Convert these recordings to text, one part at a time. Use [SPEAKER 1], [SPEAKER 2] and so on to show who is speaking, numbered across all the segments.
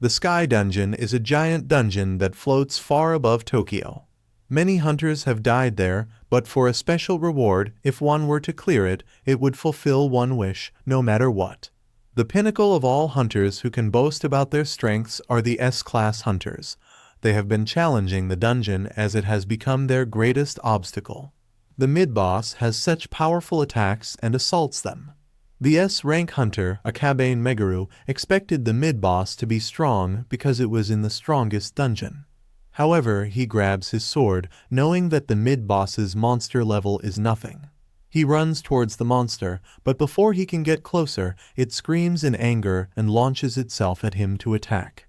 [SPEAKER 1] The Sky Dungeon is a giant dungeon that floats far above Tokyo. Many hunters have died there, but for a special reward, if one were to clear it, it would fulfill one wish, no matter what. The pinnacle of all hunters who can boast about their strengths are the S-class hunters. They have been challenging the dungeon as it has become their greatest obstacle. The mid-boss has such powerful attacks and assaults them. The S-rank hunter, Akabe Meguru, expected the mid-boss to be strong because it was in the strongest dungeon. However, he grabs his sword, knowing that the mid-boss's monster level is nothing. He runs towards the monster, but before he can get closer, it screams in anger and launches itself at him to attack.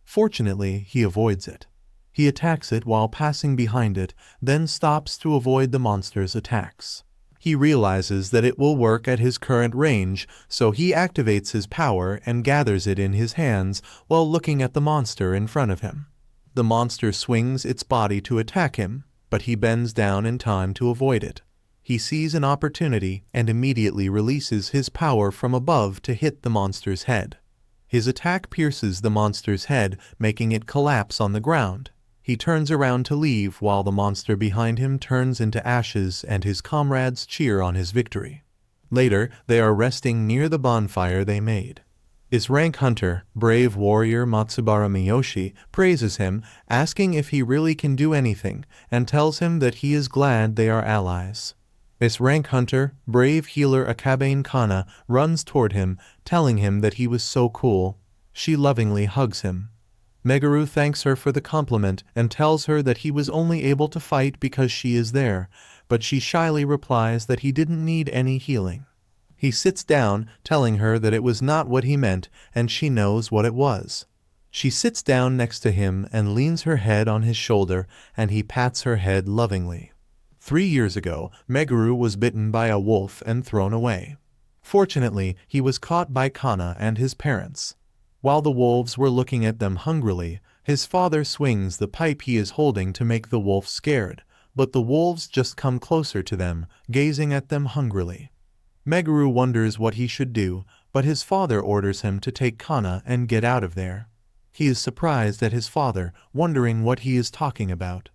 [SPEAKER 1] Fortunately, he avoids it. He attacks it while passing behind it, then stops to avoid the monster's attacks. He realizes that it will work at his current range, so he activates his power and gathers it in his hands while looking at the monster in front of him. The monster swings its body to attack him, but he bends down in time to avoid it. He sees an opportunity and immediately releases his power from above to hit the monster's head. His attack pierces the monster's head, making it collapse on the ground. He turns around to leave while the monster behind him turns into ashes and his comrades cheer on his victory. Later, they are resting near the bonfire they made. His rank hunter, brave warrior Matsubara Miyoshi, praises him, asking if he really can do anything, and tells him that he is glad they are allies. His rank hunter, brave healer Akabe Kana, runs toward him, telling him that he was so cool. She lovingly hugs him. Meguru thanks her for the compliment and tells her that he was only able to fight because she is there, but she shyly replies that he didn't need any healing. He sits down, telling her that it was not what he meant, and she knows what it was. She sits down next to him and leans her head on his shoulder, and he pats her head lovingly. 3 years ago, Meguru was bitten by a wolf and thrown away. Fortunately, he was caught by Kana and his parents. While the wolves were looking at them hungrily, his father swings the pipe he is holding to make the wolf scared, but the wolves just come closer to them, gazing at them hungrily. Meguru wonders what he should do, but his father orders him to take Kana and get out of there. He is surprised at his father, wondering what he is talking about.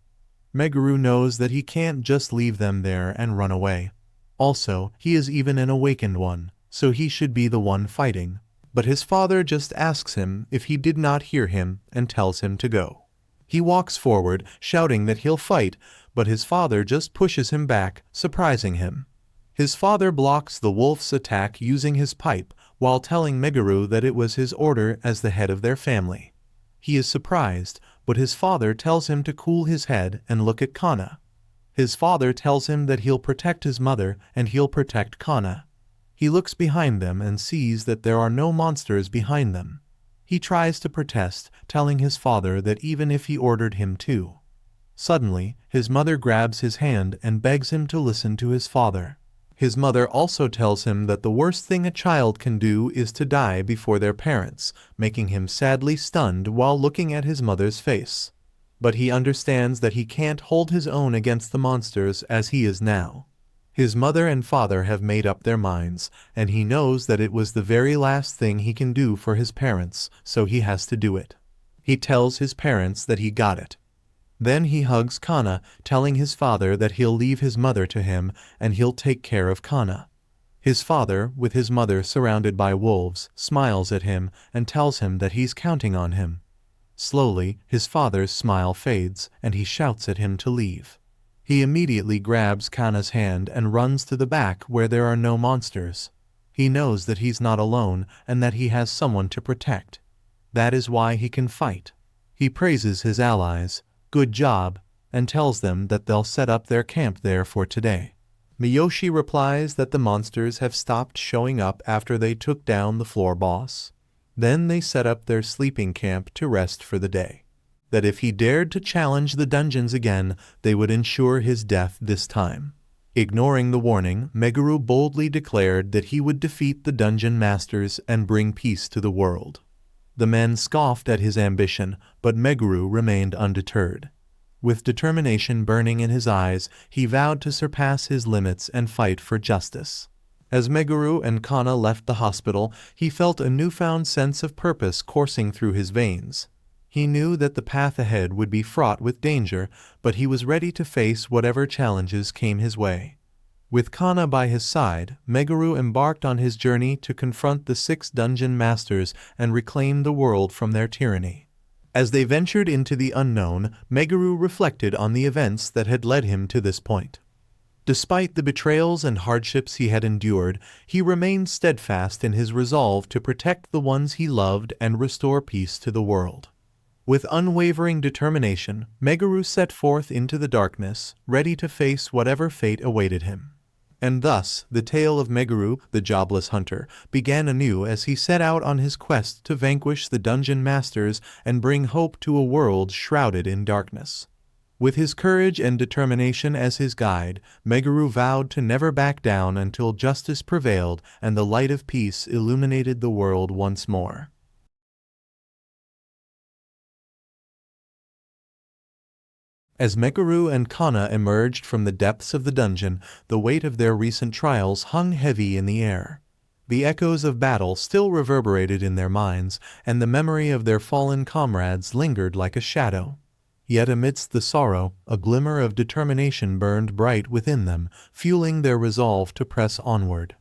[SPEAKER 1] Meguru knows that he can't just leave them there and run away. Also, he is even an awakened one, so he should be the one fighting. But his father just asks him if he did not hear him and tells him to go. He walks forward, shouting that he'll fight, but his father just pushes him back, surprising him. His father blocks the wolf's attack using his pipe, while telling Meguru that it was his order as the head of their family. He is surprised, but his father tells him to cool his head and look at Kana. His father tells him that he'll protect his mother and he'll protect Kana. He looks behind them and sees that there are no monsters behind them. He tries to protest, telling his father that even if he ordered him to. Suddenly, his mother grabs his hand and begs him to listen to his father. His mother also tells him that the worst thing a child can do is to die before their parents, making him sadly stunned while looking at his mother's face. But he understands that he can't hold his own against the monsters as he is now. His mother and father have made up their minds, and he knows that it was the very last thing he can do for his parents, so he has to do it. He tells his parents that he got it. Then he hugs Kana, telling his father that he'll leave his mother to him and he'll take care of Kana. His father, with his mother surrounded by wolves, smiles at him and tells him that he's counting on him. Slowly, his father's smile fades and he shouts at him to leave. He immediately grabs Kana's hand and runs to the back where there are no monsters. He knows that he's not alone and that he has someone to protect. That is why he can fight. He praises his allies. Good job, and tells them that they'll set up their camp there for today. Miyoshi replies that the monsters have stopped showing up after they took down the floor boss. Then they set up their sleeping camp to rest for the day. That if he dared to challenge the dungeons again, they would ensure his death this time. Ignoring the warning, Meguru boldly declared that he would defeat the dungeon masters and bring peace to the world. The men scoffed at his ambition, but Meguru remained undeterred. With determination burning in his eyes, he vowed to surpass his limits and fight for justice. As Meguru and Kana left the hospital, he felt a newfound sense of purpose coursing through his veins. He knew that the path ahead would be fraught with danger, but he was ready to face whatever challenges came his way. With Kana by his side, Meguru embarked on his journey to confront the 6 dungeon masters and reclaim the world from their tyranny. As they ventured into the unknown, Meguru reflected on the events that had led him to this point. Despite the betrayals and hardships he had endured, he remained steadfast in his resolve to protect the ones he loved and restore peace to the world. With unwavering determination, Meguru set forth into the darkness, ready to face whatever fate awaited him. And thus, the tale of Meguru, the jobless hunter, began anew as he set out on his quest to vanquish the dungeon masters and bring hope to a world shrouded in darkness. With his courage and determination as his guide, Meguru vowed to never back down until justice prevailed and the light of peace illuminated the world once more. As Meguru and Kana emerged from the depths of the dungeon, the weight of their recent trials hung heavy in the air. The echoes of battle still reverberated in their minds, and the memory of their fallen comrades lingered like a shadow. Yet amidst the sorrow, a glimmer of determination burned bright within them, fueling their resolve to press onward.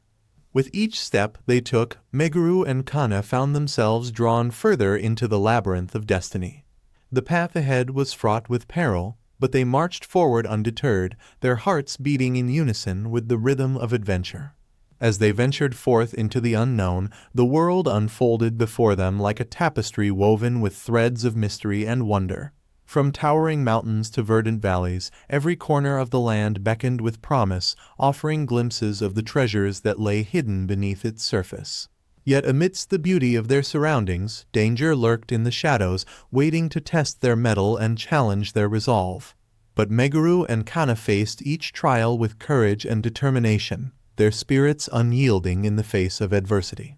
[SPEAKER 1] With each step they took, Meguru and Kana found themselves drawn further into the labyrinth of destiny. The path ahead was fraught with peril, but they marched forward undeterred, their hearts beating in unison with the rhythm of adventure. As they ventured forth into the unknown, the world unfolded before them like a tapestry woven with threads of mystery and wonder. From towering mountains to verdant valleys, every corner of the land beckoned with promise, offering glimpses of the treasures that lay hidden beneath its surface. Yet amidst the beauty of their surroundings, danger lurked in the shadows, waiting to test their mettle and challenge their resolve. But Meguru and Kana faced each trial with courage and determination, their spirits unyielding in the face of adversity.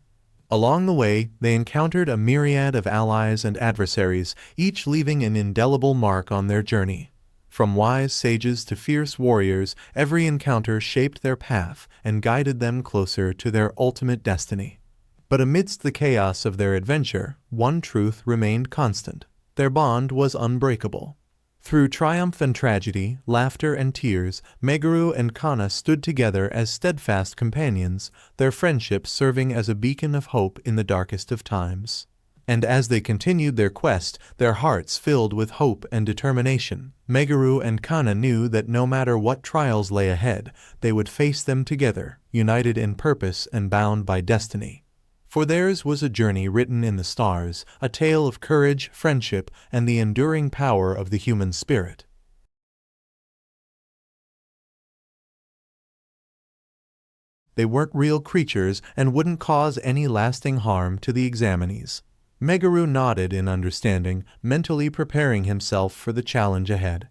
[SPEAKER 1] Along the way, they encountered a myriad of allies and adversaries, each leaving an indelible mark on their journey. From wise sages to fierce warriors, every encounter shaped their path and guided them closer to their ultimate destiny. But amidst the chaos of their adventure, one truth remained constant. Their bond was unbreakable. Through triumph and tragedy, laughter and tears, Meguru and Kana stood together as steadfast companions, their friendship serving as a beacon of hope in the darkest of times. And as they continued their quest, their hearts filled with hope and determination, Meguru and Kana knew that no matter what trials lay ahead, they would face them together, united in purpose and bound by destiny. For theirs was a journey written in the stars, a tale of courage, friendship, and the enduring power of the human spirit. They weren't real creatures and wouldn't cause any lasting harm to the examinees. Meguru nodded in understanding, mentally preparing himself for the challenge ahead.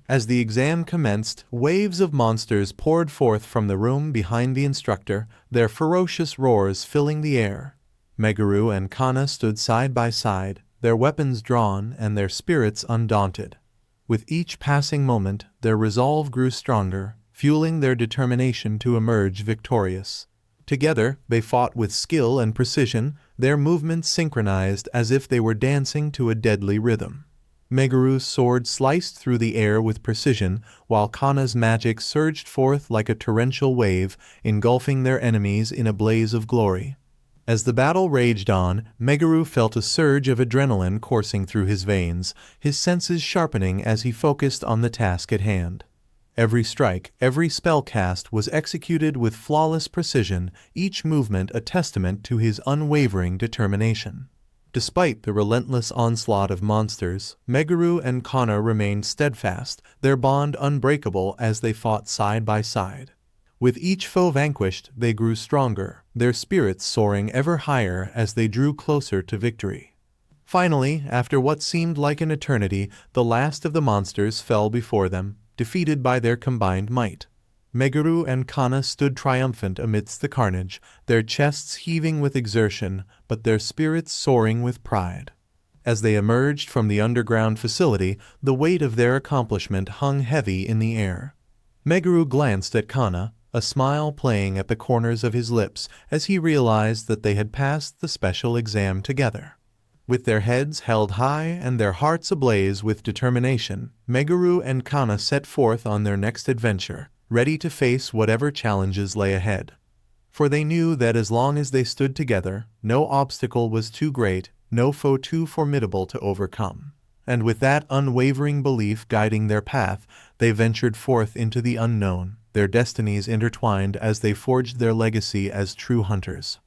[SPEAKER 1] As the exam commenced, waves of monsters poured forth from the room behind the instructor, their ferocious roars filling the air. Meguru and Kana stood side by side, their weapons drawn and their spirits undaunted. With each passing moment, their resolve grew stronger, fueling their determination to emerge victorious. Together, they fought with skill and precision, their movements synchronized as if they were dancing to a deadly rhythm. Meguru's sword sliced through the air with precision, while Kana's magic surged forth like a torrential wave, engulfing their enemies in a blaze of glory. As the battle raged on, Meguru felt a surge of adrenaline coursing through his veins, his senses sharpening as he focused on the task at hand. Every strike, every spell cast was executed with flawless precision, each movement a testament to his unwavering determination. Despite the relentless onslaught of monsters, Meguru and Kana remained steadfast, their bond unbreakable as they fought side by side. With each foe vanquished, they grew stronger, their spirits soaring ever higher as they drew closer to victory. Finally, after what seemed like an eternity, the last of the monsters fell before them, defeated by their combined might. Meguru and Kana stood triumphant amidst the carnage, their chests heaving with exertion, but their spirits soaring with pride. As they emerged from the underground facility, the weight of their accomplishment hung heavy in the air. Meguru glanced at Kana, a smile playing at the corners of his lips as he realized that they had passed the special exam together. With their heads held high and their hearts ablaze with determination, Meguru and Kana set forth on their next adventure, ready to face whatever challenges lay ahead. For they knew that as long as they stood together, no obstacle was too great, no foe too formidable to overcome. And with that unwavering belief guiding their path, they ventured forth into the unknown, their destinies intertwined as they forged their legacy as true hunters.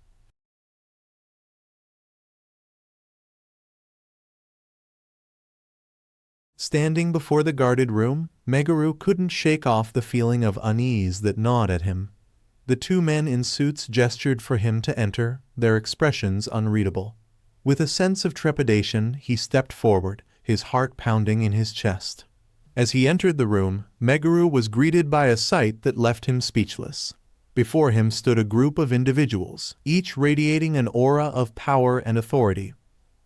[SPEAKER 1] Standing before the guarded room, Meguru couldn't shake off the feeling of unease that gnawed at him. The two men in suits gestured for him to enter, their expressions unreadable. With a sense of trepidation, he stepped forward, his heart pounding in his chest. As he entered the room, Meguru was greeted by a sight that left him speechless. Before him stood a group of individuals, each radiating an aura of power and authority.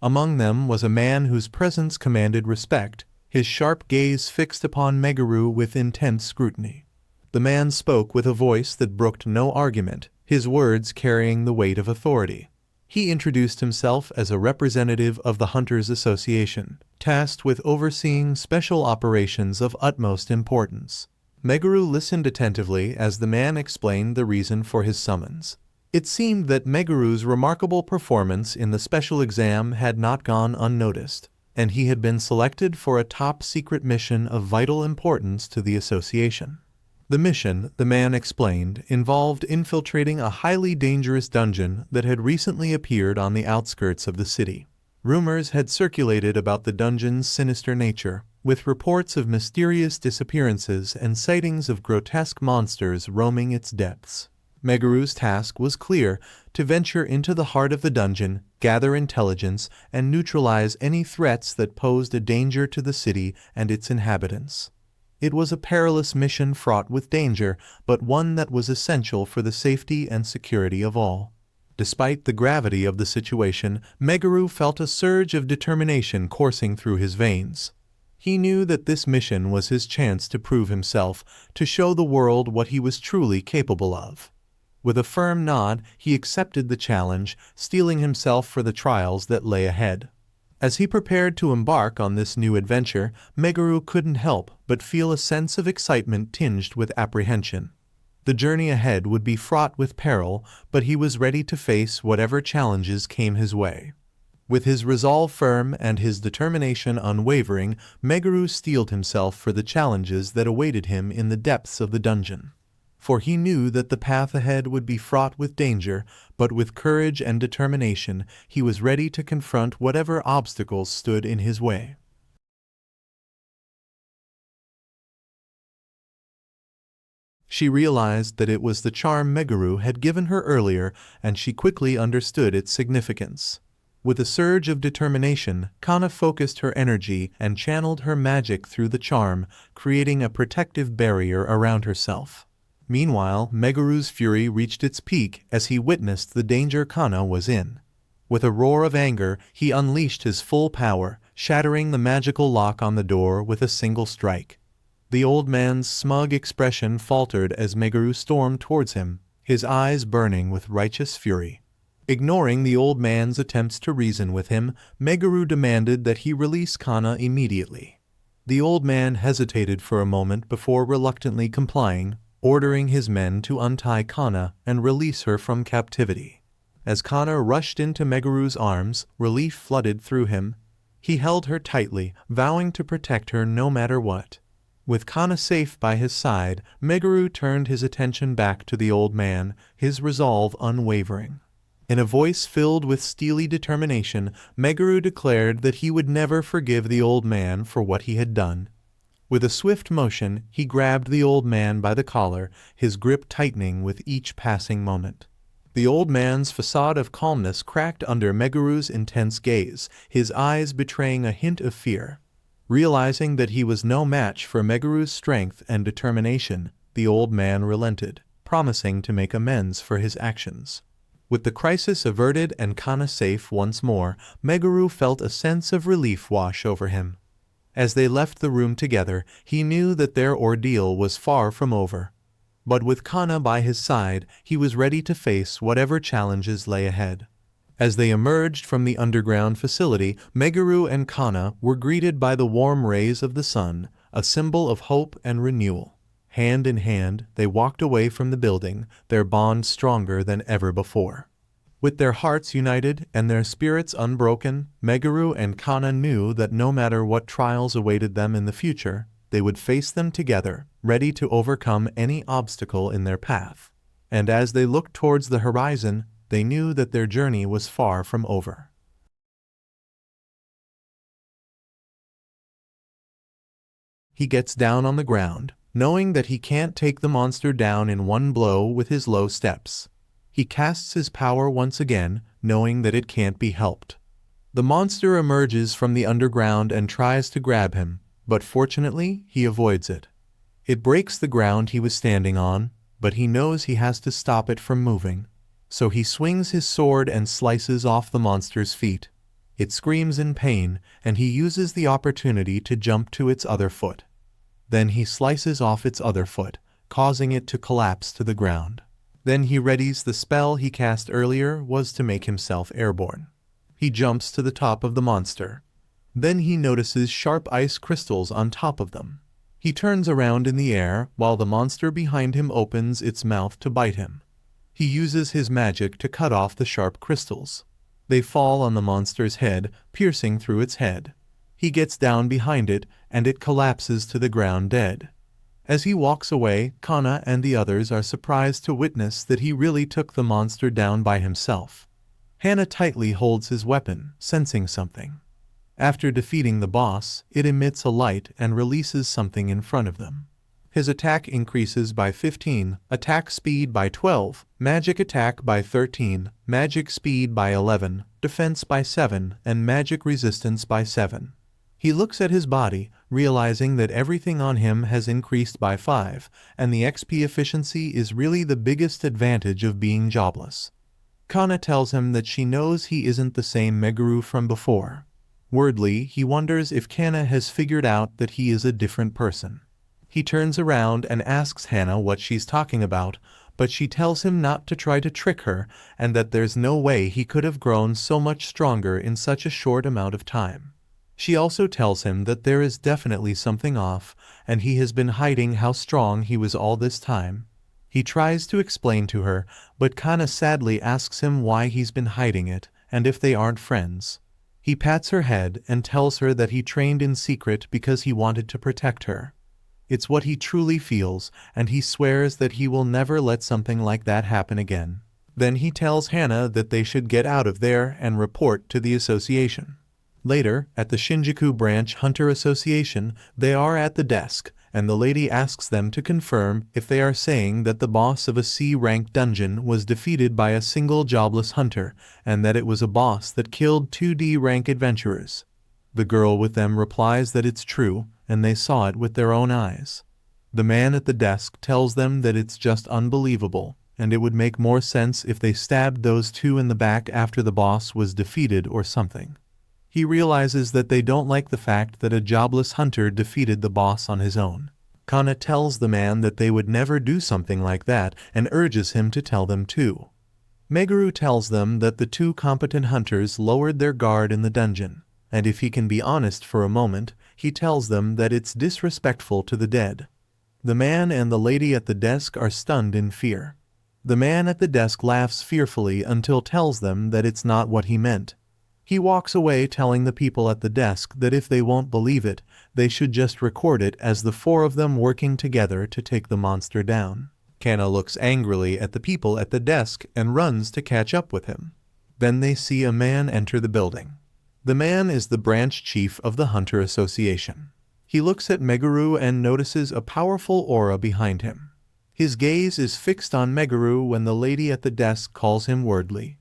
[SPEAKER 1] Among them was a man whose presence commanded respect, his sharp gaze fixed upon Meguru with intense scrutiny. The man spoke with a voice that brooked no argument, his words carrying the weight of authority. He introduced himself as a representative of the Hunters Association, tasked with overseeing special operations of utmost importance. Meguru listened attentively as the man explained the reason for his summons. It seemed that Meguru's remarkable performance in the special exam had not gone unnoticed, and he had been selected for a top-secret mission of vital importance to the association. The mission, the man explained, involved infiltrating a highly dangerous dungeon that had recently appeared on the outskirts of the city. Rumors had circulated about the dungeon's sinister nature, with reports of mysterious disappearances and sightings of grotesque monsters roaming its depths. Meguru's task was clear: to venture into the heart of the dungeon, gather intelligence, and neutralize any threats that posed a danger to the city and its inhabitants. It was a perilous mission fraught with danger, but one that was essential for the safety and security of all. Despite the gravity of the situation, Meguru felt a surge of determination coursing through his veins. He knew that this mission was his chance to prove himself, to show the world what he was truly capable of. With a firm nod, he accepted the challenge, steeling himself for the trials that lay ahead. As he prepared to embark on this new adventure, Meguru couldn't help but feel a sense of excitement tinged with apprehension. The journey ahead would be fraught with peril, but he was ready to face whatever challenges came his way. With his resolve firm and his determination unwavering, Meguru steeled himself for the challenges that awaited him in the depths of the dungeon. For he knew that the path ahead would be fraught with danger, but with courage and determination, he was ready to confront whatever obstacles stood in his way. She realized that it was the charm Meguru had given her earlier, and she quickly understood its significance. With a surge of determination, Kana focused her energy and channeled her magic through the charm, creating a protective barrier around herself. Meanwhile, Meguru's fury reached its peak as he witnessed the danger Kana was in. With a roar of anger, he unleashed his full power, shattering the magical lock on the door with a single strike. The old man's smug expression faltered as Meguru stormed towards him, his eyes burning with righteous fury. Ignoring the old man's attempts to reason with him, Meguru demanded that he release Kana immediately. The old man hesitated for a moment before reluctantly complying, ordering his men to untie Kana and release her from captivity. As Kana rushed into Meguru's arms, relief flooded through him. He held her tightly, vowing to protect her no matter what. With Kana safe by his side, Meguru turned his attention back to the old man, his resolve unwavering. In a voice filled with steely determination, Meguru declared that he would never forgive the old man for what he had done. With a swift motion, he grabbed the old man by the collar, his grip tightening with each passing moment. The old man's facade of calmness cracked under Meguru's intense gaze, his eyes betraying a hint of fear. Realizing that he was no match for Meguru's strength and determination, the old man relented, promising to make amends for his actions. With the crisis averted and Kana safe once more, Meguru felt a sense of relief wash over him. As they left the room together, he knew that their ordeal was far from over. But with Kana by his side, he was ready to face whatever challenges lay ahead. As they emerged from the underground facility, Meguru and Kana were greeted by the warm rays of the sun, a symbol of hope and renewal. Hand in hand, they walked away from the building, their bond stronger than ever before. With their hearts united and their spirits unbroken, Meguru and Kana knew that no matter what trials awaited them in the future, they would face them together, ready to overcome any obstacle in their path. And as they looked towards the horizon, they knew that their journey was far from over. He gets down on the ground, knowing that he can't take the monster down in one blow with his low steps. He casts his power once again, knowing that it can't be helped. The monster emerges from the underground and tries to grab him, but fortunately, he avoids it. It breaks the ground he was standing on, but he knows he has to stop it from moving. So he swings his sword and slices off the monster's feet. It screams in pain, and he uses the opportunity to jump to its other foot. Then he slices off its other foot, causing it to collapse to the ground. Then he readies the spell he cast earlier was to make himself airborne. He jumps to the top of the monster. Then he notices sharp ice crystals on top of them. He turns around in the air while the monster behind him opens its mouth to bite him. He uses his magic to cut off the sharp crystals. They fall on the monster's head, piercing through its head. He gets down behind it, and it collapses to the ground dead. As he walks away, Kana and the others are surprised to witness that he really took the monster down by himself. Hana tightly holds his weapon, sensing something. After defeating the boss, it emits a light and releases something in front of them. His attack increases by 15, attack speed by 12, magic attack by 13, magic speed by 11, defense by 7, and magic resistance by 7. He looks at his body, realizing that everything on him has increased by 5, and the XP efficiency is really the biggest advantage of being jobless. Kana tells him that she knows he isn't the same Meguru from before. Wordly, he wonders if Kana has figured out that he is a different person. He turns around and asks Hana what she's talking about, but she tells him not to try to trick her and that there's no way he could have grown so much stronger in such a short amount of time. She also tells him that there is definitely something off, and he has been hiding how strong he was all this time. He tries to explain to her, but Kana sadly asks him why he's been hiding it, and if they aren't friends. He pats her head and tells her that he trained in secret because he wanted to protect her. It's what he truly feels, and he swears that he will never let something like that happen again. Then he tells Hana that they should get out of there and report to the association. Later, at the Shinjuku Branch Hunter Association, they are at the desk, and the lady asks them to confirm if they are saying that the boss of a C-rank dungeon was defeated by a single jobless hunter, and that it was a boss that killed 2D rank adventurers. The girl with them replies that it's true, and they saw it with their own eyes. The man at the desk tells them that it's just unbelievable, and it would make more sense if they stabbed those two in the back after the boss was defeated or something. He realizes that they don't like the fact that a jobless hunter defeated the boss on his own. Kana tells the man that they would never do something like that and urges him to tell them too. Meguru tells them that the two competent hunters lowered their guard in the dungeon, and if he can be honest for a moment, he tells them that it's disrespectful to the dead. The man and the lady at the desk are stunned in fear. The man at the desk laughs fearfully until tells them that it's not what he meant. He walks away telling the people at the desk that if they won't believe it, they should just record it as the four of them working together to take the monster down. Kana looks angrily at the people at the desk and runs to catch up with him. Then they see a man enter the building. The man is the branch chief of the Hunter Association. He looks at Meguru and notices a powerful aura behind him. His gaze is fixed on Meguru when the lady at the desk calls him Wordly.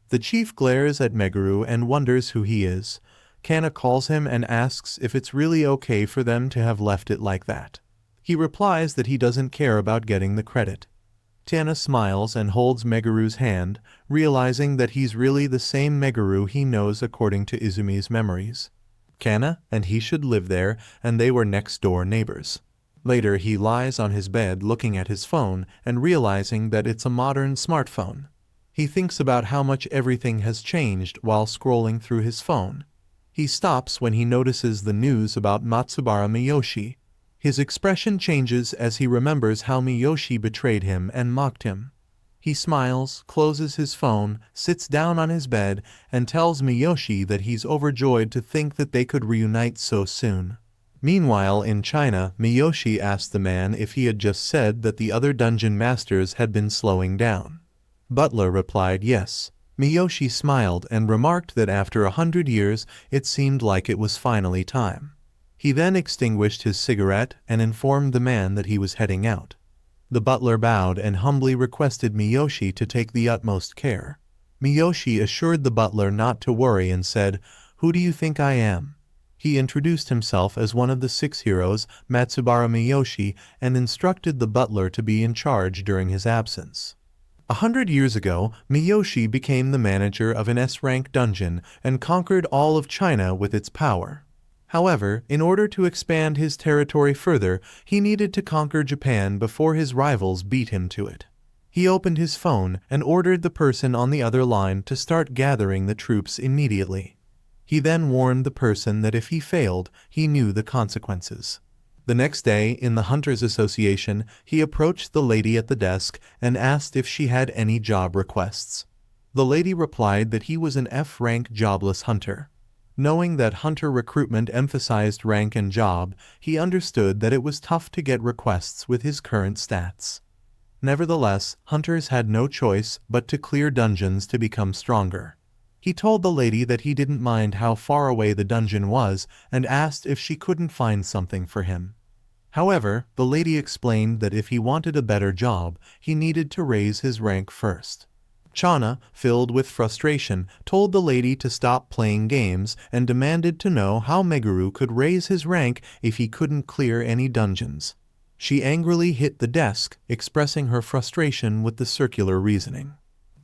[SPEAKER 1] The chief glares at Meguru and wonders who he is. Kana calls him and asks if it's really okay for them to have left it like that. He replies that he doesn't care about getting the credit. Kana smiles and holds Meguru's hand, realizing that he's really the same Meguru he knows according to Izumi's memories. Kana and he should live there, and they were next-door neighbors. Later he lies on his bed looking at his phone and realizing that it's a modern smartphone. He thinks about how much everything has changed while scrolling through his phone. He stops when he notices the news about Matsubara Miyoshi. His expression changes as he remembers how Miyoshi betrayed him and mocked him. He smiles, closes his phone, sits down on his bed, and tells Miyoshi that he's overjoyed to think that they could reunite so soon. Meanwhile, in China, Miyoshi asked the man if he had just said that the other dungeon masters had been slowing down. Butler replied yes. Miyoshi smiled and remarked that after 100 years, it seemed like it was finally time. He then extinguished his cigarette and informed the man that he was heading out. The butler bowed and humbly requested Miyoshi to take the utmost care. Miyoshi assured the butler not to worry and said, "Who do you think I am?" He introduced himself as one of the 6 heroes, Matsubara Miyoshi, and instructed the butler to be in charge during his absence. 100 years ago, Miyoshi became the manager of an S-rank dungeon and conquered all of China with its power. However, in order to expand his territory further, he needed to conquer Japan before his rivals beat him to it. He opened his phone and ordered the person on the other line to start gathering the troops immediately. He then warned the person that if he failed, he knew the consequences. The next day, in the Hunters Association, he approached the lady at the desk and asked if she had any job requests. The lady replied that he was an F-rank jobless hunter. Knowing that hunter recruitment emphasized rank and job, he understood that it was tough to get requests with his current stats. Nevertheless, hunters had no choice but to clear dungeons to become stronger. He told the lady that he didn't mind how far away the dungeon was and asked if she couldn't find something for him. However, the lady explained that if he wanted a better job, he needed to raise his rank first. Chana, filled with frustration, told the lady to stop playing games and demanded to know how Meguru could raise his rank if he couldn't clear any dungeons. She angrily hit the desk, expressing her frustration with the circular reasoning.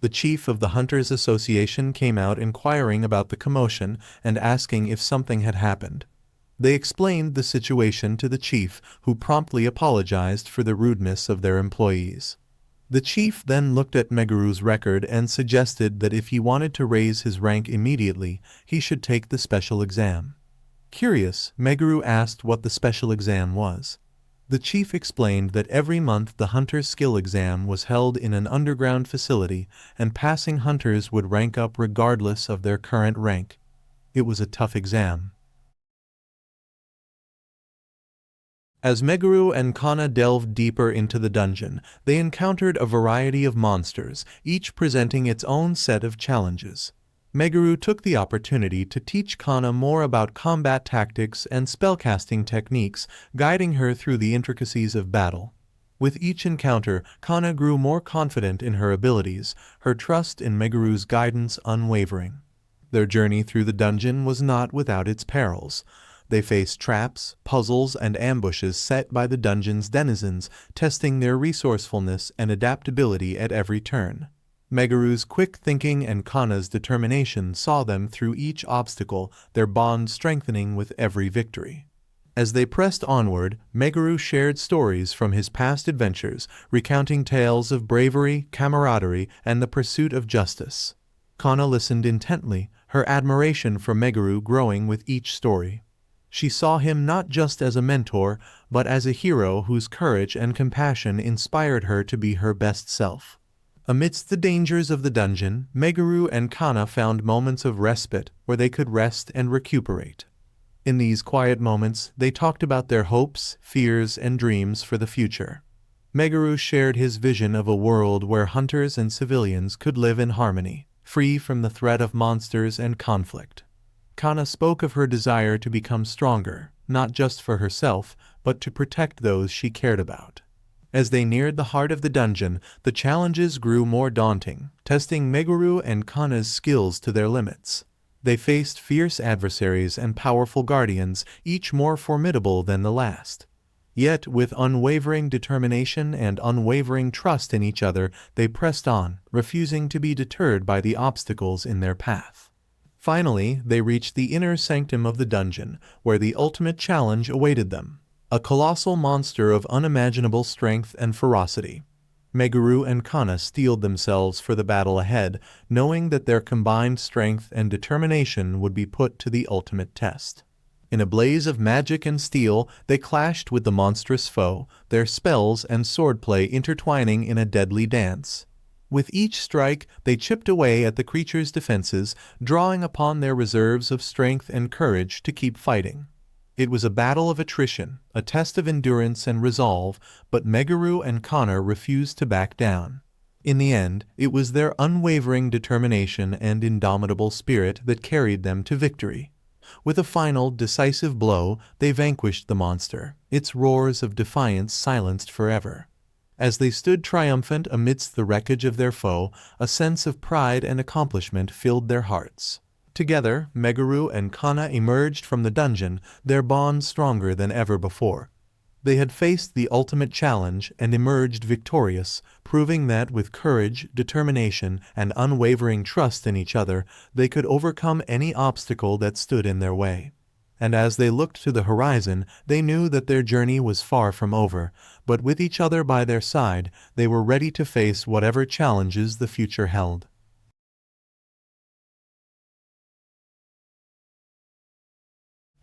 [SPEAKER 1] The chief of the Hunters Association came out inquiring about the commotion and asking if something had happened. They explained the situation to the chief, who promptly apologized for the rudeness of their employees. The chief then looked at Meguru's record and suggested that if he wanted to raise his rank immediately, he should take the special exam. Curious, Meguru asked what the special exam was. The chief explained that every month the hunter's skill exam was held in an underground facility, and passing hunters would rank up regardless of their current rank. It was a tough exam. As Meguru and Kana delved deeper into the dungeon, they encountered a variety of monsters, each presenting its own set of challenges. Meguru took the opportunity to teach Kana more about combat tactics and spellcasting techniques, guiding her through the intricacies of battle. With each encounter, Kana grew more confident in her abilities, her trust in Meguru's guidance unwavering. Their journey through the dungeon was not without its perils. They faced traps, puzzles, and ambushes set by the dungeon's denizens, testing their resourcefulness and adaptability at every turn. Meguru's quick thinking and Kana's determination saw them through each obstacle, their bond strengthening with every victory. As they pressed onward, Meguru shared stories from his past adventures, recounting tales of bravery, camaraderie, and the pursuit of justice. Kana listened intently, her admiration for Meguru growing with each story. She saw him not just as a mentor, but as a hero whose courage and compassion inspired her to be her best self. Amidst the dangers of the dungeon, Meguru and Kana found moments of respite where they could rest and recuperate. In these quiet moments, they talked about their hopes, fears, and dreams for the future. Meguru shared his vision of a world where hunters and civilians could live in harmony, free from the threat of monsters and conflict. Kana spoke of her desire to become stronger, not just for herself, but to protect those she cared about. As they neared the heart of the dungeon, the challenges grew more daunting, testing Meguru and Kana's skills to their limits. They faced fierce adversaries and powerful guardians, each more formidable than the last. Yet, with unwavering determination and unwavering trust in each other, they pressed on, refusing to be deterred by the obstacles in their path. Finally, they reached the inner sanctum of the dungeon, where the ultimate challenge awaited them. a colossal monster of unimaginable strength and ferocity. Meguru and Kana steeled themselves for the battle ahead, knowing that their combined strength and determination would be put to the ultimate test. In a blaze of magic and steel, they clashed with the monstrous foe, their spells and swordplay intertwining in a deadly dance. With each strike, they chipped away at the creature's defenses, drawing upon their reserves of strength and courage to keep fighting. It was a battle of attrition, a test of endurance and resolve, but Meguru and Kana refused to back down. In the end, it was their unwavering determination and indomitable spirit that carried them to victory. With a final, decisive blow, they vanquished the monster, its roars of defiance silenced forever. As they stood triumphant amidst the wreckage of their foe, a sense of pride and accomplishment filled their hearts. Together, Meguru and Kana emerged from the dungeon, their bond stronger than ever before. They had faced the ultimate challenge and emerged victorious, proving that with courage, determination, and unwavering trust in each other, they could overcome any obstacle that stood in their way. And as they looked to the horizon, they knew that their journey was far from over, but with each other by their side, they were ready to face whatever challenges the future held.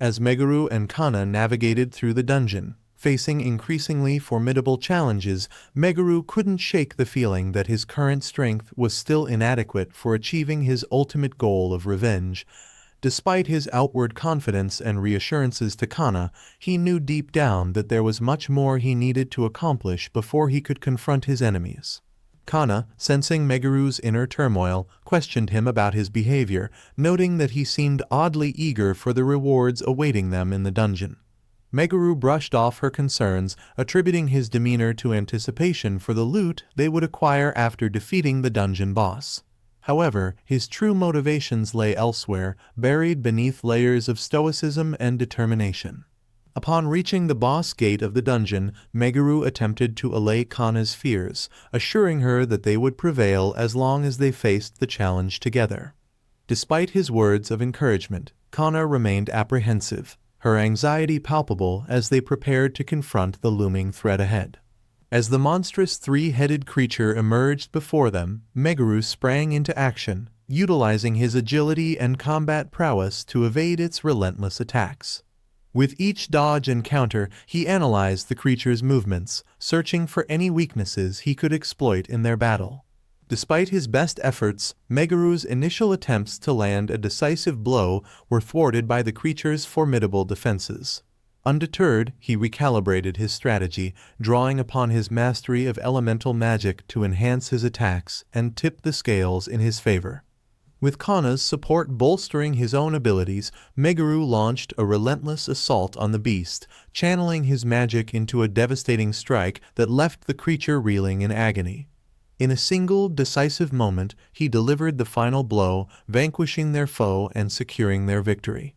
[SPEAKER 1] As Meguru and Kana navigated through the dungeon, facing increasingly formidable challenges, Meguru couldn't shake the feeling that his current strength was still inadequate for achieving his ultimate goal of revenge. Despite his outward confidence and reassurances to Kana, he knew deep down that there was much more he needed to accomplish before he could confront his enemies. Kana, sensing Meguru's inner turmoil, questioned him about his behavior, noting that he seemed oddly eager for the rewards awaiting them in the dungeon. Meguru brushed off her concerns, attributing his demeanor to anticipation for the loot they would acquire after defeating the dungeon boss. However, his true motivations lay elsewhere, buried beneath layers of stoicism and determination. Upon reaching the boss gate of the dungeon, Meguru attempted to allay Kana's fears, assuring her that they would prevail as long as they faced the challenge together. Despite his words of encouragement, Kana remained apprehensive, her anxiety palpable as they prepared to confront the looming threat ahead. As the monstrous three-headed creature emerged before them, Meguru sprang into action, utilizing his agility and combat prowess to evade its relentless attacks. With each dodge and counter, he analyzed the creature's movements, searching for any weaknesses he could exploit in their battle. Despite his best efforts, Meguru's initial attempts to land a decisive blow were thwarted by the creature's formidable defenses. Undeterred, he recalibrated his strategy, drawing upon his mastery of elemental magic to enhance his attacks and tip the scales in his favor. With Kana's support bolstering his own abilities, Meguru launched a relentless assault on the beast, channeling his magic into a devastating strike that left the creature reeling in agony. In a single, decisive moment, he delivered the final blow, vanquishing their foe and securing their victory.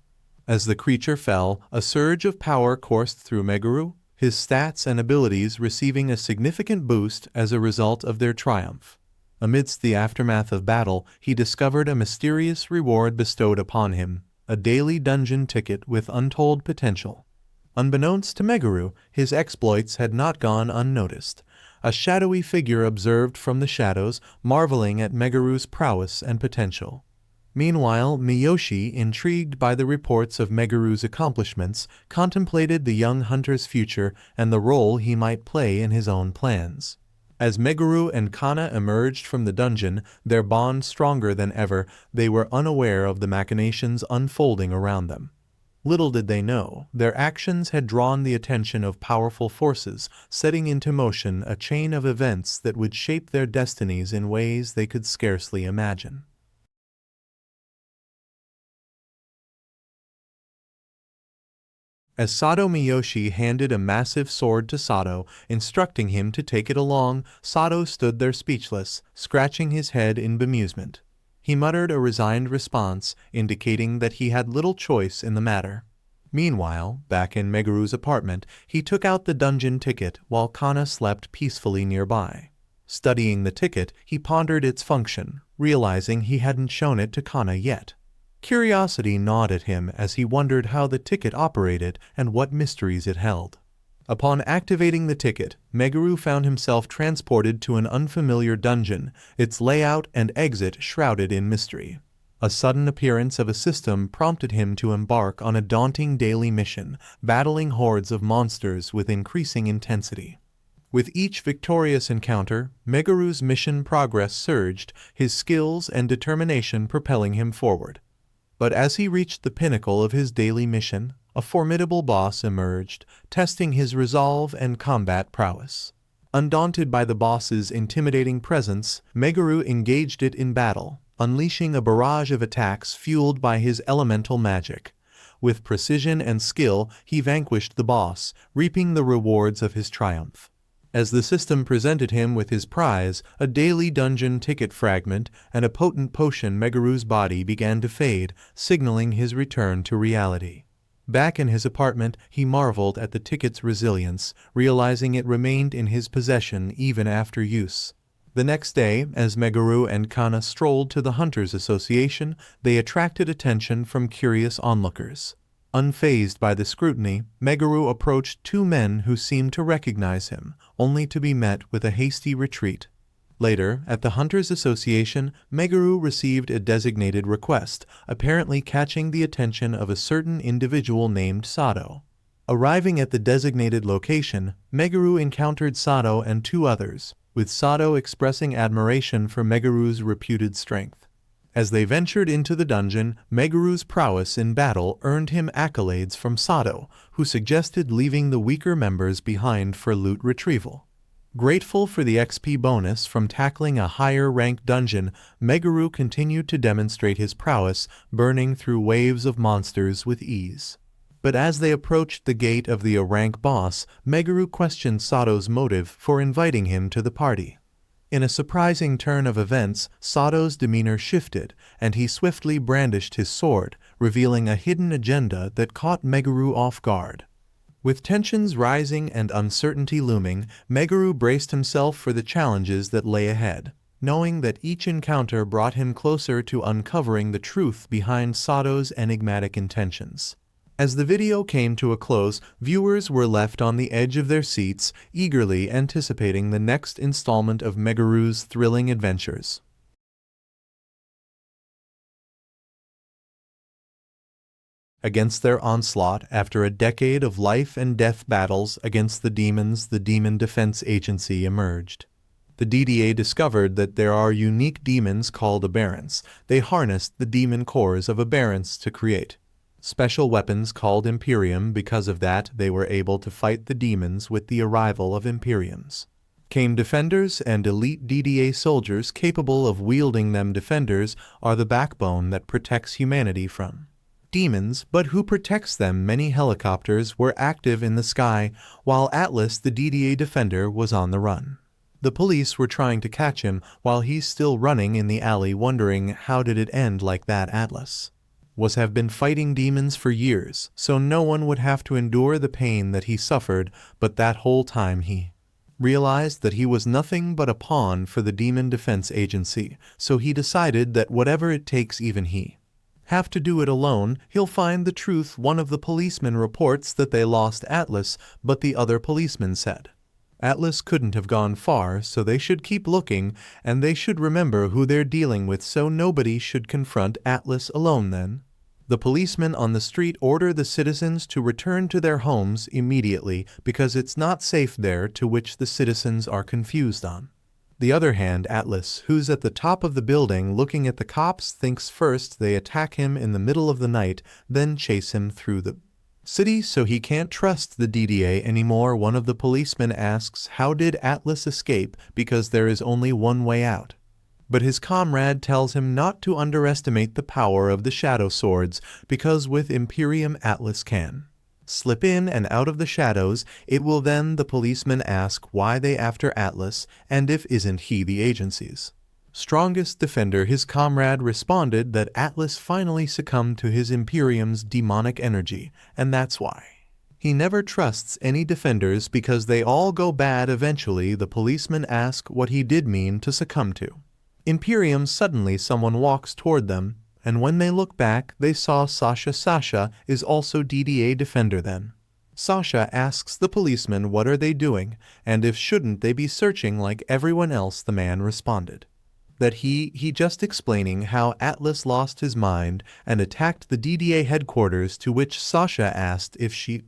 [SPEAKER 1] As the creature fell, a surge of power coursed through Meguru, his stats and abilities receiving a significant boost as a result of their triumph. Amidst the aftermath of battle, he discovered a mysterious reward bestowed upon him, a daily dungeon ticket with untold potential. Unbeknownst to Meguru, his exploits had not gone unnoticed. A shadowy figure observed from the shadows, marveling at Meguru's prowess and potential. Meanwhile, Miyoshi, intrigued by the reports of Meguru's accomplishments, contemplated the young hunter's future and the role he might play in his own plans. As Meguru and Kana emerged from the dungeon, their bond stronger than ever, they were unaware of the machinations unfolding around them. Little did they know, their actions had drawn the attention of powerful forces, setting into motion a chain of events that would shape their destinies in ways they could scarcely imagine. As Sato Miyoshi handed a massive sword to Sato, instructing him to take it along, Sato stood there speechless, scratching his head in bemusement. He muttered a resigned response, indicating that he had little choice in the matter. Meanwhile, back in Meguru's apartment, he took out the dungeon ticket while Kana slept peacefully nearby. Studying the ticket, he pondered its function, realizing he hadn't shown it to Kana yet. Curiosity gnawed at him as he wondered how the ticket operated and what mysteries it held. Upon activating the ticket, Meguru found himself transported to an unfamiliar dungeon, its layout and exit shrouded in mystery. A sudden appearance of a system prompted him to embark on a daunting daily mission, battling hordes of monsters with increasing intensity. With each victorious encounter, Meguru's mission progress surged, his skills and determination propelling him forward. But as he reached the pinnacle of his daily mission, a formidable boss emerged, testing his resolve and combat prowess. Undaunted by the boss's intimidating presence, Meguru engaged it in battle, unleashing a barrage of attacks fueled by his elemental magic. With precision and skill, he vanquished the boss, reaping the rewards of his triumph. As the system presented him with his prize, a daily dungeon ticket fragment and a potent potion, Meguru's body began to fade, signaling his return to reality. Back in his apartment, he marveled at the ticket's resilience, realizing it remained in his possession even after use. The next day, as Meguru and Kana strolled to the Hunters Association, they attracted attention from curious onlookers. Unfazed by the scrutiny, Meguru approached two men who seemed to recognize him, only to be met with a hasty retreat. Later, at the Hunters Association, Meguru received a designated request, apparently catching the attention of a certain individual named Sato. Arriving at the designated location, Meguru encountered Sato and two others, with Sato expressing admiration for Meguru's reputed strength. As they ventured into the dungeon, Meguru's prowess in battle earned him accolades from Sato, who suggested leaving the weaker members behind for loot retrieval. Grateful for the XP bonus from tackling a higher-ranked dungeon, Meguru continued to demonstrate his prowess, burning through waves of monsters with ease. But as they approached the gate of the A-rank boss, Meguru questioned Sato's motive for inviting him to the party. In a surprising turn of events, Sato's demeanor shifted, and he swiftly brandished his sword, revealing a hidden agenda that caught Meguru off guard. With tensions rising and uncertainty looming, Meguru braced himself for the challenges that lay ahead, knowing that each encounter brought him closer to uncovering the truth behind Sato's enigmatic intentions. As the video came to a close, viewers were left on the edge of their seats, eagerly anticipating the next installment of Meguru's thrilling adventures. Against their onslaught, after a decade of life-and-death battles against the demons, the Demon Defense Agency emerged. The DDA discovered that there are unique demons called aberrants. They harnessed the demon cores of aberrants to create special weapons called Imperium. Because of that, they were able to fight the demons with the arrival of Imperiums. Came Defenders and elite DDA soldiers capable of wielding them. Defenders are the backbone that protects humanity from demons, but who protects them? Many helicopters were active in the sky, while Atlas, the DDA defender, was on the run. The police were trying to catch him while he's still running in the alley, wondering how did it end like that. Atlas have been fighting demons for years, so no one would have to endure the pain that he suffered, but that whole time he realized that he was nothing but a pawn for the Demon Defense Agency, so he decided that whatever it takes, even he have to do it alone. He'll find the truth. One of the policemen reports that they lost Atlas, but the other policeman said Atlas couldn't have gone far, so they should keep looking, and they should remember who they're dealing with, so nobody should confront Atlas alone. Then the policemen on the street order the citizens to return to their homes immediately because it's not safe there, to which the citizens are confused on the other hand, Atlas, who's at the top of the building looking at the cops, thinks first they attack him in the middle of the night, then chase him through the city, so he can't trust the DDA anymore. One of the policemen asks how did Atlas escape, because there is only one way out. But his comrade tells him not to underestimate the power of the shadow swords, because with Imperium Atlas can slip in and out of the shadows. It will then the policemen ask why they after Atlas, and if isn't he the agency's strongest defender. His comrade responded that Atlas finally succumbed to his Imperium's demonic energy, and that's why he never trusts any defenders, because they all go bad eventually. The policemen ask what he did mean to succumb to Imperium. Suddenly someone walks toward them, and when they look back, they saw Sasha. Sasha is also DDA defender then. Sasha asks the policeman what are they doing, and if shouldn't they be searching like everyone else. The man responded that he just explaining how Atlas lost his mind and attacked the DDA headquarters, to which Sasha asked if she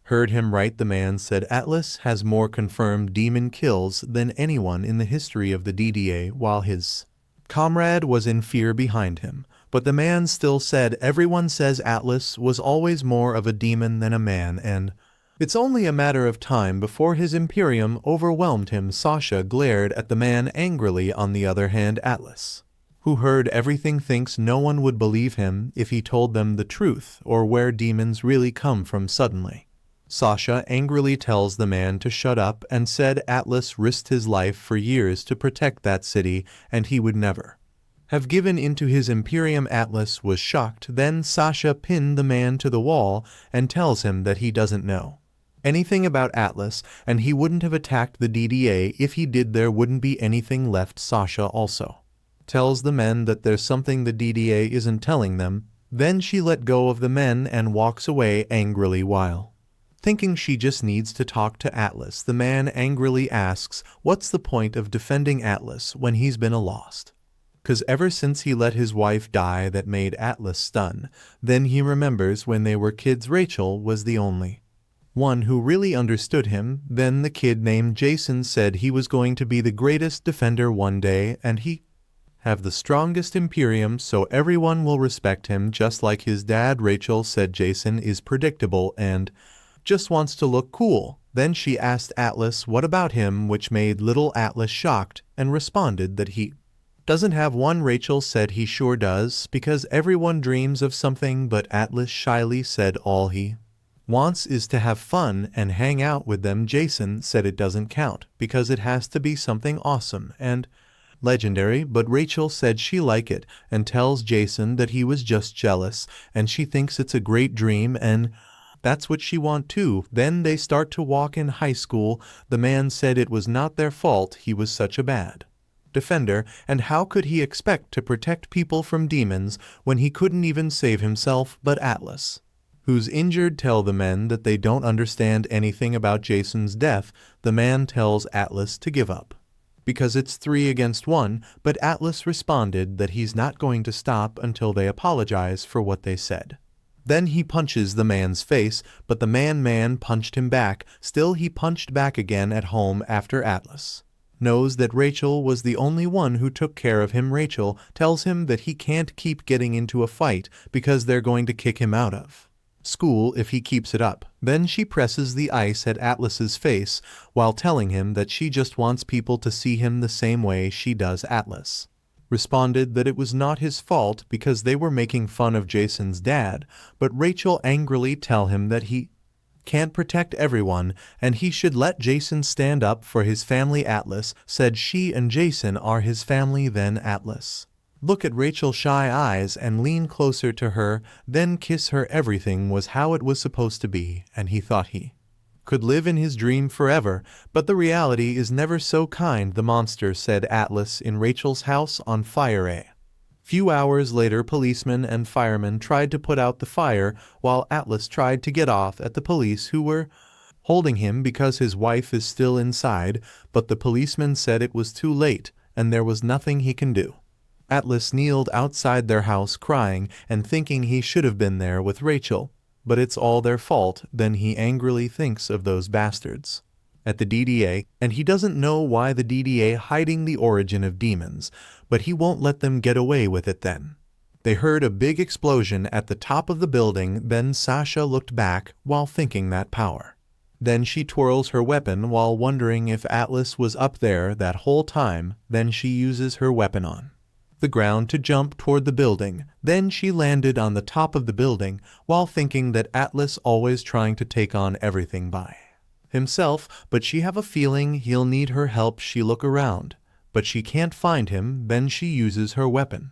[SPEAKER 1] heard him right. The man said Atlas has more confirmed demon kills than anyone in the history of the DDA, while his comrade was in fear behind him. But the man still said everyone says Atlas was always more of a demon than a man, and it's only a matter of time before his Imperium overwhelmed him. Sasha glared at the man angrily. On the other hand, Atlas, who heard everything, thinks no one would believe him if he told them the truth or where demons really come from. Suddenly, Sasha angrily tells the man to shut up and said Atlas risked his life for years to protect that city and he would never have given into his Imperium. Atlas was shocked. Then Sasha pinned the man to the wall and tells him that he doesn't know anything about Atlas and he wouldn't have attacked the DDA. If he did, there wouldn't be anything left. Sasha also tells the men that there's something the DDA isn't telling them. Then she let go of the men and walks away angrily. While thinking she just needs to talk to Atlas, the man angrily asks what's the point of defending Atlas when he's been a lost? 'Cause ever since he let his wife die, that made Atlas stun. Then he remembers when they were kids, Rachel was the only one who really understood him. Then the kid named Jason said he was going to be the greatest defender one day and he have the strongest Imperium so everyone will respect him just like his dad. Rachel said Jason is predictable and just wants to look cool. Then she asked Atlas what about him, which made little Atlas shocked and responded that he doesn't have one. Rachel said he sure does, because everyone dreams of something, but Atlas shyly said all he wants is to have fun and hang out with them. Jason said it doesn't count because it has to be something awesome and legendary, but Rachel said she like it and tells Jason that he was just jealous and she thinks it's a great dream and that's what she want too. Then they start to walk in high school. The man said it was not their fault, he was such a bad defender, and how could he expect to protect people from demons when he couldn't even save himself? But Atlas, who's injured, tell the men that they don't understand anything about Jason's death. The man tells Atlas to give up because it's 3 against 1, but Atlas responded that he's not going to stop until they apologize for what they said. Then he punches the man's face, but the man punched him back. Still he punched back again at home after Atlas knows that Rachel was the only one who took care of him. Rachel tells him that he can't keep getting into a fight because they're going to kick him out of school if he keeps it up. Then she presses the ice at Atlas's face while telling him that she just wants people to see him the same way she does. Atlas responded that it was not his fault because they were making fun of Jason's dad, but Rachel angrily tell him that he can't protect everyone and he should let Jason stand up for his family. Atlas said she and Jason are his family. Then Atlas look at Rachel's shy eyes and lean closer to her, then kiss her. Everything was how it was supposed to be and he thought he could live in his dream forever, but the reality is never so kind. The monster said Atlas in Rachel's house on fire. A few hours later, policemen and firemen tried to put out the fire while Atlas tried to get off at the police who were holding him because his wife is still inside, but the policeman said it was too late and there was nothing he can do. Atlas kneeled outside their house crying and thinking he should have been there with Rachel, but it's all their fault. Then he angrily thinks of those bastards at the DDA, and he doesn't know why the DDA hiding the origin of demons, but he won't let them get away with it. Then they heard a big explosion at the top of the building. Then Sasha looked back while thinking that power. Then she twirls her weapon while wondering if Atlas was up there that whole time. Then she uses her weapon on the ground to jump toward the building. Then she landed on the top of the building while thinking that Atlas always trying to take on everything by himself, but she have a feeling he'll need her help. She look around, but she can't find him. Then she uses her weapon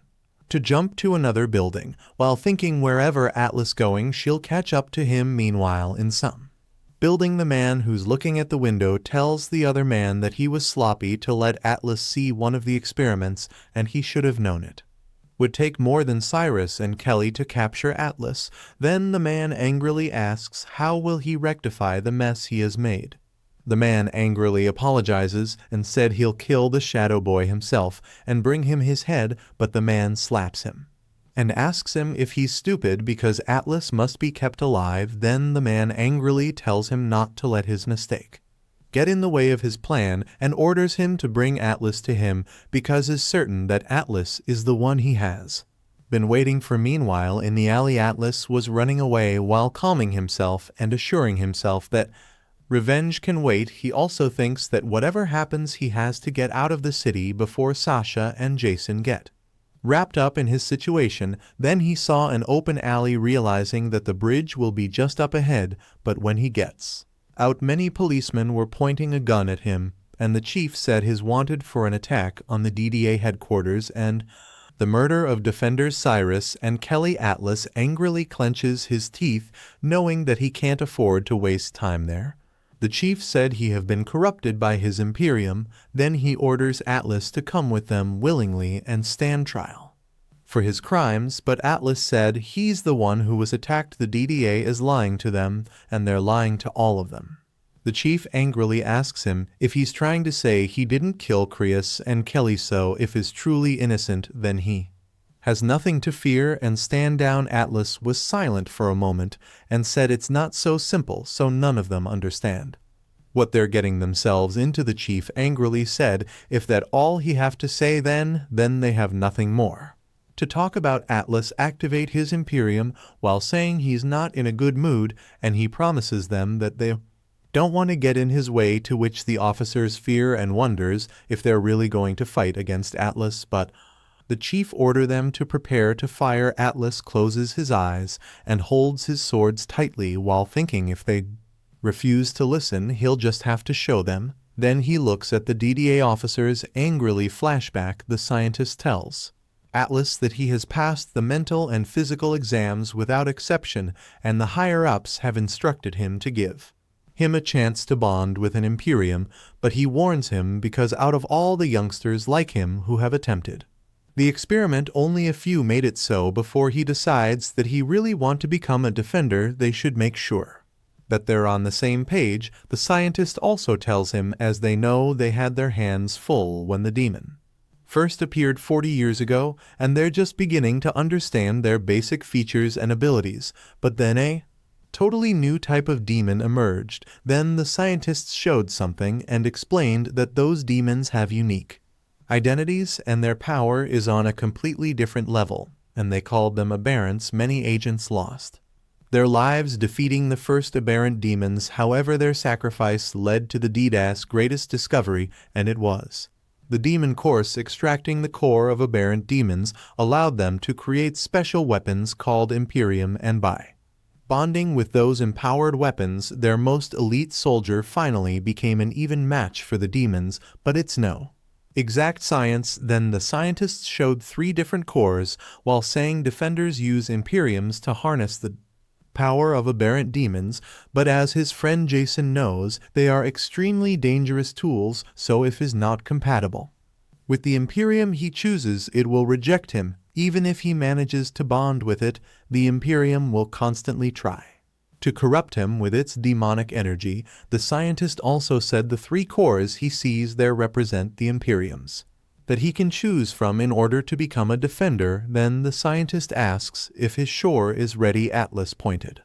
[SPEAKER 1] to jump to another building while thinking wherever Atlas going she'll catch up to him. Meanwhile, in some building, the man who's looking at the window tells the other man that he was sloppy to let Atlas see one of the experiments and he should have known it Would take more than Cyrus and Kelly to capture Atlas. Then the man angrily asks how will he rectify the mess he has made. The man angrily apologizes and said he'll kill the Shadow Boy himself and bring him his head, but the man slaps him and asks him if he's stupid because Atlas must be kept alive. Then the man angrily tells him not to let his mistake get in the way of his plan and orders him to bring Atlas to him because is certain that Atlas is the one he has been waiting for. Meanwhile, in the alley, Atlas was running away while calming himself and assuring himself that revenge can wait. He also thinks that whatever happens he has to get out of the city before Sasha and Jason get wrapped up in his situation. Then he saw an open alley, realizing that the bridge will be just up ahead, but when he gets out, many policemen were pointing a gun at him, and the chief said he's wanted for an attack on the DDA headquarters and the murder of defenders Cyrus and Kelly. Atlas angrily clenches his teeth, knowing that he can't afford to waste time there. The chief said he have been corrupted by his Imperium. Then he orders Atlas to come with them willingly and stand trial for his crimes, but Atlas said he's the one who was attacked. The DDA is lying to them, and they're lying to all of them. The chief angrily asks him if he's trying to say he didn't kill Creus and Kelly, so if is truly innocent, then he has nothing to fear and stand down. Atlas was silent for a moment and said it's not so simple, so none of them understand what they're getting themselves into. The chief angrily said if that all he have to say, then they have nothing more to talk about. Atlas activate his Imperium while saying he's not in a good mood, and he promises them that they don't want to get in his way, to which the officers fear and wonders if they're really going to fight against Atlas, but the chief order them to prepare to fire. Atlas closes his eyes and holds his swords tightly while thinking if they refuse to listen, he'll just have to show them. Then he looks at the DDA officers angrily. Flashback, the scientist tells Atlas that he has passed the mental and physical exams without exception, and the higher-ups have instructed him to give him a chance to bond with an Imperium, but he warns him because out of all the youngsters like him who have attempted the experiment, only a few made it. So before he decides that he really want to become a defender, they should make sure that they're on the same page. The scientist also tells him, as they know they had their hands full when the demon first appeared 40 years ago, and they're just beginning to understand their basic features and abilities, but then a totally new type of demon emerged. Then the scientists showed something and explained that those demons have unique identities and their power is on a completely different level, and they called them aberrants. Many agents lost their lives defeating the first aberrant demons. However, their sacrifice led to the DDA's greatest discovery, and it was the demon course. Extracting the core of aberrant demons allowed them to create special weapons called Imperium, and by bonding with those empowered weapons, their most elite soldier finally became an even match for the demons. But it's no exact science. Then the scientists showed 3 different cores while saying defenders use Imperiums to harness the power of aberrant demons, but as his friend Jason knows, they are extremely dangerous tools, so if is not compatible with the Imperium he chooses, it will reject him. Even if he manages to bond with it, the Imperium will constantly try to corrupt him with its demonic energy. The scientist also said the 3 cores he sees there represent the Imperiums that he can choose from in order to become a defender. Then the scientist asks if his shore is ready. Atlas pointed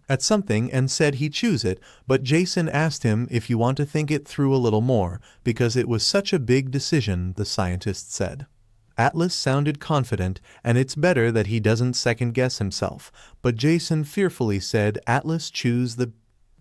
[SPEAKER 1] at something and said he choose it, but Jason asked him if you want to think it through a little more, because it was such a big decision, the scientist said. Atlas sounded confident, and it's better that he doesn't second-guess himself, but Jason fearfully said Atlas choose the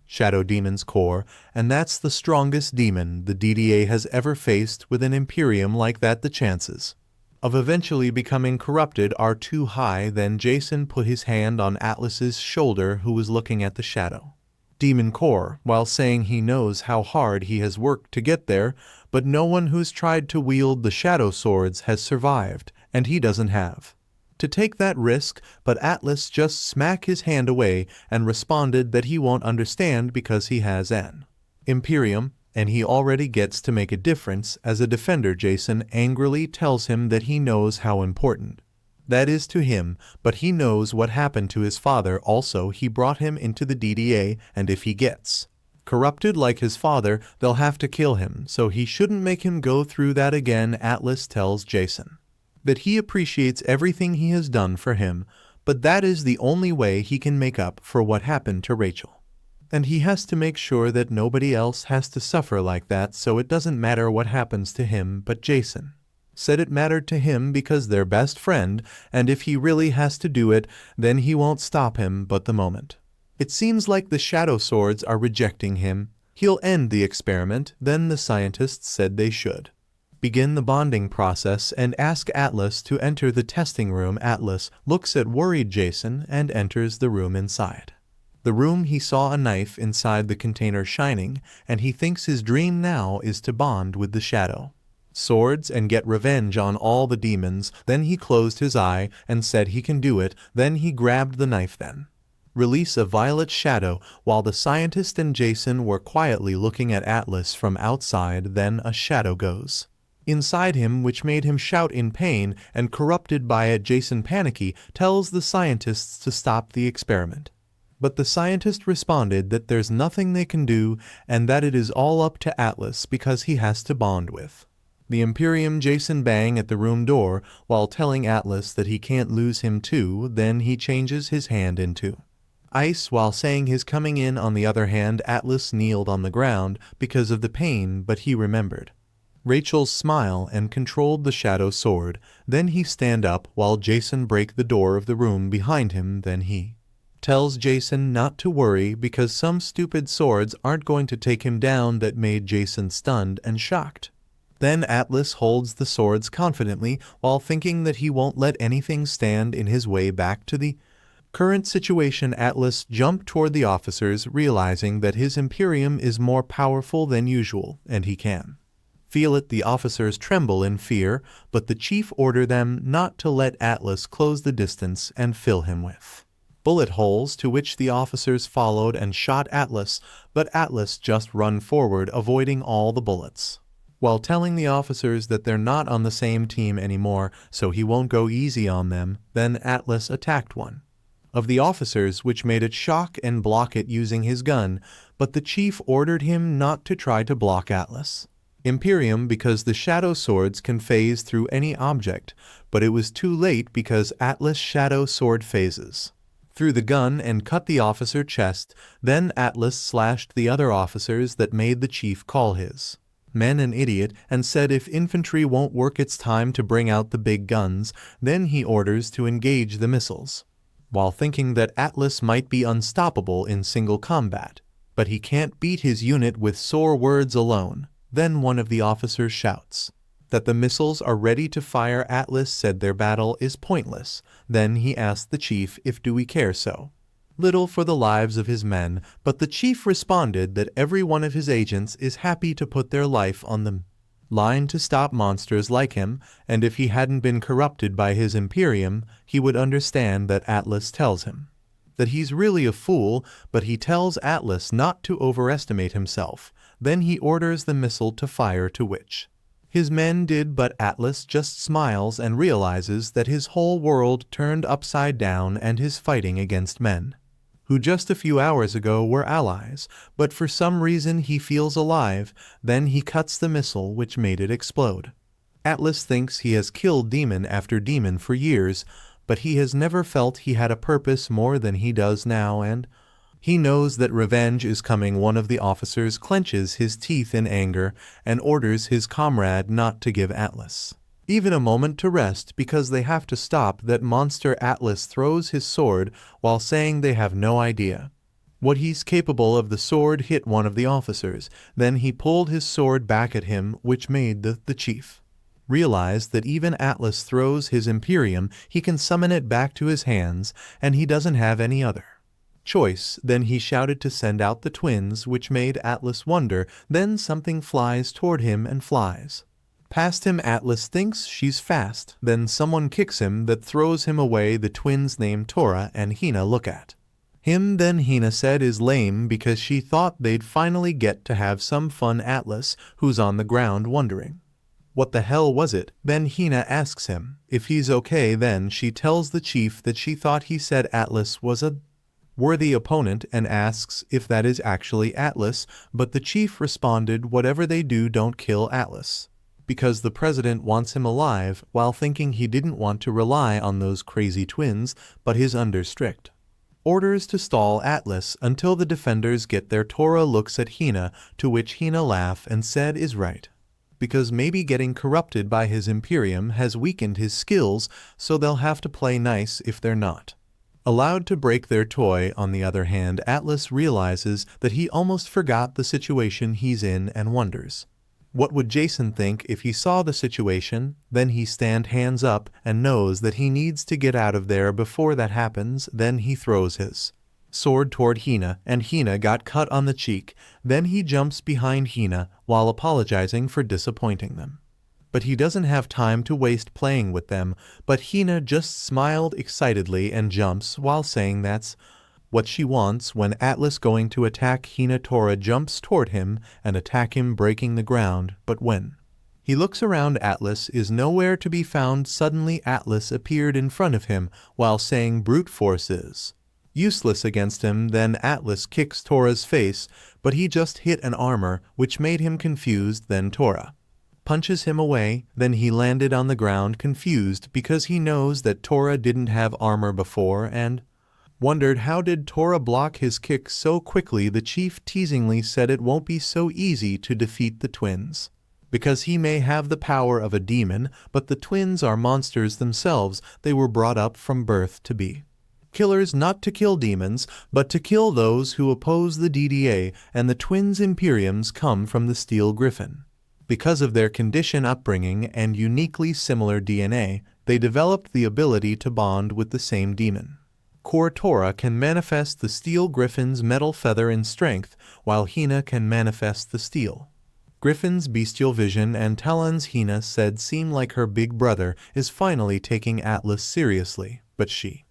[SPEAKER 1] Shadow Demon's core, and that's the strongest demon the DDA has ever faced. With an Imperium like that, the chances of eventually becoming corrupted are too high. Then Jason put his hand on Atlas's shoulder, who was looking at the Shadow Demon core, while saying he knows how hard he has worked to get there, but no one who's tried to wield the shadow swords has survived, and he doesn't have to take that risk. But Atlas just smacked his hand away and responded that he won't understand because he has an Imperium, and he already gets to make a difference as a defender. Jason angrily tells him that he knows how important That is to him, but he knows what happened to his father. Also, he brought him into the DDA, and if he gets corrupted like his father, they'll have to kill him, so he shouldn't make him go through that again. Atlas tells Jason that he appreciates everything he has done for him, but that is the only way he can make up for what happened to Rachel. And he has to make sure that nobody else has to suffer like that, so it doesn't matter what happens to him. But Jason said it mattered to him because they're best friend, and if he really has to do it, then he won't stop him. But the moment it seems like the Shadow Swords are rejecting him, he'll end the experiment. Then the scientists said they should begin the bonding process and ask Atlas to enter the testing room. Atlas looks at worried Jason and enters the room. Inside the room he saw a knife inside the container shining, and he thinks his dream now is to bond with the Shadow Swords and get revenge on all the demons. Then he closed his eye and said he can do it. Then he grabbed the knife, then release a violet shadow while the scientist and Jason were quietly looking at Atlas from outside. Then a shadow goes inside him which made him shout in pain, and corrupted by it, Jason panicky tells the scientists to stop the experiment. But the scientist responded that there's nothing they can do and that it is all up to Atlas because he has to bond with the Imperium. Jason bang at the room door while telling Atlas that he can't lose him too. Then he changes his hand into ice while saying he's coming in. On the other hand, Atlas kneeled on the ground because of the pain, but he remembered Rachel's smile and controlled the Shadow Sword. Then he stand up while Jason break the door of the room behind him. Then he tells Jason not to worry because some stupid swords aren't going to take him down. That made Jason stunned and shocked. Then Atlas holds the swords confidently while thinking that he won't let anything stand in his way back to the current situation. Atlas jumped toward the officers, realizing that his Imperium is more powerful than usual, and he can feel it. The officers tremble in fear, but the chief ordered them not to let Atlas close the distance and fill him with bullet holes, to which the officers followed and shot Atlas, but Atlas just run forward, avoiding all the bullets, while telling the officers that they're not on the same team anymore, so he won't go easy on them. Then Atlas attacked one of the officers, which made it shock and block it using his gun, but the chief ordered him not to try to block Atlas Imperium because the Shadow Swords can phase through any object, but it was too late because Atlas Shadow Sword phases through the gun and cut the officer chest. Then Atlas slashed the other officers. That made the chief call his men an idiot and said if infantry won't work, it's time to bring out the big guns. Then he orders to engage the missiles, while thinking that Atlas might be unstoppable in single combat, but he can't beat his unit with sore words alone. Then one of the officers shouts that the missiles are ready to fire. Atlas said their battle is pointless. Then he asked the chief if do we care so little for the lives of his men, but the chief responded that every one of his agents is happy to put their life on the line to stop monsters like him, and if he hadn't been corrupted by his Imperium, he would understand that Atlas tells him that he's really a fool, but he tells Atlas not to overestimate himself. Then he orders the missile to fire, to which his men did, but Atlas just smiles and realizes that his whole world turned upside down and is fighting against men who just a few hours ago were allies, but for some reason he feels alive. Then he cuts the missile which made it explode. Atlas thinks he has killed demon after demon for years, but he has never felt he had a purpose more than he does now, and he knows that revenge is coming. One of the officers clenches his teeth in anger and orders his comrade not to give Atlas even a moment to rest because they have to stop that monster. Atlas throws his sword while saying they have no idea what he's capable of. The sword hit one of the officers. Then he pulled his sword back at him, which made the chief realize that even Atlas throws his Imperium, he can summon it back to his hands, and he doesn't have any other choice. Then he shouted to send out the twins, which made Atlas wonder. Then something flies toward him and flies past him. Atlas thinks she's fast. Then someone kicks him that throws him away. The twins named Tora and Hina look at him. Then Hina said is lame because she thought they'd finally get to have some fun. Atlas, who's on the ground wondering What the hell was it? Then Hina asks him if he's okay. Then she tells the chief that she thought he said Atlas was a worthy opponent and asks if that is actually Atlas, but the chief responded, whatever they do, don't kill Atlas, because the president wants him alive, while thinking he didn't want to rely on those crazy twins, but is under strict orders to stall Atlas until the defenders get there. Tora looks at Hina, to which Hina laughs and said is right, because maybe getting corrupted by his Imperium has weakened his skills, so they'll have to play nice if they're not allowed to break their toy. On the other hand, Atlas realizes that he almost forgot the situation he's in and wonders, what would Jason think if he saw the situation? Then he stands hands up and knows that he needs to get out of there before that happens. Then he throws his sword toward Hina, and Hina got cut on the cheek. Then he jumps behind Hina while apologizing for disappointing them. But he doesn't have time to waste playing with them, but Hina just smiled excitedly and jumps while saying that's what she wants. When Atlas going to attack Hina, Tora jumps toward him and attack him, breaking the ground, but when he looks around, Atlas is nowhere to be found. Suddenly Atlas appeared in front of him while saying brute force is useless against him. Then Atlas kicks Tora's face, but he just hit an armor, which made him confused. Then Tora punches him away. Then he landed on the ground confused because he knows that Tora didn't have armor before and wondered how did Tora block his kick so quickly. The chief teasingly said it won't be so easy to defeat the twins, because he may have the power of a demon, but the twins are monsters themselves. They were brought up from birth to be killers, not to kill demons, but to kill those who oppose the DDA, and the twins' Imperiums come from the Steel Griffin. Because of their condition, upbringing, and uniquely similar DNA, they developed the ability to bond with the same demon core. Tora can manifest the Steel Griffin's metal feather in strength, while Hina can manifest the Steel Griffin's bestial vision and talons. Hina said seem like her big brother is finally taking Atlas seriously, but she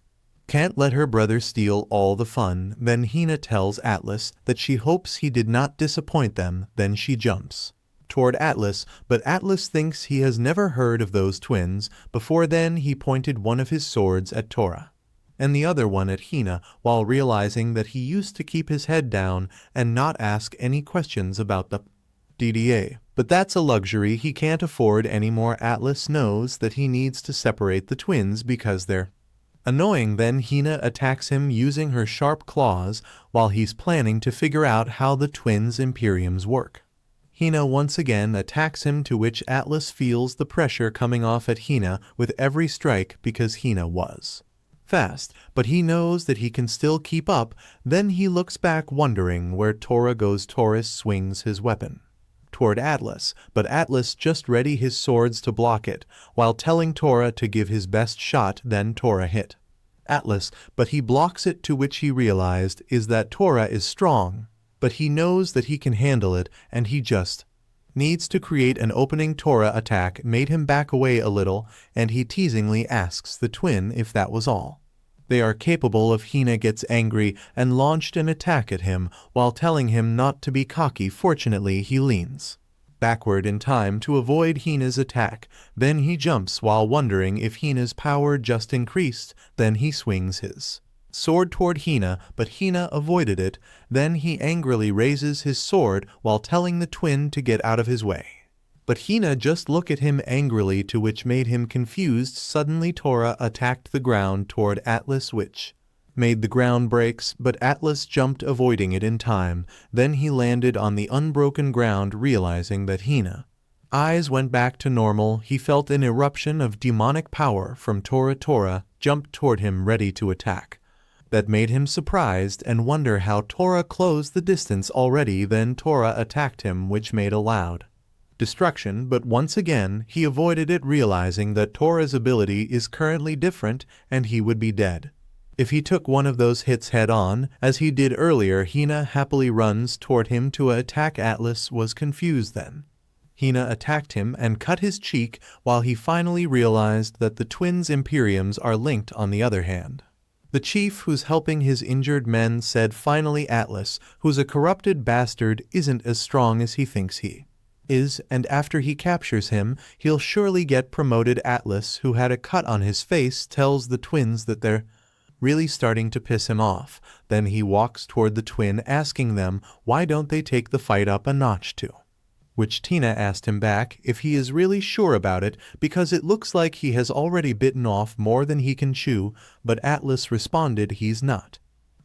[SPEAKER 1] can't let her brother steal all the fun. Then Hina tells Atlas that she hopes he did not disappoint them. Then she jumps toward Atlas, but Atlas thinks he has never heard of those twins before. Then he pointed one of his swords at Tora and the other one at Hina, while realizing that he used to keep his head down and not ask any questions about the DDA. But that's a luxury he can't afford anymore. Atlas knows that he needs to separate the twins because they're annoying. Then Hina attacks him using her sharp claws while he's planning to figure out how the twins' Imperiums work. Hina once again attacks him, to which Atlas feels the pressure coming off at Hina with every strike because Hina was fast, but he knows that he can still keep up. Then he looks back wondering where Tora goes. Taurus swings his weapon toward Atlas, but Atlas just ready his swords to block it, while telling Tora to give his best shot. Then Tora hit Atlas, but he blocks it, to which he realized is that Tora is strong, but he knows that he can handle it, and he just needs to create an opening. Tora attack made him back away a little, and he teasingly asks the twin if that was all they are capable of. Hina gets angry and launched an attack at him while telling him not to be cocky. Fortunately, he leans backward in time to avoid Hina's attack. Then he jumps while wondering if Hina's power just increased. Then he swings his sword toward Hina, but Hina avoided it. Then he angrily raises his sword while telling the twin to get out of his way, but Hina just looked at him angrily, to which made him confused. Suddenly Tora attacked the ground toward Atlas, which made the ground breaks, but Atlas jumped, avoiding it in time. Then he landed on the unbroken ground, realizing that Hina eyes went back to normal. He felt an eruption of demonic power from Tora. Tora jumped toward him ready to attack. That made him surprised and wonder how Tora closed the distance already. Then Tora attacked him, which made a loud destruction, but once again he avoided it, realizing that Tora's ability is currently different and he would be dead if he took one of those hits head on, as he did earlier. Hina happily runs toward him to attack. Atlas was confused then. Hina attacked him and cut his cheek, while he finally realized that the twins' Imperiums are linked. On the other hand, the chief who's helping his injured men said finally Atlas, who's a corrupted bastard, isn't as strong as he thinks he is, and after he captures him, he'll surely get promoted. Atlas, who had a cut on his face, tells the twins that they're really starting to piss him off. Then he walks toward the twin, asking them why don't they take the fight up a notch too. Which Tina asked him back if he is really sure about it, because it looks like he has already bitten off more than he can chew, but Atlas responded he's not.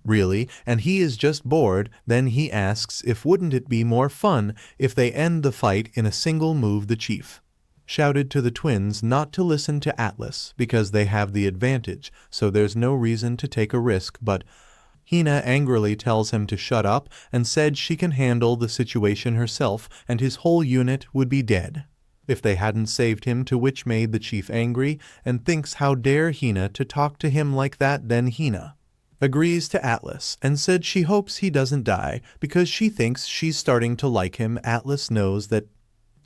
[SPEAKER 1] Really, and he is just bored. Then he asks if wouldn't it be more fun if they end the fight in a single move. The chief shouted to the twins not to listen to Atlas because they have the advantage, so there's no reason to take a risk, but Hina angrily tells him to shut up and said she can handle the situation herself and his whole unit would be dead if they hadn't saved him, to which made the chief angry and thinks how dare Hina to talk to him like that. Then Hina agrees to Atlas and said she hopes he doesn't die because she thinks she's starting to like him. Atlas knows that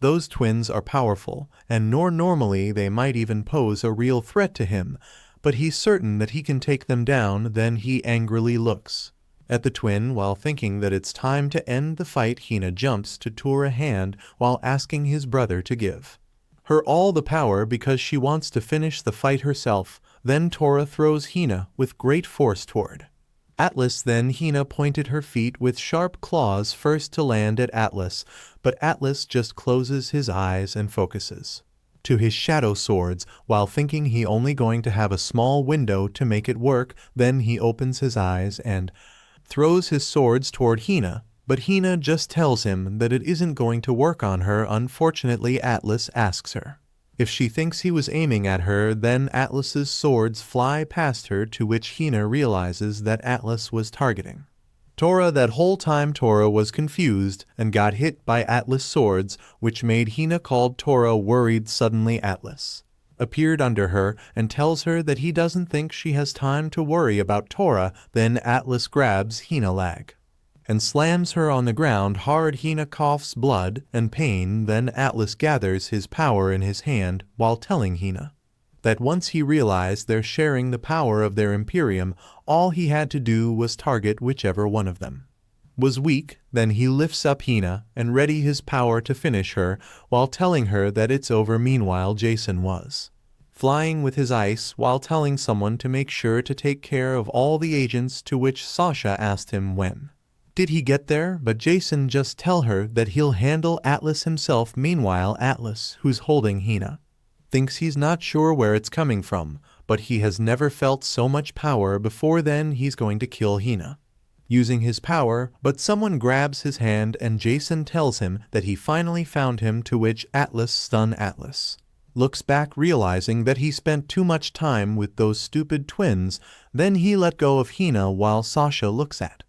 [SPEAKER 1] those twins are powerful, and normally they might even pose a real threat to him, but he's certain that he can take them down. Then he angrily looks at the twin while thinking that it's time to end the fight. Hina jumps to tour a hand while asking his brother to give her all the power because she wants to finish the fight herself. Then Tora throws Hina with great force toward Atlas. Then Hina pointed her feet with sharp claws first to land at Atlas, but Atlas just closes his eyes and focuses to his shadow swords while thinking he only going to have a small window to make it work. Then he opens his eyes and throws his swords toward Hina, but Hina just tells him that it isn't going to work on her. Unfortunately, Atlas asks her if she thinks he was aiming at her. Then Atlas's swords fly past her, to which Hina realizes that Atlas was targeting Tora. That whole time Tora was confused and got hit by Atlas' swords, which made Hina called Tora worried. Suddenly Atlas appeared under her and tells her that he doesn't think she has time to worry about Tora. Then Atlas grabs Hina leg and slams her on the ground hard. Hina coughs blood and pain. Then Atlas gathers his power in his hand while telling Hina that once he realized they're sharing the power of their Imperium, all he had to do was target whichever one of them was weak. Then he lifts up Hina and ready his power to finish her while telling her that it's over. Meanwhile, Jason was flying with his ice while telling someone to make sure to take care of all the agents, to which Sasha asked him when did he get there, but Jason just tell her that he'll handle Atlas himself. Meanwhile, Atlas, who's holding Hina, thinks he's not sure where it's coming from, but he has never felt so much power before. Then he's going to kill Hina using his power, but someone grabs his hand and Jason tells him that he finally found him, to which Atlas stuns. Atlas looks back realizing that he spent too much time with those stupid twins. Then he let go of Hina while Sasha looks at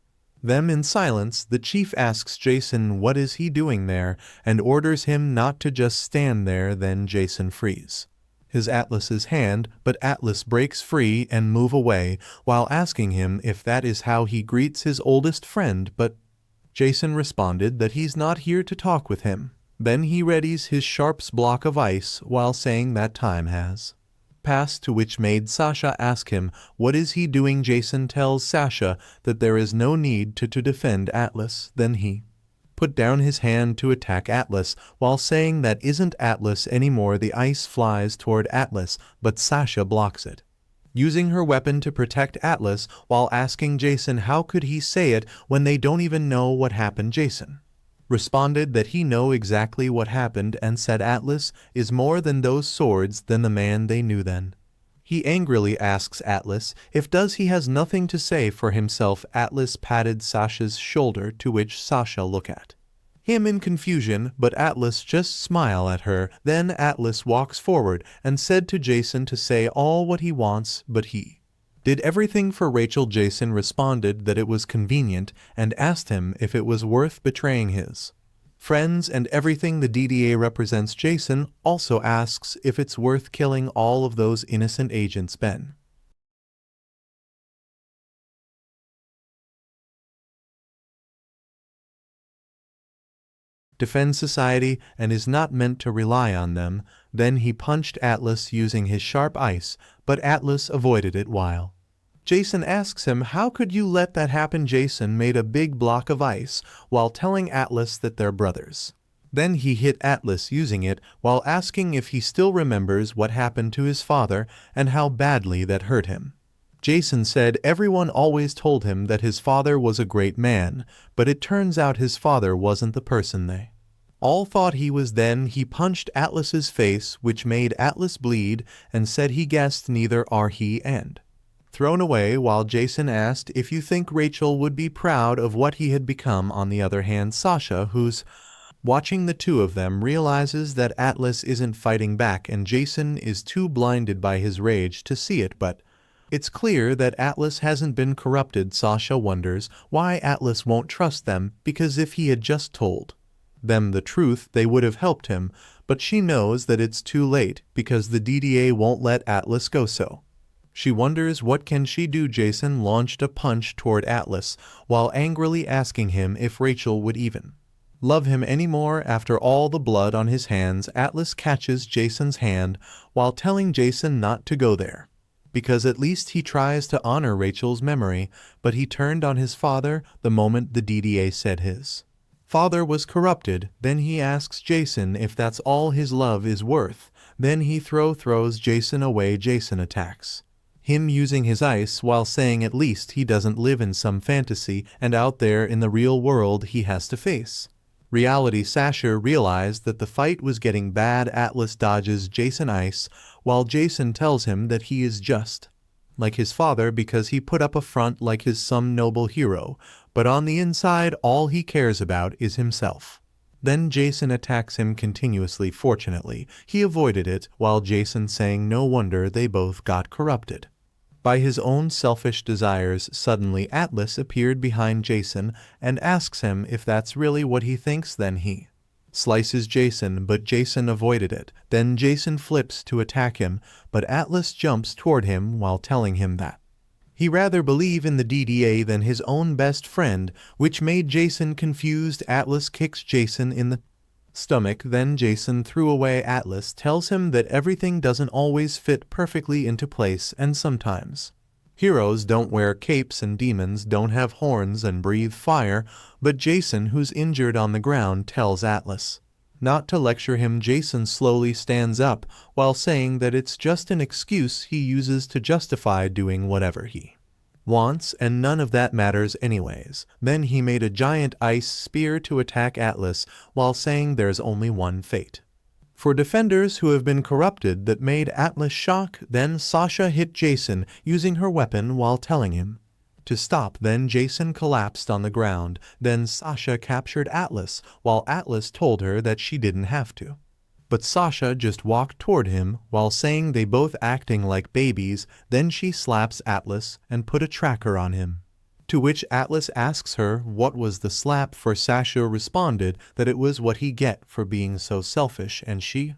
[SPEAKER 1] them in silence. The chief asks Jason what is he doing there and orders him not to just stand there. Then Jason frees his Atlas's hand, but Atlas breaks free and move away while asking him if that is how he greets his oldest friend, but Jason responded that he's not here to talk with him. Then he readies his sharps block of ice while saying that time has passed, to which made Sasha ask him what is he doing. Jason tells Sasha that there is no need to defend Atlas. Then he put down his hand to attack Atlas while saying that isn't Atlas anymore. The ice flies toward Atlas, but Sasha blocks it, using her weapon to protect Atlas while asking Jason how could he say it when they don't even know what happened. Jason responded that he know exactly what happened and said Atlas is more than those swords, than the man they knew then. He angrily asks Atlas if does he has nothing to say for himself. Atlas patted Sasha's shoulder, to which Sasha look at him in confusion, but Atlas just smile at her. Then Atlas walks forward and said to Jason to say all what he wants, but he did everything for Rachel. Jason responded that it was convenient and asked him if it was worth betraying his friends and everything. The DDA represents Jason also asks if it's worth killing all of those innocent agents. Ben defends society and is not meant to rely on them. Then he punched Atlas using his sharp ice, but Atlas avoided it while Jason asks him how could you let that happen. Jason made a big block of ice while telling Atlas that they're brothers. Then he hit Atlas using it while asking if he still remembers what happened to his father and how badly that hurt him. Jason said everyone always told him that his father was a great man, but it turns out his father wasn't the person they all thought he was. Then he punched Atlas's face, which made Atlas bleed, and said he guessed neither are he and thrown away, while Jason asked if you think Rachel would be proud of what he had become. On the other hand, Sasha, who's watching the two of them, realizes that Atlas isn't fighting back and Jason is too blinded by his rage to see it, but it's clear that Atlas hasn't been corrupted. Sasha wonders why Atlas won't trust them, because if he had just told them the truth they would have helped him, but she knows that it's too late because the DDA won't let Atlas go, so she wonders what can she do. Jason launched a punch toward Atlas while angrily asking him if Rachel would even love him anymore after all the blood on his hands. Atlas catches Jason's hand while telling Jason not to go there, because at least he tries to honor Rachel's memory, but he turned on his father the moment the DDA said his father was corrupted. Then he asks Jason if that's all his love is worth. Then he throws Jason away. Jason attacks him using his ice while saying at least he doesn't live in some fantasy and out there in the real world he has to face reality. Sasha realized that the fight was getting bad. Atlas dodges Jason ice while Jason tells him that he is just like his father because he put up a front like his some noble hero, but on the inside all he cares about is himself. Then Jason attacks him continuously. Fortunately, he avoided it, while Jason saying no wonder they both got corrupted by his own selfish desires. Suddenly Atlas appeared behind Jason and asks him if that's really what he thinks. Then he slices Jason, but Jason avoided it. Then Jason flips to attack him, but Atlas jumps toward him while telling him that he rather believe in the DDA than his own best friend, which made Jason confused. Atlas kicks Jason in the stomach. Then Jason threw away Atlas, tells him that everything doesn't always fit perfectly into place and sometimes heroes don't wear capes and demons don't have horns and breathe fire, but Jason, who's injured on the ground, tells Atlas not to lecture him. Jason slowly stands up while saying that it's just an excuse he uses to justify doing whatever he wants and none of that matters anyways. Then he made a giant ice spear to attack Atlas while saying there's only one fate for defenders who have been corrupted that made Atlas shock. Then Sasha hit Jason using her weapon while telling him to stop. Then Jason collapsed on the ground. Then Sasha captured Atlas while Atlas told her that she didn't have to, but Sasha just walked toward him while saying they both acting like babies. Then she slaps Atlas and put a tracker on him, to which Atlas asks her what was the slap for. Sasha responded that it was what he get for being so selfish, and she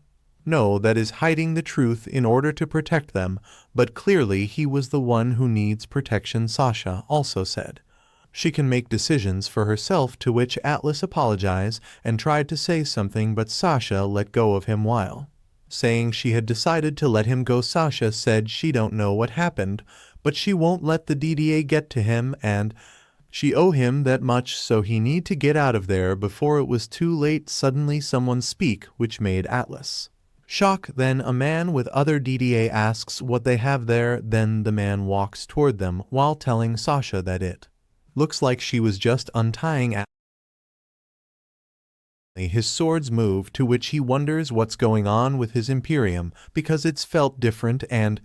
[SPEAKER 1] no, that is hiding the truth in order to protect them, but clearly he was the one who needs protection. Sasha also said she can make decisions for herself, to which Atlas apologized and tried to say something, but Sasha let go of him while saying she had decided to let him go. Sasha said she don't know what happened, but she won't let the DDA get to him and she owe him that much, so he need to get out of there before it was too late. Suddenly someone speak, which made Atlas shock. Then a man with other DDA asks what they have there. Then the man walks toward them while telling Sasha that it looks like she was just untying Atlas. His swords move, to which he wonders what's going on with his Imperium because it's felt different and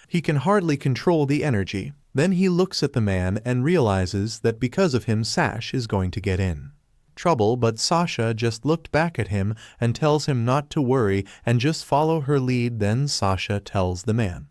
[SPEAKER 1] he can hardly control the energy. Then he looks at the man and realizes that because of him Sash is going to get in trouble, but Sasha just looked back at him and tells him not to worry and just follow her lead. Then Sasha tells the man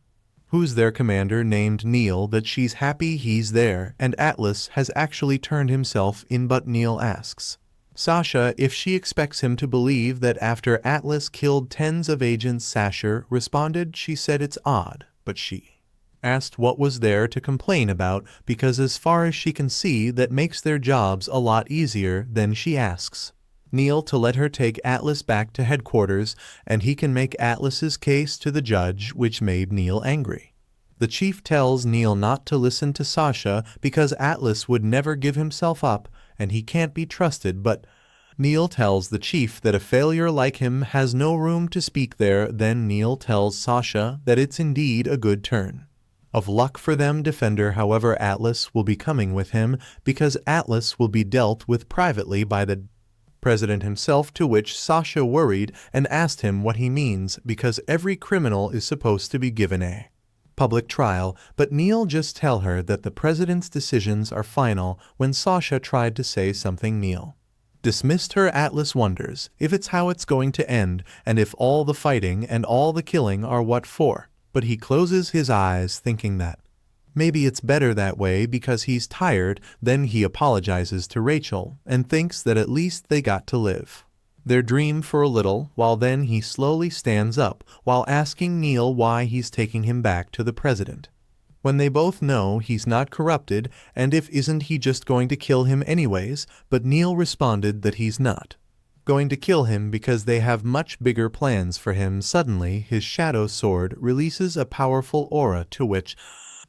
[SPEAKER 1] who's their commander named Neil that she's happy he's there and Atlas has actually turned himself in, but Neil asks Sasha if she expects him to believe that after Atlas killed tens of agents. Sasha responded she said it's odd, but she asked what was there to complain about, because as far as she can see that makes their jobs a lot easier. Then she asks Neil to let her take Atlas back to headquarters and he can make Atlas's case to the judge, which made Neil angry. The chief tells Neil not to listen to Sasha because Atlas would never give himself up and he can't be trusted, but Neil tells the chief that a failure like him has no room to speak there. Then Neil tells Sasha that it's indeed a good turn of luck for them defender. However, Atlas will be coming with him because Atlas will be dealt with privately by the president himself, to which Sasha worried and asked him what he means because every criminal is supposed to be given a public trial, but Neil just tell her that the president's decisions are final. When Sasha tried to say something, Neil dismissed her. Atlas wonders if it's how it's going to end and if all the fighting and all the killing are what for, but he closes his eyes thinking that maybe it's better that way because he's tired. Then he apologizes to Rachel and thinks that at least they got to live their dream for a little while. Then he slowly stands up while asking Neil why he's taking him back to the president, when they both know he's not corrupted, and if isn't he just going to kill him anyways. But Neil responded that he's not going to kill him because they have much bigger plans for him. Suddenly his shadow sword releases a powerful aura, to which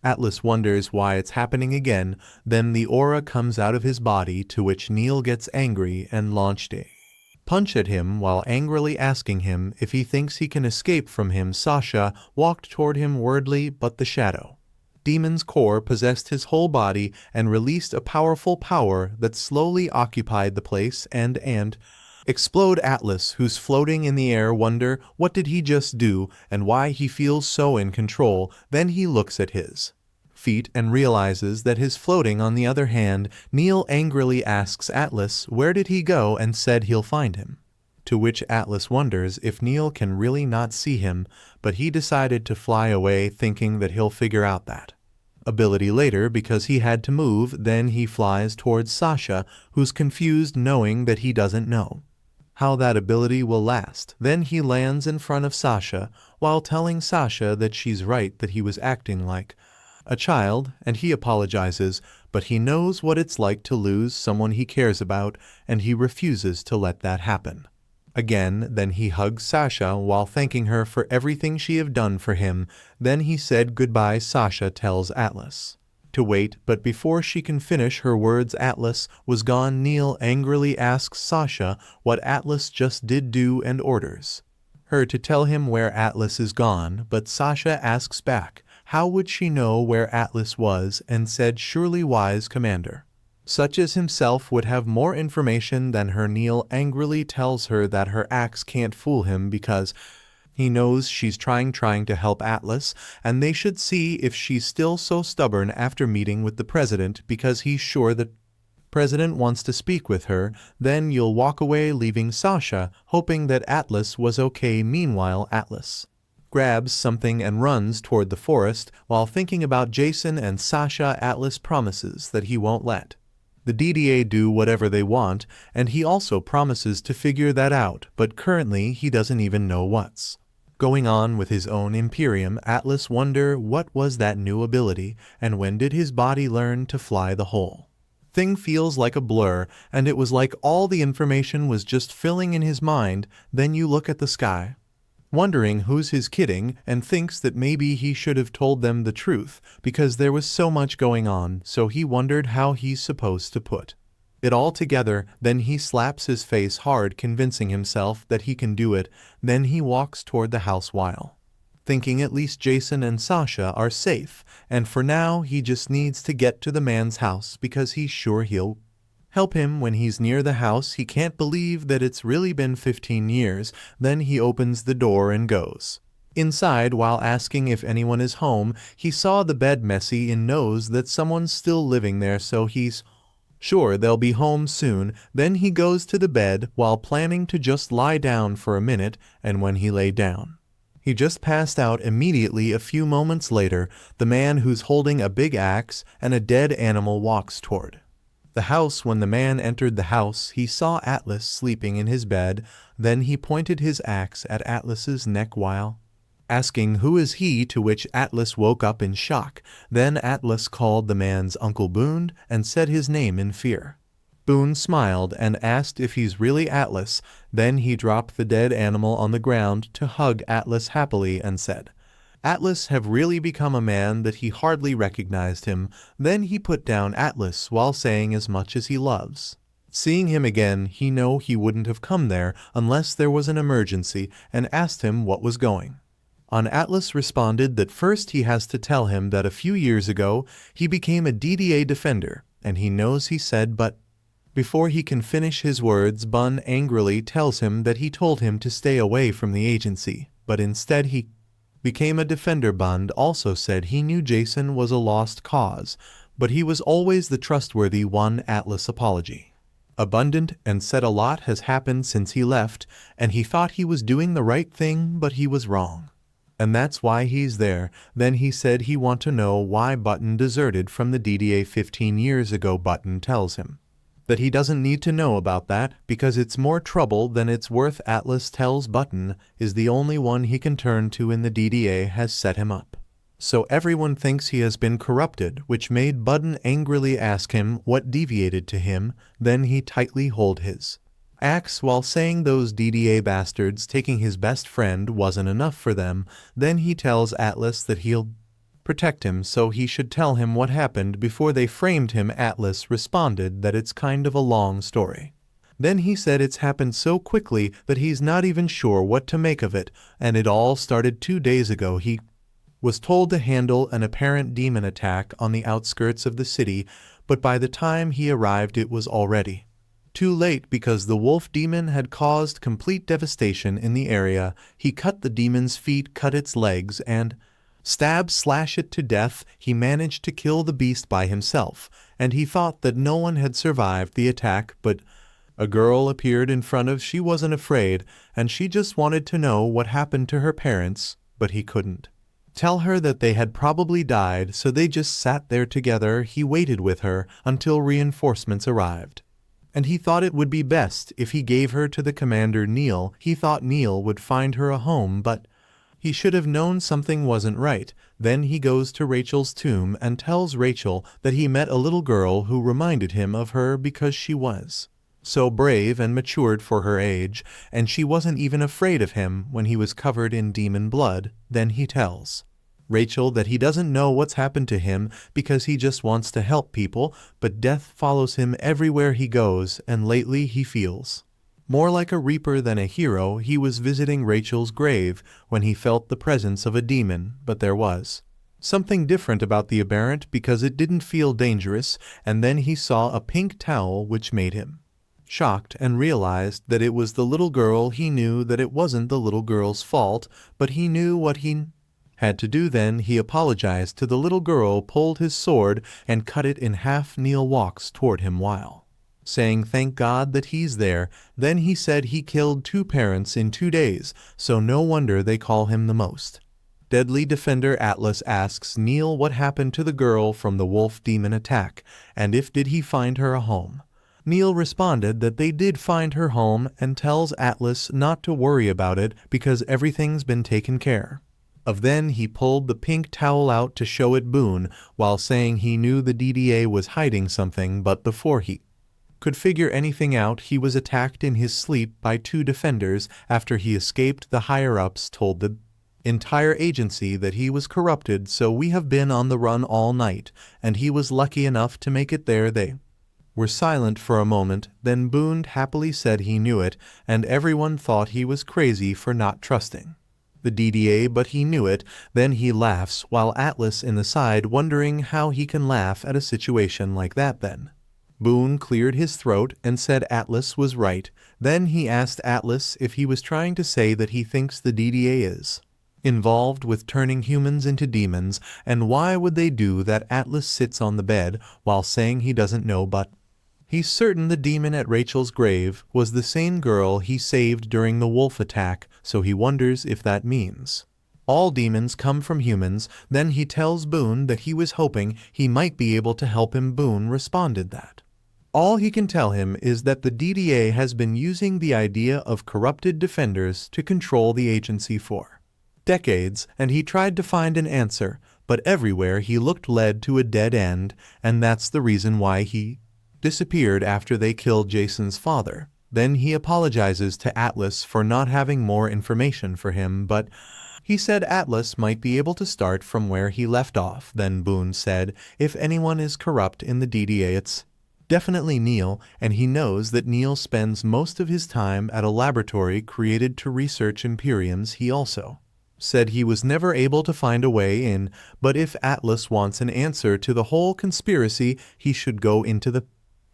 [SPEAKER 1] Atlas wonders why it's happening again. Then the aura comes out of his body, to which Neil gets angry and launched a punch at him while angrily asking him if he thinks he can escape from him. Sasha walked toward him wordly, but the shadow demon's core possessed his whole body and released a powerful power that slowly occupied the place and explode. Atlas, who's floating in the air, wonder what did he just do and why he feels so in control. Then he looks at his feet and realizes that he's floating. On the other hand, Neil angrily asks Atlas where did he go and said he'll find him, to which Atlas wonders if Neil can really not see him, but he decided to fly away thinking that he'll figure out that ability later because he had to move. Then he flies towards Sasha, who's confused knowing that he doesn't know how that ability will last. Then he lands in front of Sasha while telling Sasha that she's right, that he was acting like a child, and he apologizes, but he knows what it's like to lose someone he cares about, and he refuses to let that happen again. Then he hugs Sasha while thanking her for everything she have done for him. Then he said goodbye. Sasha tells Atlas to wait, but before she can finish her words, Atlas was gone. Neil angrily asks Sasha what Atlas just did do and orders her to tell him where Atlas is gone, but Sasha asks back how would she know where Atlas was, and said surely wise commander such as himself would have more information than her. Neil angrily tells her that her axe can't fool him because he knows she's trying to help Atlas, and they should see if she's still so stubborn after meeting with the president because he's sure that president wants to speak with her. Then you'll walk away leaving Sasha hoping that Atlas was okay. Meanwhile, Atlas grabs something and runs toward the forest while thinking about Jason and Sasha. Atlas promises that he won't let the DDA do whatever they want, and he also promises to figure that out, but currently he doesn't even know what's going on with his own Imperium. Atlas wonder what was that new ability, and when did his body learn to fly? The whole thing feels like a blur, and it was like all the information was just filling in his mind. Then you look at the sky, wondering who's his kidding, and thinks that maybe he should have told them the truth because there was so much going on, so he wondered how he's supposed to put it all together. Then he slaps his face hard, convincing himself that he can do it. Then he walks toward the house while thinking at least Jason and Sasha are safe, and for now he just needs to get to the man's house because he's sure he'll help him when he's near the house. He can't believe that it's really been 15 years. Then he opens the door and goes inside while asking if anyone is home. He saw the bed messy and knows that someone's still living there, so he's sure they'll be home soon. Then he goes to the bed while planning to just lie down for a minute, and when he lay down, he just passed out immediately. A few moments later, the man who's holding a big axe and a dead animal walks toward the house. When the man entered the house, he saw Atlas sleeping in his bed. Then he pointed his axe at Atlas's neck while asking who is he, to which Atlas woke up in shock. Then Atlas called the man's Uncle Boone and said his name in fear. Boone smiled and asked if he's really Atlas. Then he dropped the dead animal on the ground to hug Atlas happily and said Atlas have really become a man that he hardly recognized him. Then he put down Atlas while saying as much as he loves Seeing him again, he knew he wouldn't have come there unless there was an emergency, and asked him what was going on. Atlas responded that first he has to tell him that a few years ago he became a DDA defender, and he knows he said but. Before he can finish his words, Bun angrily tells him that he told him to stay away from the agency, but instead he became a defender. Bund also said he knew Jason was a lost cause, but he was always the trustworthy one. Atlas apology abundant and said a lot has happened since he left, and he thought he was doing the right thing, but he was wrong. And that's why he's there. Then he said he want to know why Button deserted from the DDA 15 years ago. Button tells him that he doesn't need to know about that because it's more trouble than it's worth. Atlas tells Button is the only one he can turn to in the DDA has set him up. So everyone thinks he has been corrupted, which made Button angrily ask him what deviated to him. Then he tightly hold his axe while saying those DDA bastards taking his best friend wasn't enough for them. Then he tells Atlas that he'll protect him, so he should tell him what happened before they framed him. Atlas responded that it's kind of a long story. Then he said it's happened so quickly that he's not even sure what to make of it, and it all started 2 days ago. He was told to handle an apparent demon attack on the outskirts of the city, but by the time he arrived it was already too late because the wolf demon had caused complete devastation in the area. He cut the demon's feet, cut its legs, and slash it to death. He managed to kill the beast by himself, and he thought that no one had survived the attack, but a girl appeared in front of. She wasn't afraid, and she just wanted to know what happened to her parents, but he couldn't tell her that they had probably died, so they just sat there together. He waited with her until reinforcements arrived, and he thought it would be best if he gave her to the commander Neil. He thought Neil would find her a home, but he should have known something wasn't right. Then he goes to Rachel's tomb and tells Rachel that he met a little girl who reminded him of her because she was so brave and matured for her age, and she wasn't even afraid of him when he was covered in demon blood. Then he tells Rachel that he doesn't know what's happened to him because he just wants to help people, but death follows him everywhere he goes, and lately he feels more like a reaper than a hero. He was visiting Rachel's grave when he felt the presence of a demon, but there was something different about the aberrant because it didn't feel dangerous, and then he saw a pink towel which made him shocked and realized that it was the little girl. He knew that it wasn't the little girl's fault, but he knew what he had to do. Then he apologized to the little girl, pulled his sword, and cut it in half. Neil walks toward him while saying thank God that he's there. Then he said he killed 2 parents in 2 days, so no wonder they call him the most deadly defender. Atlas asks Neil what happened to the girl from the wolf demon attack, and if did he find her a home. Neil responded that they did find her home, and tells Atlas not to worry about it because everything's been taken care of. Then he pulled the pink towel out to show it Boone while saying he knew the DDA was hiding something, but before he could figure anything out, he was attacked in his sleep by 2 defenders. After he escaped, the higher-ups told the entire agency that he was corrupted, so we have been on the run all night, and he was lucky enough to make it there. They were silent for a moment, then Boone happily said he knew it, and everyone thought he was crazy for not trusting the DDA, but he knew it. Then he laughs, while Atlas in the side wondering how he can laugh at a situation like that. Then Boone cleared his throat and said Atlas was right. Then he asked Atlas if he was trying to say that he thinks the DDA is involved with turning humans into demons, and why would they do that. Atlas sits on the bed while saying he doesn't know, but he's certain the demon at Rachel's grave was the same girl he saved during the wolf attack, so he wonders if that means all demons come from humans. Then he tells Boone that he was hoping he might be able to help him. Boone responded that all he can tell him is that the DDA has been using the idea of corrupted defenders to control the agency for decades, and he tried to find an answer, but everywhere he looked led to a dead end, and that's the reason why he disappeared after they killed Jason's father. Then he apologizes to Atlas for not having more information for him, but he said Atlas might be able to start from where he left off. Then Boone said if anyone is corrupt in the DDA, it's Definitely Neil, and he knows that Neil spends most of his time at a laboratory created to research Imperiums. He also said he was never able to find a way in, but if Atlas wants an answer to the whole conspiracy, he should go into the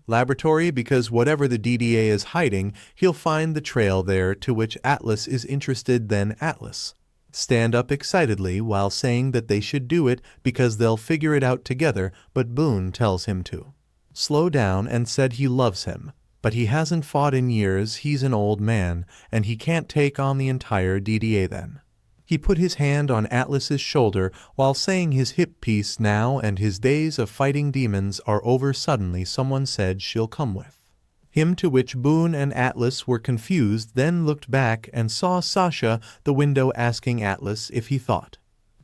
[SPEAKER 1] laboratory, because whatever the DDA is hiding, he'll find the trail there, to which Atlas is interested. Then Atlas stand up excitedly while saying that they should do it because they'll figure it out together, but Boone tells him to slow down and said he loves him, but he hasn't fought in years, he's an old man, and he can't take on the entire DDA then. He put his hand on Atlas's shoulder while saying his hip piece now, and his days of fighting demons are over. Suddenly someone said she'll come with him, to which Boone and Atlas were confused, then looked back and saw Sasha the window asking Atlas if he thought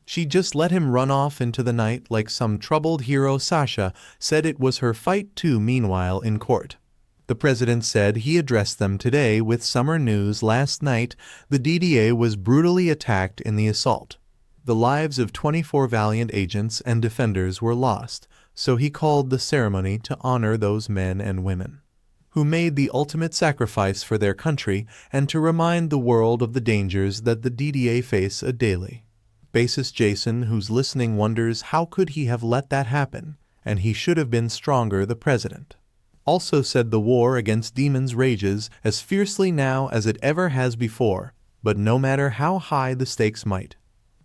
[SPEAKER 1] she'd just let him run off into the night like some troubled hero. Sasha said it was her fight too. Meanwhile, in court, the president said he addressed them today with summer news. Last night, the DDA was brutally attacked in the assault. The lives of 24 valiant agents and defenders were lost, so he called the ceremony to honor those men and women who made the ultimate sacrifice for their country, and to remind the world of the dangers that the DDA face a daily basis. Jason, who's listening, wonders how could he have let that happen, and he should have been stronger. The president also said the war against demons rages as fiercely now as it ever has before, but no matter how high the stakes might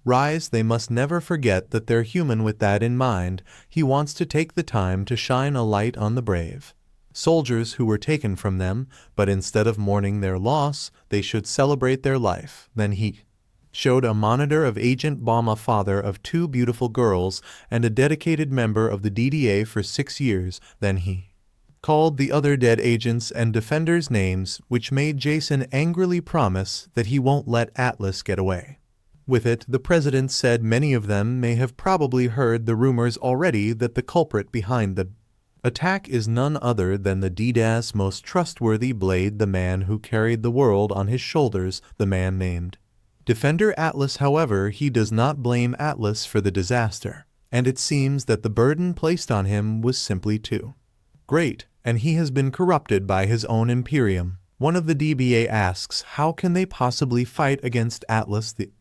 [SPEAKER 1] rise, they must never forget that they're human. With that in mind, he wants to take the time to shine a light on the brave soldiers who were taken from them, but instead of mourning their loss, they should celebrate their life. Then he showed a monitor of Agent Bama, father of 2 beautiful girls and a dedicated member of the DDA for 6 years. Then he called the other dead agents and defenders' names, which made Jason angrily promise that he won't let Atlas get away with it. The president said many of them may have probably heard the rumors already that the culprit behind the attack is none other than the DDA's most trustworthy blade, the man who carried the world on his shoulders, the man named Defender Atlas. However, he does not blame Atlas for the disaster, and it seems that the burden placed on him was simply too great, and he has been corrupted by his own Imperium. One of the DBA asks how can they possibly fight against Atlas. The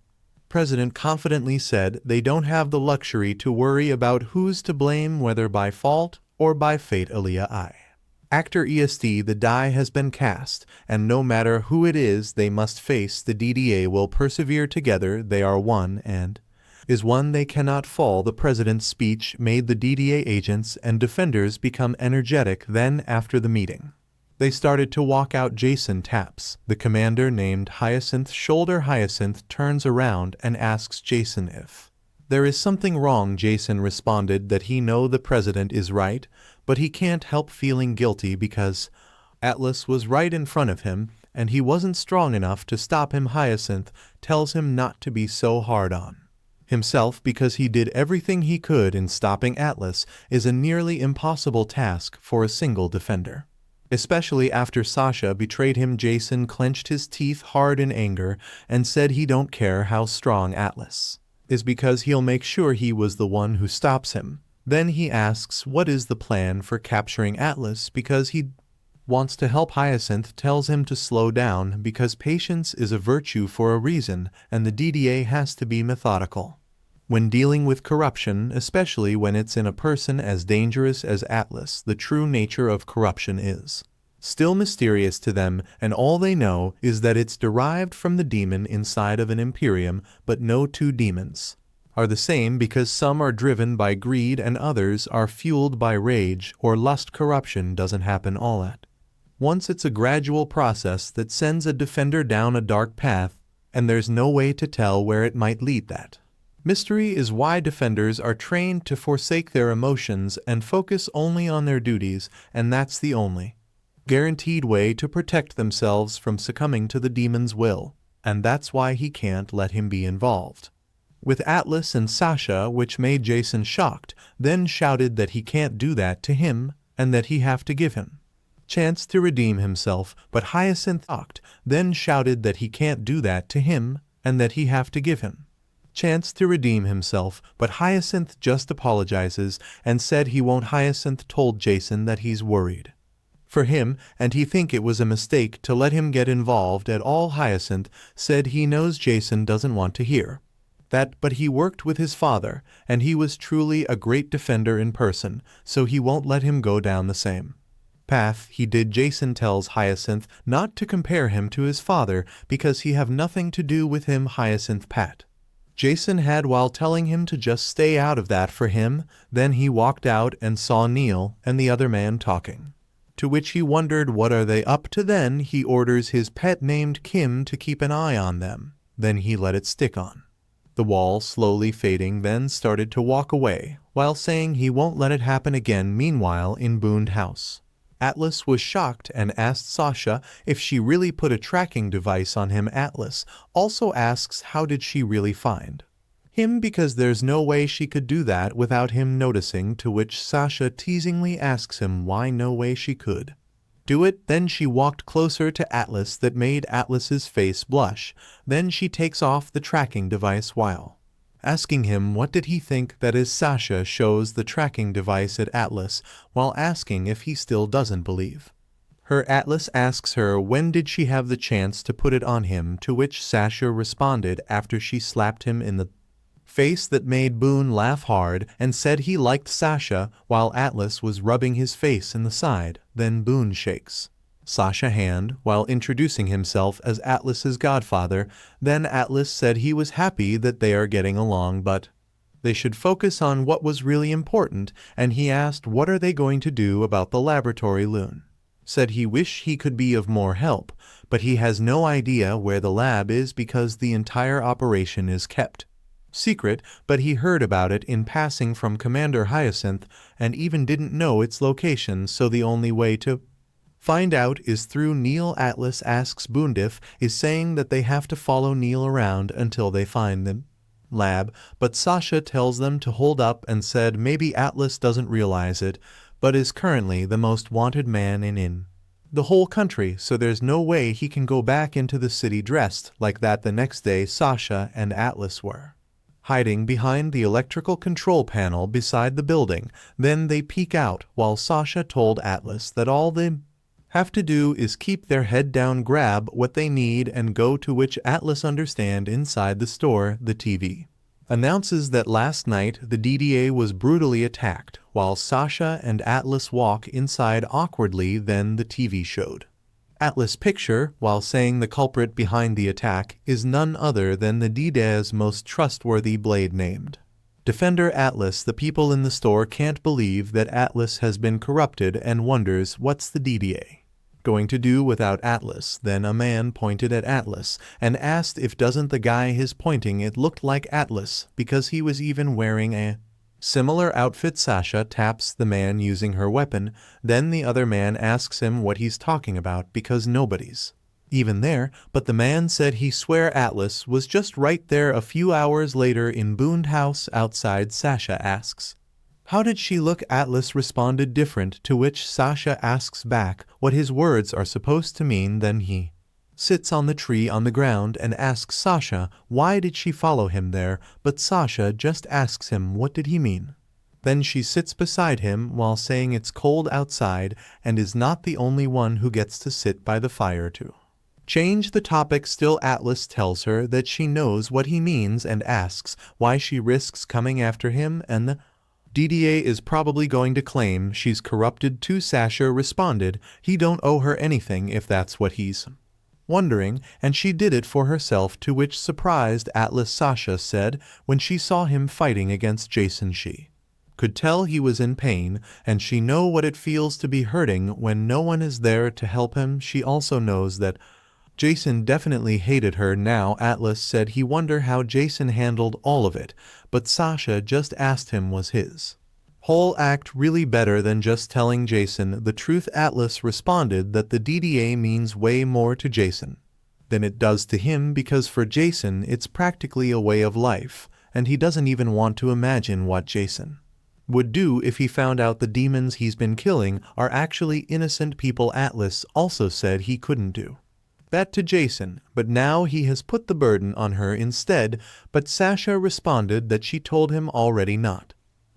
[SPEAKER 1] president confidently said they don't have the luxury to worry about who's to blame, whether by fault or by fate. Aliyah Actor ESD, the die has been cast, and no matter who it is they must face, the DDA will persevere together. They are one and is one they cannot fall. The president's speech made the DDA agents and defenders become energetic. Then, after the meeting, they started to walk out. Jason taps the commander named Hyacinth's shoulder. Hyacinth turns around and asks Jason if there is something wrong. Jason responded that he knows the president is right, but he can't help feeling guilty because Atlas was right in front of him and he wasn't strong enough to stop him. Hyacinth tells him not to be so hard on himself because he did everything he could, and stopping Atlas is a nearly impossible task for a single defender, especially after Sasha betrayed him. Jason clenched his teeth hard in anger and said he don't care how strong Atlas is because he'll make sure he was the one who stops him. Then he asks what is the plan for capturing Atlas because he wants to help. Hyacinth tells him to slow down because patience is a virtue for a reason, and the DDA has to be methodical when dealing with corruption, especially when it's in a person as dangerous as Atlas. The true nature of corruption is still mysterious to them, and all they know is that it's derived from the demon inside of an Imperium, but no 2 demons are the same because some are driven by greed and others are fueled by rage or lust. Corruption doesn't happen all at once. It's a gradual process that sends a defender down a dark path, and there's no way to tell where it might lead. That mystery is why defenders are trained to forsake their emotions and focus only on their duties, and that's the only guaranteed way to protect themselves from succumbing to the demon's will, and that's why he can't let him be involved with Atlas and Sasha, which made Jason shocked, then shouted that he can't do that to him and that he have to give him chance to redeem himself. But Hyacinth shocked, then shouted that he can't do that to him and that he have to give him chance to redeem himself, but Hyacinth just apologizes and said he won't. Hyacinth told Jason that he's worried for him and he think it was a mistake to let him get involved at all. Hyacinth said he knows Jason doesn't want to hear that, but he worked with his father and he was truly a great defender in person, so he won't let him go down the same path he did. Jason tells Hyacinth not to compare him to his father because he have nothing to do with him. Hyacinth pat Jason had while telling him to just stay out of that for him. Then he walked out and saw Neil and the other man talking, to which he wondered what are they up to. Then he orders his pet named Kim to keep an eye on them. Then he let it stick on the wall, slowly fading, then started to walk away while saying he won't let it happen again. Meanwhile, in Boone house, Atlas was shocked and asked Sasha if she really put a tracking device on him. Atlas also asks how did she really find him because there's no way she could do that without him noticing, to which Sasha teasingly asks him why no way she could do it. Then she walked closer to Atlas that made Atlas's face blush. Then she takes off the tracking device while asking him what did he think that is. Sasha shows the tracking device at Atlas while asking if he still doesn't believe her. Atlas asks her when did she have the chance to put it on him, to which Sasha responded after she slapped him in the face. That made Boone laugh hard and said he liked Sasha while Atlas was rubbing his face in the side. Then Boone shakes Sasha's hand while introducing himself as Atlas's godfather. Then Atlas said he was happy that they are getting along, but they should focus on what was really important, and he asked what are they going to do about the laboratory. Loon said he wish he could be of more help, but he has no idea where the lab is because the entire operation is kept secret, but he heard about it in passing from Commander Hyacinth and even didn't know its location, so the only way to find out is through Neil. Atlas asks Boone if is saying that they have to follow Neil around until they find the lab, but Sasha tells them to hold up and said maybe Atlas doesn't realize it, but is currently the most wanted man in the whole country, so there's no way he can go back into the city dressed like that. The next day Sasha and Atlas were hiding behind the electrical control panel beside the building. Then they peek out while Sasha told Atlas that all they have to do is keep their head down, grab what they need and go, to which Atlas understand. Inside the store, the TV announces that last night the DDA was brutally attacked while Sasha and Atlas walk inside awkwardly. Then the TV showed Atlas' picture while saying the culprit behind the attack is none other than the DDA's most trustworthy blade named Defender Atlas. The people in the store can't believe that Atlas has been corrupted and wonders what's the DDA going to do without Atlas. Then a man pointed at Atlas and asked if doesn't the guy he's pointing it looked like Atlas because he was even wearing a similar outfit. Sasha taps the man using her weapon. Then the other man asks him what he's talking about because nobody's even there, but the man said he swear Atlas was just right there. A few hours later in Boone house outside, Sasha asks how did she look. Atlas responded different, to which Sasha asks back what his words are supposed to mean. Then he sits on the tree on the ground and asks Sasha why did she follow him there, but Sasha just asks him what did he mean. Then she sits beside him while saying it's cold outside and is not the only one who gets to sit by the fire to change the topic. Still, Atlas tells her that she knows what he means and asks why she risks coming after him, and the DDA is probably going to claim she's corrupted too. Sasha responded he don't owe her anything if that's what he's wondering, and she did it for herself, to which surprised Atlas Sasha said when she saw him fighting against Jason she could tell he was in pain, and she know what it feels to be hurting when no one is there to help him. She also knows that Jason definitely hated her now. Atlas said he wondered how Jason handled all of it, but Sasha just asked him was his whole act really better than just telling Jason the truth. Atlas responded that the DDA means way more to Jason than it does to him, because for Jason it's practically a way of life, and he doesn't even want to imagine what Jason would do if he found out the demons he's been killing are actually innocent people. Atlas also said he couldn't do That to Jason, but now he has put the burden on her instead, but Sasha responded that she told him already not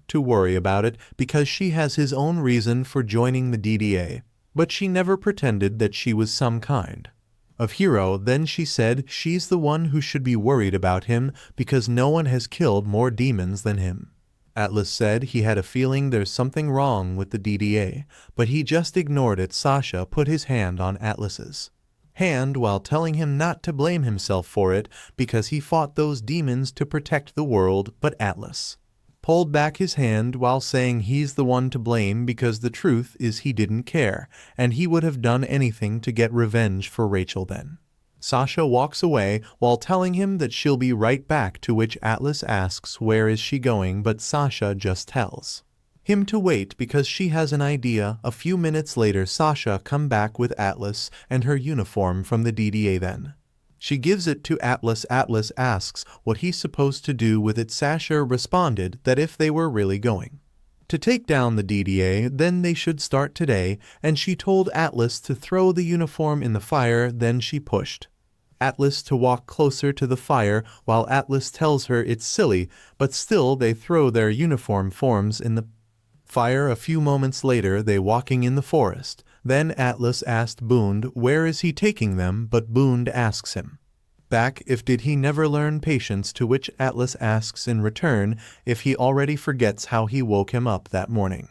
[SPEAKER 1] to worry about it because she has his own reason for joining the DDA, but she never pretended that she was some kind of hero. Then she said she's the one who should be worried about him because no one has killed more demons than him. Atlas said he had a feeling there's something wrong with the DDA, but he just ignored it. Sasha put his hand on Atlas's hand while telling him not to blame himself for it because he fought those demons to protect the world, but Atlas pulled back his hand while saying he's the one to blame because the truth is he didn't care, and he would have done anything to get revenge for Rachel then. Sasha walks away while telling him that she'll be right back, to which Atlas asks where is she going, but Sasha just tells him to wait because she has an idea. A few minutes later Sasha come back with Atlas and her uniform from the DDA. Then she gives it to Atlas. Atlas asks what he's supposed to do with it. Sasha responded that if they were really going to take down the DDA, then they should start today, and she told Atlas to throw the uniform in the fire. Then she pushed Atlas to walk closer to the fire while Atlas tells her it's silly, but still they throw their uniform forms in the fire. A few moments later they walking in the forest. Then Atlas asked Boond where is he taking them, but Boond asks him back if did he never learn patience, to which Atlas asks in return if he already forgets how he woke him up that morning.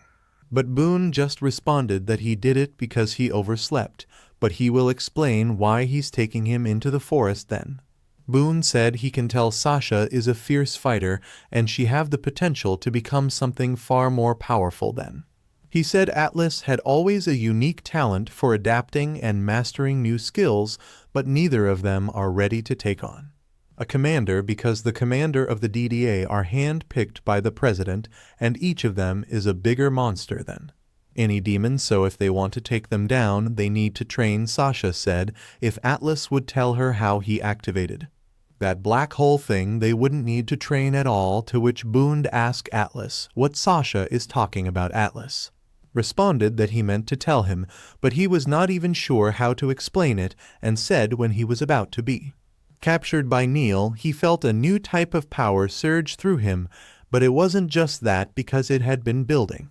[SPEAKER 1] But Boond just responded that he did it because he overslept, but he will explain why he's taking him into the forest then. Boond said he can tell Sasha is a fierce fighter and she have the potential to become something far more powerful then. He said Atlas had always a unique talent for adapting and mastering new skills, but neither of them are ready to take on a commander because the commander of the DDA are hand-picked by the president, and each of them is a bigger monster than any demon, so if they want to take them down, they need to train. Sasha said if Atlas would tell her how he activated that black hole thing, they wouldn't need to train at all, to which Boond asked Atlas what Sasha is talking about. Atlas responded that he meant to tell him, but he was not even sure how to explain it, and said when he was about to be captured by Neil, he felt a new type of power surge through him, but it wasn't just that because it had been building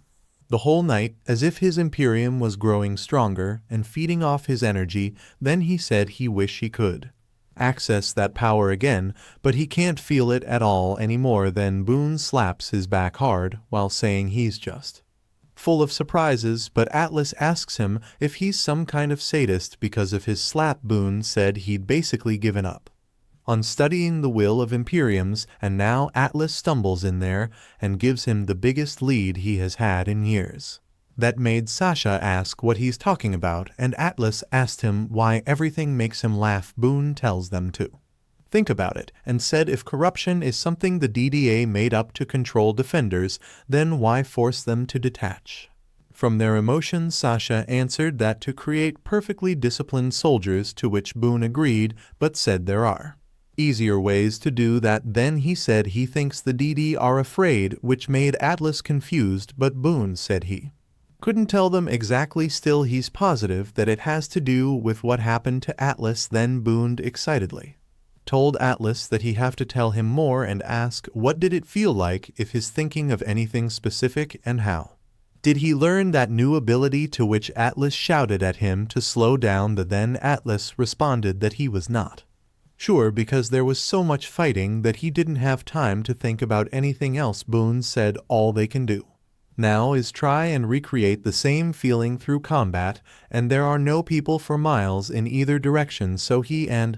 [SPEAKER 1] the whole night, as if his Imperium was growing stronger and feeding off his energy. Then he said he wished he could access that power again, but he can't feel it at all anymore. Then Boond slaps his back hard while saying he's just full of surprises, but Atlas asks him if he's some kind of sadist because of his slap. Boond said he'd basically given up on studying the will of Imperiums, and now Atlas stumbles in there and gives him the biggest lead he has had in years. That made Sasha ask what he's talking about, and Atlas asked him why everything makes him laugh. Boond tells them to think about it, and said if corruption is something the DDA made up to control defenders, then why force them to detach from their emotions? Sasha answered that to create perfectly disciplined soldiers, to which Boond agreed, but said there are easier ways to do that. Then he said he thinks the DD are afraid, which made Atlas confused, but Boond said he couldn't tell them exactly. Still, he's positive that it has to do with what happened to Atlas. Then Boond excitedly told Atlas that he have to tell him more and ask what did it feel like, if he's thinking of anything specific, and how did he learn that new ability, to which Atlas shouted at him to slow down. Then Atlas responded that he was not sure because there was so much fighting that he didn't have time to think about anything else. Boond said all they can do now is try and recreate the same feeling through combat, and there are no people for miles in either direction, so he and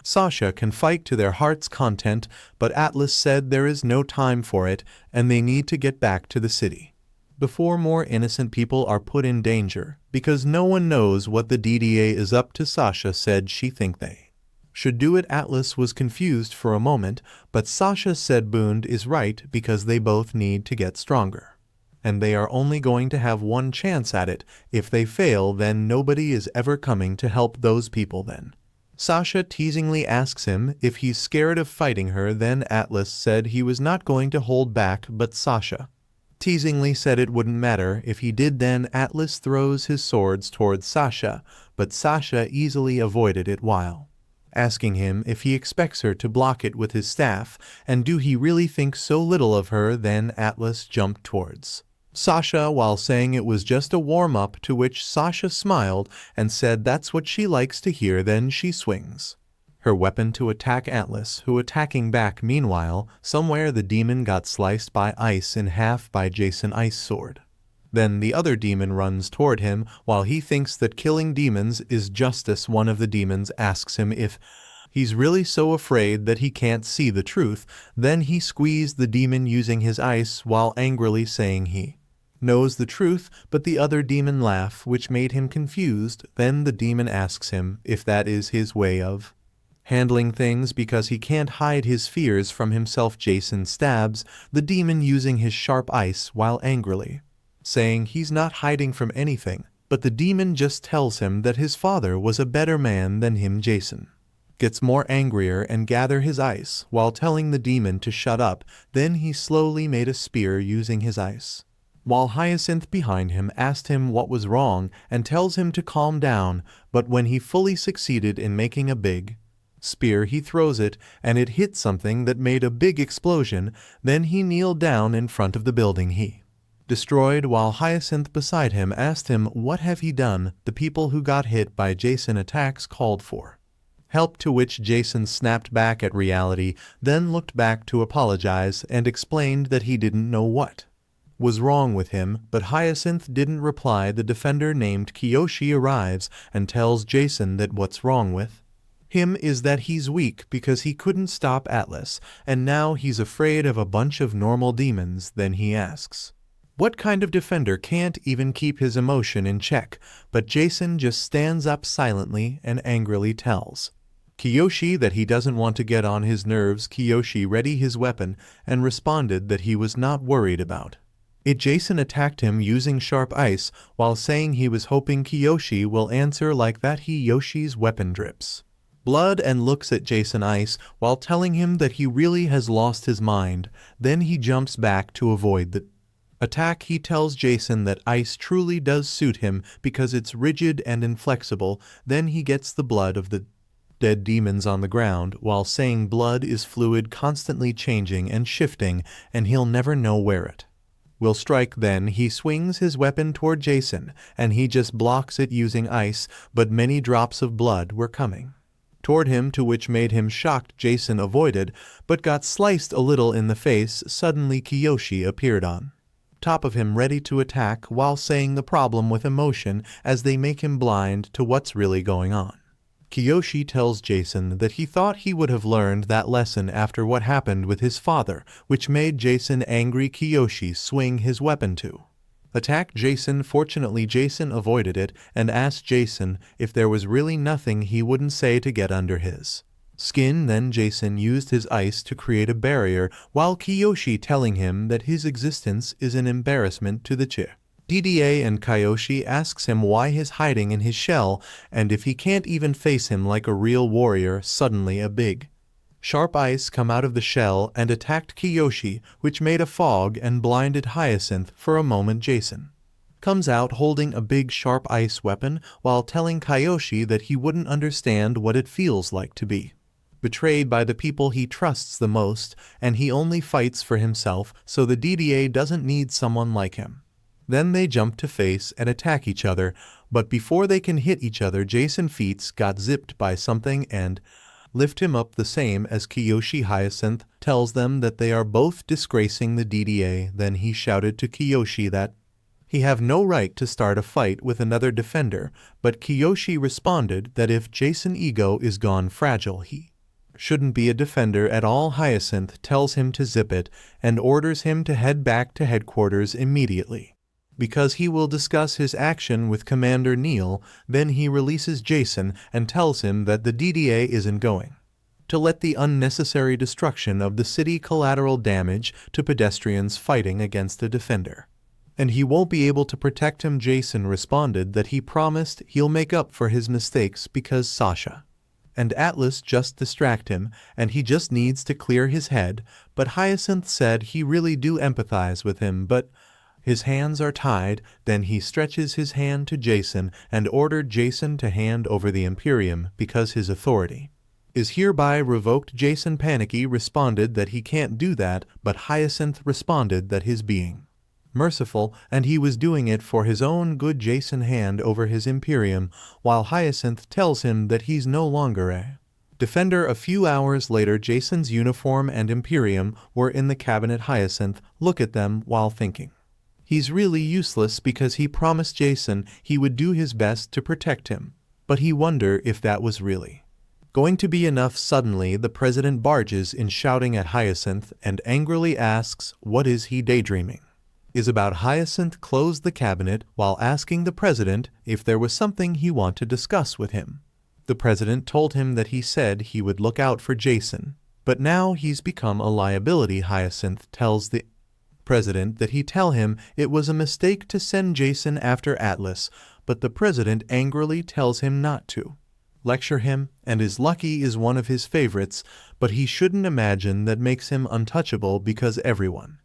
[SPEAKER 1] Sasha can fight to their heart's content, but Atlas said there is no time for it and they need to get back to the city before more innocent people are put in danger, because no one knows what the DDA is up to. Sasha said she think they should do it. Atlas was confused for a moment, but Sasha said Boond is right because they both need to get stronger, and they are only going to have one chance at it. If they fail, then nobody is ever coming to help those people. Then Sasha teasingly asks him if he's scared of fighting her. Then Atlas said he was not going to hold back, but Sasha teasingly said it wouldn't matter if he did. Then Atlas throws his swords towards Sasha, but Sasha easily avoided it while asking him if he expects her to block it with his staff, and do he really think so little of her. Then Atlas jumped towards Sasha while saying it was just a warm-up, to which Sasha smiled and said that's what she likes to hear. Then she swings her weapon to attack Atlas, who attacking back. Meanwhile, somewhere the demon got sliced by ice in half by Jason's ice sword. Then the other demon runs toward him while he thinks that killing demons is justice. One of the demons asks him if he's really so afraid that he can't see the truth. Then he squeezed the demon using his ice while angrily saying he knows the truth, but the other demon laughed, which made him confused. Then the demon asks him if that is his way of handling things because he can't hide his fears from himself. Jason stabs the demon using his sharp ice while angrily saying he's not hiding from anything, but the demon just tells him that his father was a better man than him. Jason gets more angrier and gather his ice while telling the demon to shut up. Then he slowly made a spear using his ice, while Hyacinth behind him asked him what was wrong and tells him to calm down, but when he fully succeeded in making a big spear, he throws it and it hit something that made a big explosion. Then he kneeled down in front of the building he destroyed while Hyacinth beside him asked him what have he done. The people who got hit by Jason attacks called for help, to which Jason snapped back at reality, then looked back to apologize and explained that he didn't know what was wrong with him, but Hyacinth didn't reply. The defender named Kiyoshi arrives and tells Jason that what's wrong with him is that he's weak because he couldn't stop Atlas, and now he's afraid of a bunch of normal demons. Then he asks what kind of defender can't even keep his emotion in check, but Jason just stands up silently and angrily tells Kiyoshi that he doesn't want to get on his nerves. Kiyoshi readied his weapon and responded that he was not worried about it. Jason attacked him using sharp ice while saying he was hoping Kiyoshi will answer like that. Yoshi's weapon drips blood and looks at Jason ice while telling him that he really has lost his mind. Then he jumps back to avoid the attack. He tells Jason that ice truly does suit him because it's rigid and inflexible. Then he gets the blood of the dead demons on the ground while saying blood is fluid, constantly changing and shifting, and he'll never know where it will strike. Then he swings his weapon toward Jason and he just blocks it using ice, but many drops of blood were coming toward him, to which made him shocked. Jason avoided but got sliced a little in the face. Suddenly Kiyoshi appeared on top of him ready to attack while saying the problem with emotion as they make him blind to what's really going on. Kiyoshi tells Jason that he thought he would have learned that lesson after what happened with his father, which made Jason angry. Kiyoshi swing his weapon to attack Jason. Fortunately, Jason avoided it and asked Jason if there was really nothing he wouldn't say to get under his skin. Then Jason used his ice to create a barrier while Kiyoshi telling him that his existence is an embarrassment to the DDA, and Kiyoshi asks him why he's hiding in his shell and if he can't even face him like a real warrior. Suddenly a big sharp ice come out of the shell and attacked Kiyoshi, which made a fog and blinded Hyacinth for a moment. Jason comes out holding a big sharp ice weapon while telling Kiyoshi that he wouldn't understand what it feels like to be betrayed by the people he trusts the most, and he only fights for himself, so the DDA doesn't need someone like him. Then they jump to face and attack each other, but before they can hit each other, Jason's feet got zipped by something and lift him up the same as Kiyoshi. Hyacinth tells them that they are both disgracing the DDA. Then he shouted to Kiyoshi that he have no right to start a fight with another defender, but Kiyoshi responded that if Jason's ego is gone fragile, he shouldn't be a defender at all. Hyacinth tells him to zip it and orders him to head back to headquarters immediately because he will discuss his action with Commander Neil. Then he releases Jason and tells him that the DDA isn't going to let the unnecessary destruction of the city collateral damage to pedestrians fighting against a defender, and he won't be able to protect him. Jason responded that he promised he'll make up for his mistakes because Sasha and Atlas just distract him and he just needs to clear his head, but Hyacinth said he really do empathize with him, but His hands are tied, then he stretches his hand to Jason and ordered Jason to hand over the Imperium because his authority is hereby revoked. Jason panicky responded that he can't do that, but Hyacinth responded that his being merciful and he was doing it for his own good. Jason hand over his Imperium while Hyacinth tells him that he's no longer a defender. A few hours later, Jason's uniform and Imperium were in the cabinet. Hyacinth look at them while thinking he's really useless because he promised Jason he would do his best to protect him, but he wonder if that was really going to be enough. Suddenly the president barges in shouting at Hyacinth and angrily asks what is he daydreaming is about. Hyacinth closed the cabinet while asking the president if there was something he want to discuss with him. The president told him that he said he would look out for Jason, but now he's become a liability. Hyacinth tells the president that he tell him it was a mistake to send Jason after Atlas, but the president angrily tells him not to lecture him and is lucky is one of his favorites, but he shouldn't imagine that makes him untouchable because everyone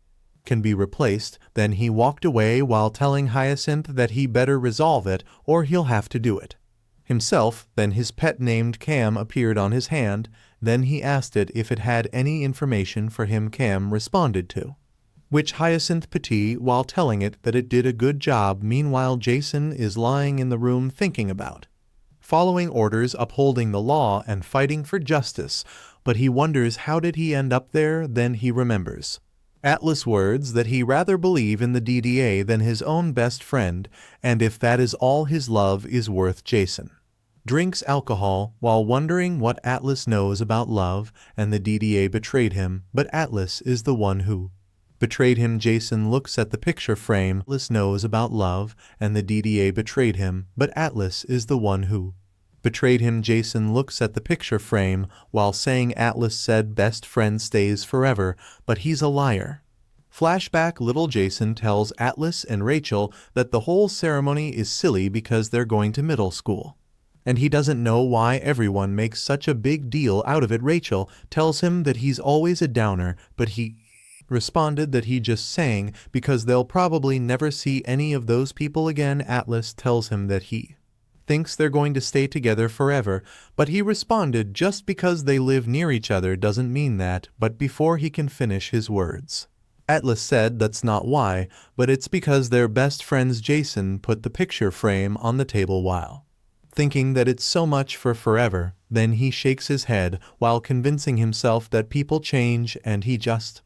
[SPEAKER 1] can be replaced. Then he walked away while telling Hyacinth that he better resolve it or he'll have to do it himself. Then his pet named Cam appeared on his hand. Then he asked it if it had any information for him. Cam responded to which Hyacinth pity while telling it that it did a good job. Meanwhile, Jason is lying in the room thinking about following orders, upholding the law, and fighting for justice, but he wonders how did he end up there. Then he remembers Atlas' words that he rather believe in the DDA than his own best friend, and if that is all his love is worth. Jason drinks alcohol while wondering what Atlas knows about love, and the DDA betrayed him, but Atlas is the one who betrayed him. Jason looks at the picture frame. Atlas knows about love, and the DDA betrayed him, but Atlas is the one who betrayed him. Jason looks at the picture frame while saying Atlas said best friend stays forever, but he's a liar. Flashback. Little Jason tells Atlas and Rachel that the whole ceremony is silly because they're going to middle school, and he doesn't know why everyone makes such a big deal out of it. Rachel tells him that he's always a downer, but he responded that he just sang because they'll probably never see any of those people again. Atlas tells him that he thinks they're going to stay together forever, but he responded just because they live near each other doesn't mean that. But before he can finish his words, Atlas said that's not why, but it's because they're best friends. Jason put the picture frame on the table while thinking that it's so much for forever. Then he shakes his head while convincing himself that people change and he just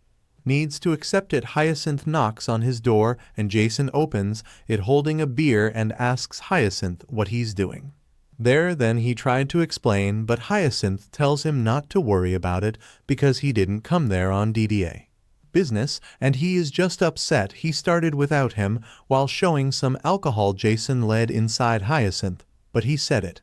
[SPEAKER 1] needs to accept it. Hyacinth knocks on his door and Jason opens it holding a beer and asks Hyacinth what he's doing there. Then he tried to explain, but Hyacinth tells him not to worry about it because he didn't come there on DDA business and he is just upset he started without him. While showing some alcohol, Jason led inside Hyacinth, but he said it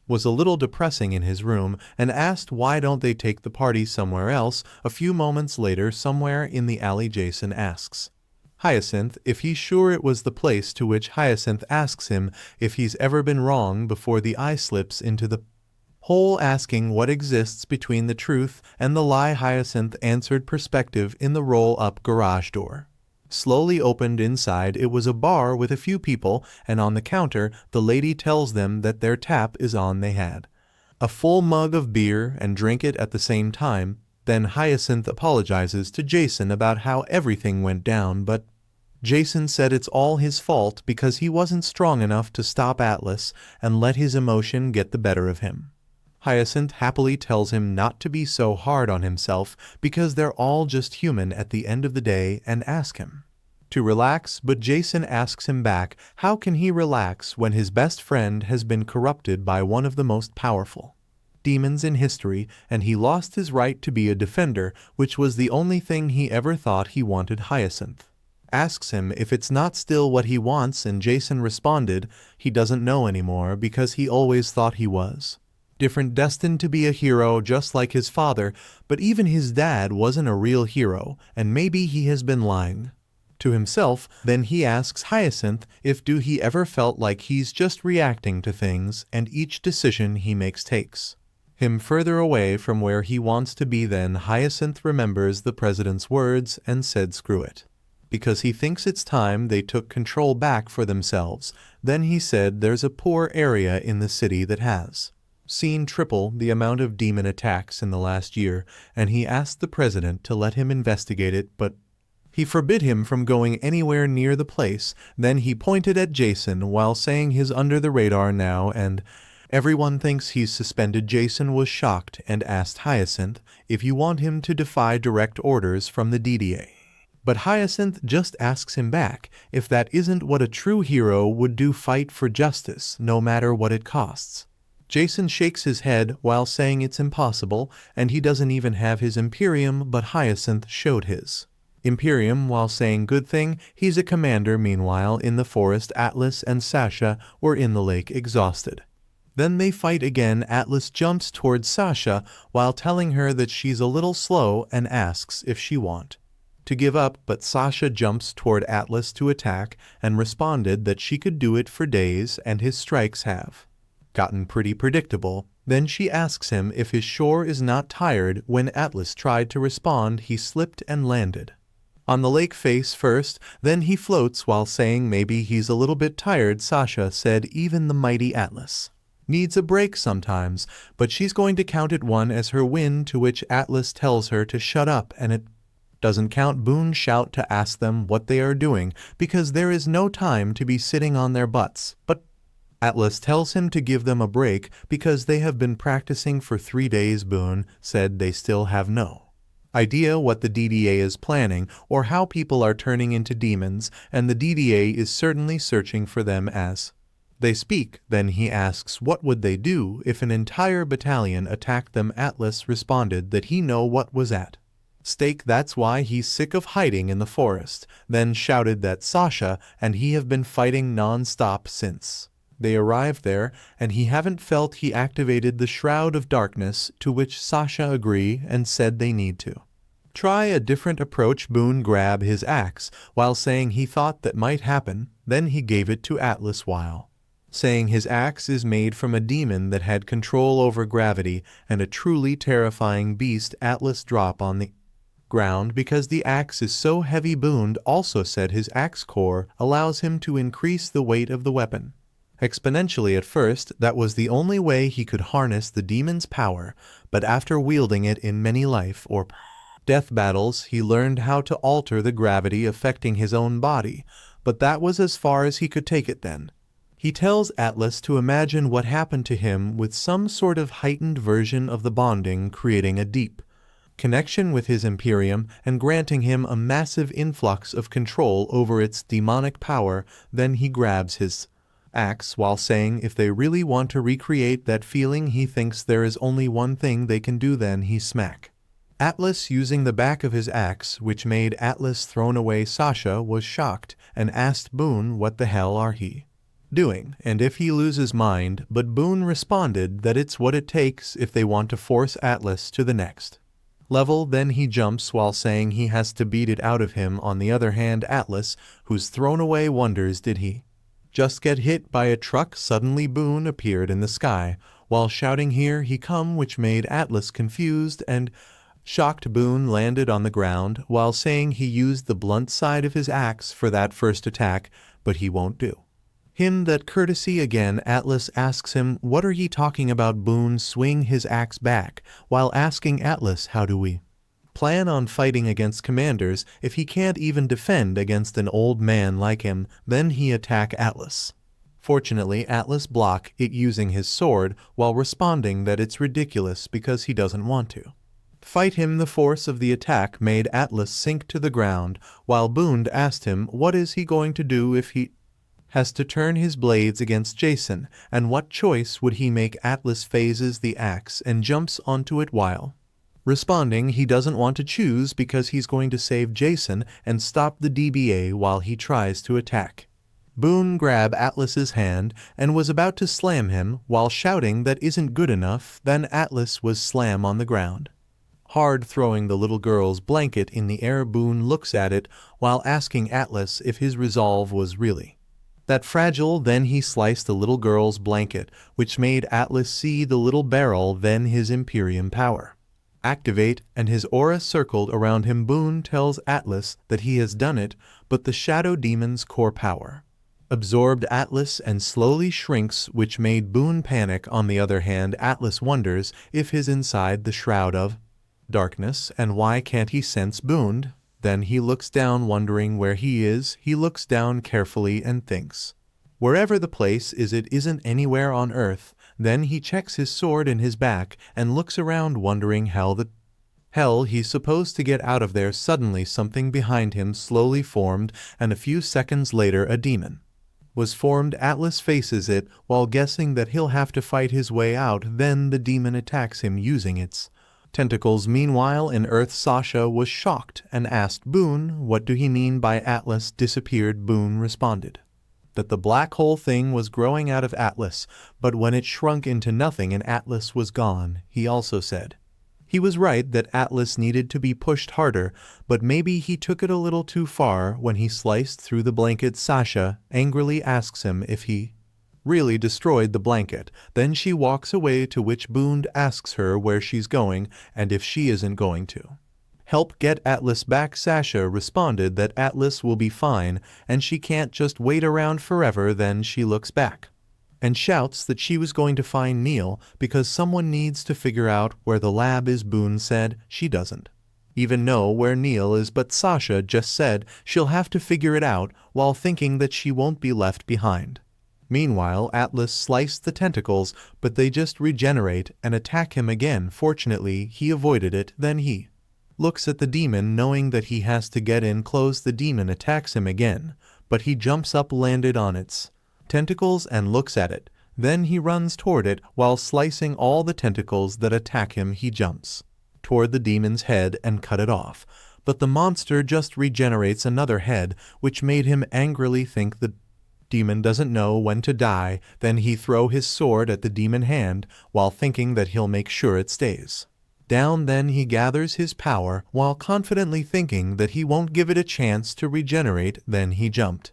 [SPEAKER 1] was a little depressing in his room and asked why don't they take the party somewhere else. A few moments later, somewhere in the alley, Jason asks Hyacinth if he's sure it was the place, to which Hyacinth asks him if he's ever been wrong before. The eye slips into the hole asking what exists between the truth and the lie. Hyacinth answered perspective in the roll-up garage door slowly opened. Inside it was a bar with a few people, and on the counter the lady tells them that their tap is on. They had a full mug of beer and drink it at the same time. Then Hyacinth apologizes to Jason about how everything went down, but Jason said it's all his fault because he wasn't strong enough to stop Atlas and let his emotion get the better of him. Hyacinth happily tells him not to be so hard on himself because they're all just human at the end of the day and ask him to relax, but Jason asks him back how can he relax when his best friend has been corrupted by one of the most powerful demons in history and he lost his right to be a defender, which was the only thing he ever thought he wanted. Hyacinth asks him if it's not still what he wants and Jason responded he doesn't know anymore because he always thought he was different, destined to be a hero just like his father, but even his dad wasn't a real hero and maybe he has been lying to himself. Then he asks Hyacinth if he ever felt like he's just reacting to things and each decision he makes takes him further away from where he wants to be. Then Hyacinth remembers the president's words and said screw it. because he thinks it's time they took control back for themselves. Then he said there's a poor area in the city that has seen triple the amount of demon attacks in the last year, and he asked the president to let him investigate it, but he forbid him from going anywhere near the place. Then he pointed at Jason while saying he's under the radar now and everyone thinks he's suspended. Jason was shocked and asked Hyacinth if you want him to defy direct orders from the DDA. But Hyacinth just asks him back if that isn't what a true hero would do, fight for justice, no matter what it costs. Jason shakes his head while saying it's impossible, and he doesn't even have his Imperium, but Hyacinth showed his Imperium while saying good thing he's a commander. Meanwhile, in the forest, Atlas and Sasha were in the lake exhausted. Then they fight again. Atlas jumps towards Sasha while telling her that she's a little slow and asks if she want to give up, but Sasha jumps toward Atlas to attack and responded that she could do it for days and his strikes have gotten pretty predictable. Then she asks him if his shore is not tired. When Atlas tried to respond, he slipped and landed on the lake face first, then he floats while saying maybe he's a little bit tired. Sasha said even the mighty Atlas needs a break sometimes, but she's going to count it one as her win, to which Atlas tells her to shut up and it doesn't count. Boone shout to ask them what they are doing because there is no time to be sitting on their butts, but Atlas tells him to give them a break because they have been practicing for 3 days. Boone said they still have no idea what the DDA is planning or how people are turning into demons, and the DDA is certainly searching for them as they speak. Then he asks what would they do if an entire battalion attacked them. Atlas responded that he know what was at stake, that's why he's sick of hiding in the forest. Then shouted that Sasha and he have been fighting non-stop since they arrived there, and he haven't felt he activated the Shroud of Darkness, to which Sasha agree and said they need to try a different approach. Boone grabbed his axe while saying he thought that might happen. Then he gave it to Atlas while saying his axe is made from a demon that had control over gravity and a truly terrifying beast. Atlas drop on the ground because the axe is so heavy. Boone also said his axe core allows him to increase the weight of the weapon exponentially. At first, that was the only way he could harness the demon's power, but after wielding it in many life or death battles, he learned how to alter the gravity affecting his own body, but that was as far as he could take it. Then he tells Atlas to imagine what happened to him with some sort of heightened version of the bonding, creating a deep connection with his Imperium and granting him a massive influx of control over its demonic power. Then he grabs his axe while saying if they really want to recreate that feeling, he thinks there is only one thing they can do. Then he smack Atlas using the back of his axe, which made Atlas thrown away. Sasha was shocked and asked Boone what the hell are he doing and if he loses mind, but Boone responded that it's what it takes if they want to force Atlas to the next level. Then he jumps while saying he has to beat it out of him. On the other hand, Atlas, who's thrown away, wonders did he just get hit by a truck. Suddenly Boone appeared in the sky while shouting here he come, which made Atlas confused and shocked. Boone landed on the ground while saying he used the blunt side of his axe for that first attack, but he won't do him that courtesy again. Atlas asks him what are ye talking about. Boone swing his axe back while asking Atlas how do we plan on fighting against commanders if he can't even defend against an old man like him. Then he attack Atlas. Fortunately, Atlas block it using his sword while responding that it's ridiculous because he doesn't want to fight him. The force of the attack made Atlas sink to the ground while Boone asked him what is he going to do if he has to turn his blades against Jason, and what choice would he make. Atlas phases the axe and jumps onto it while responding he doesn't want to choose because he's going to save Jason and stop the DBA while he tries to attack. Boone grabbed Atlas's hand and was about to slam him while shouting that isn't good enough. Then Atlas was slam on the ground hard, throwing the little girl's blanket in the air. Boone looks at it while asking Atlas if his resolve was really that fragile. Then he sliced the little girl's blanket, which made Atlas see the little barrel. Then his Imperium power Activate, and his aura circled around him. Boone tells Atlas that he has done it, but the Shadow Demon's core power absorbed Atlas and slowly shrinks, which made Boone panic. On the other hand, Atlas wonders if he's inside the shroud of darkness, and why can't he sense Boone? Then he looks down, wondering where he is. He looks down carefully and thinks, wherever the place is, it isn't anywhere on Earth. Then he checks his sword in his back and looks around, wondering how the hell he's supposed to get out of there. Suddenly something behind him slowly formed, and a few seconds later a demon was formed. Atlas faces it while guessing that he'll have to fight his way out. Then the demon attacks him using its tentacles. Meanwhile, in Earth, Sasha was shocked and asked Boone, what do he mean by Atlas disappeared? Boone responded that the black hole thing was growing out of Atlas, but when it shrunk into nothing and Atlas was gone. He also said he was right that Atlas needed to be pushed harder, but maybe he took it a little too far when he sliced through the blanket. Sasha angrily asks him if he really destroyed the blanket. Then she walks away, to which Boone asks her where she's going and if she isn't going to help get Atlas back. Sasha responded that Atlas will be fine and she can't just wait around forever. Then she looks back and shouts that she was going to find Neil because someone needs to figure out where the lab is. Boone said she doesn't even know where Neil is, but Sasha just said she'll have to figure it out, while thinking that she won't be left behind. Meanwhile, Atlas sliced the tentacles, but they just regenerate and attack him again. Fortunately, he avoided it. Then he looks at the demon, knowing that he has to get in close. The demon attacks him again, but he jumps up, landed on its tentacles and looks at it. Then he runs toward it while slicing all the tentacles that attack him. He jumps toward the demon's head and cut it off, but the monster just regenerates another head, which made him angrily think the demon doesn't know when to die. Then he throws his sword at the demon hand while thinking that he'll make sure it stays down. Then he gathers his power while confidently thinking that he won't give it a chance to regenerate. Then he jumped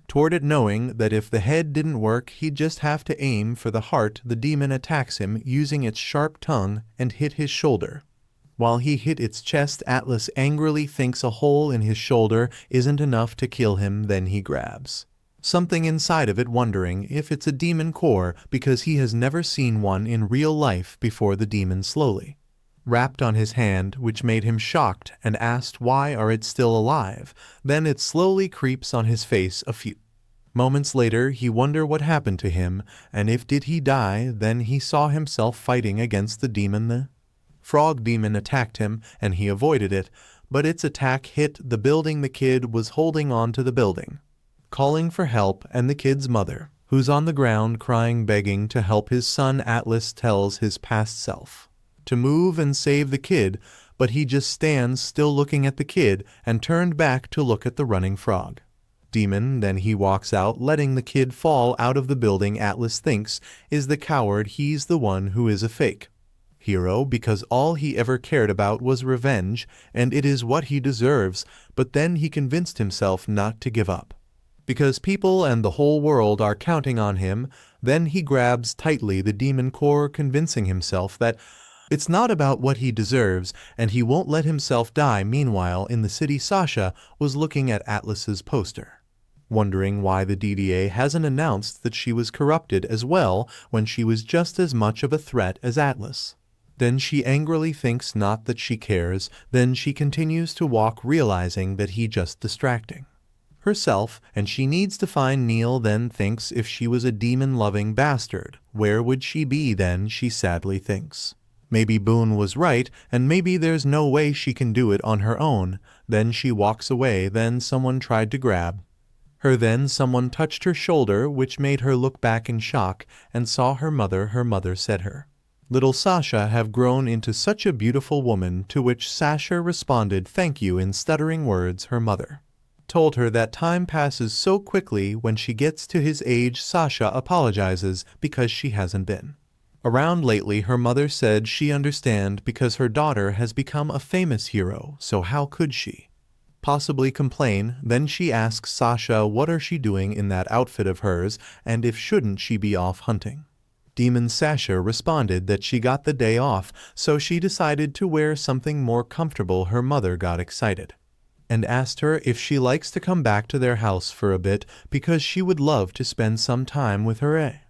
[SPEAKER 1] toward it, knowing that if the head didn't work, he'd just have to aim for the heart. The demon attacks him using its sharp tongue and hit his shoulder. While he hit its chest, Atlas angrily thinks a hole in his shoulder isn't enough to kill him. Then he grabs something inside of it, wondering if it's a demon core because he has never seen one in real life before. The demon slowly wrapped on his hand, which made him shocked and asked why are it still alive. Then it slowly creeps on his face. A few moments later he wonder what happened to him and if did he die. Then he saw himself fighting against the demon. The frog demon attacked him and he avoided it, but its attack hit the building. The kid was holding on to the building, calling for help, and the kid's mother, who's on the ground crying, begging to help his son. Atlas tells his past self to move and save the kid, but he just stands still looking at the kid and turned back to look at the running frog demon. Then he walks out, letting the kid fall out of the building. Atlas thinks is the coward. He's the one who is a fake hero because all he ever cared about was revenge, and it is what he deserves. But then he convinced himself not to give up because people and the whole world are counting on him. Then he grabs tightly the demon core, convincing himself that it's not about what he deserves, and he won't let himself die. Meanwhile, in the city, Sasha was looking at Atlas's poster, wondering why the DDA hasn't announced that she was corrupted as well when she was just as much of a threat as Atlas. Then she angrily thinks not that she cares. Then she continues to walk, realizing that he just distracting herself and she needs to find Neil. Then thinks if she was a demon-loving bastard, where would she be? Then she sadly thinks maybe Boone was right, and maybe there's no way she can do it on her own. Then she walks away. Then someone tried to grab her. Then someone touched her shoulder, which made her look back in shock and saw her mother. Her mother said her little Sasha have grown into such a beautiful woman, to which Sasha responded thank you in stuttering words. Her mother told her that time passes so quickly when she gets to his age. Sasha apologizes because she hasn't been around lately. Her mother said she understand because her daughter has become a famous hero, so how could she possibly complain? Then she asks Sasha what are she doing in that outfit of hers and if shouldn't she be off hunting Demon Sasha responded that she got the day off, so she decided to wear something more comfortable. Her mother got excited and asked her if she likes to come back to their house for a bit because she would love to spend some time with her.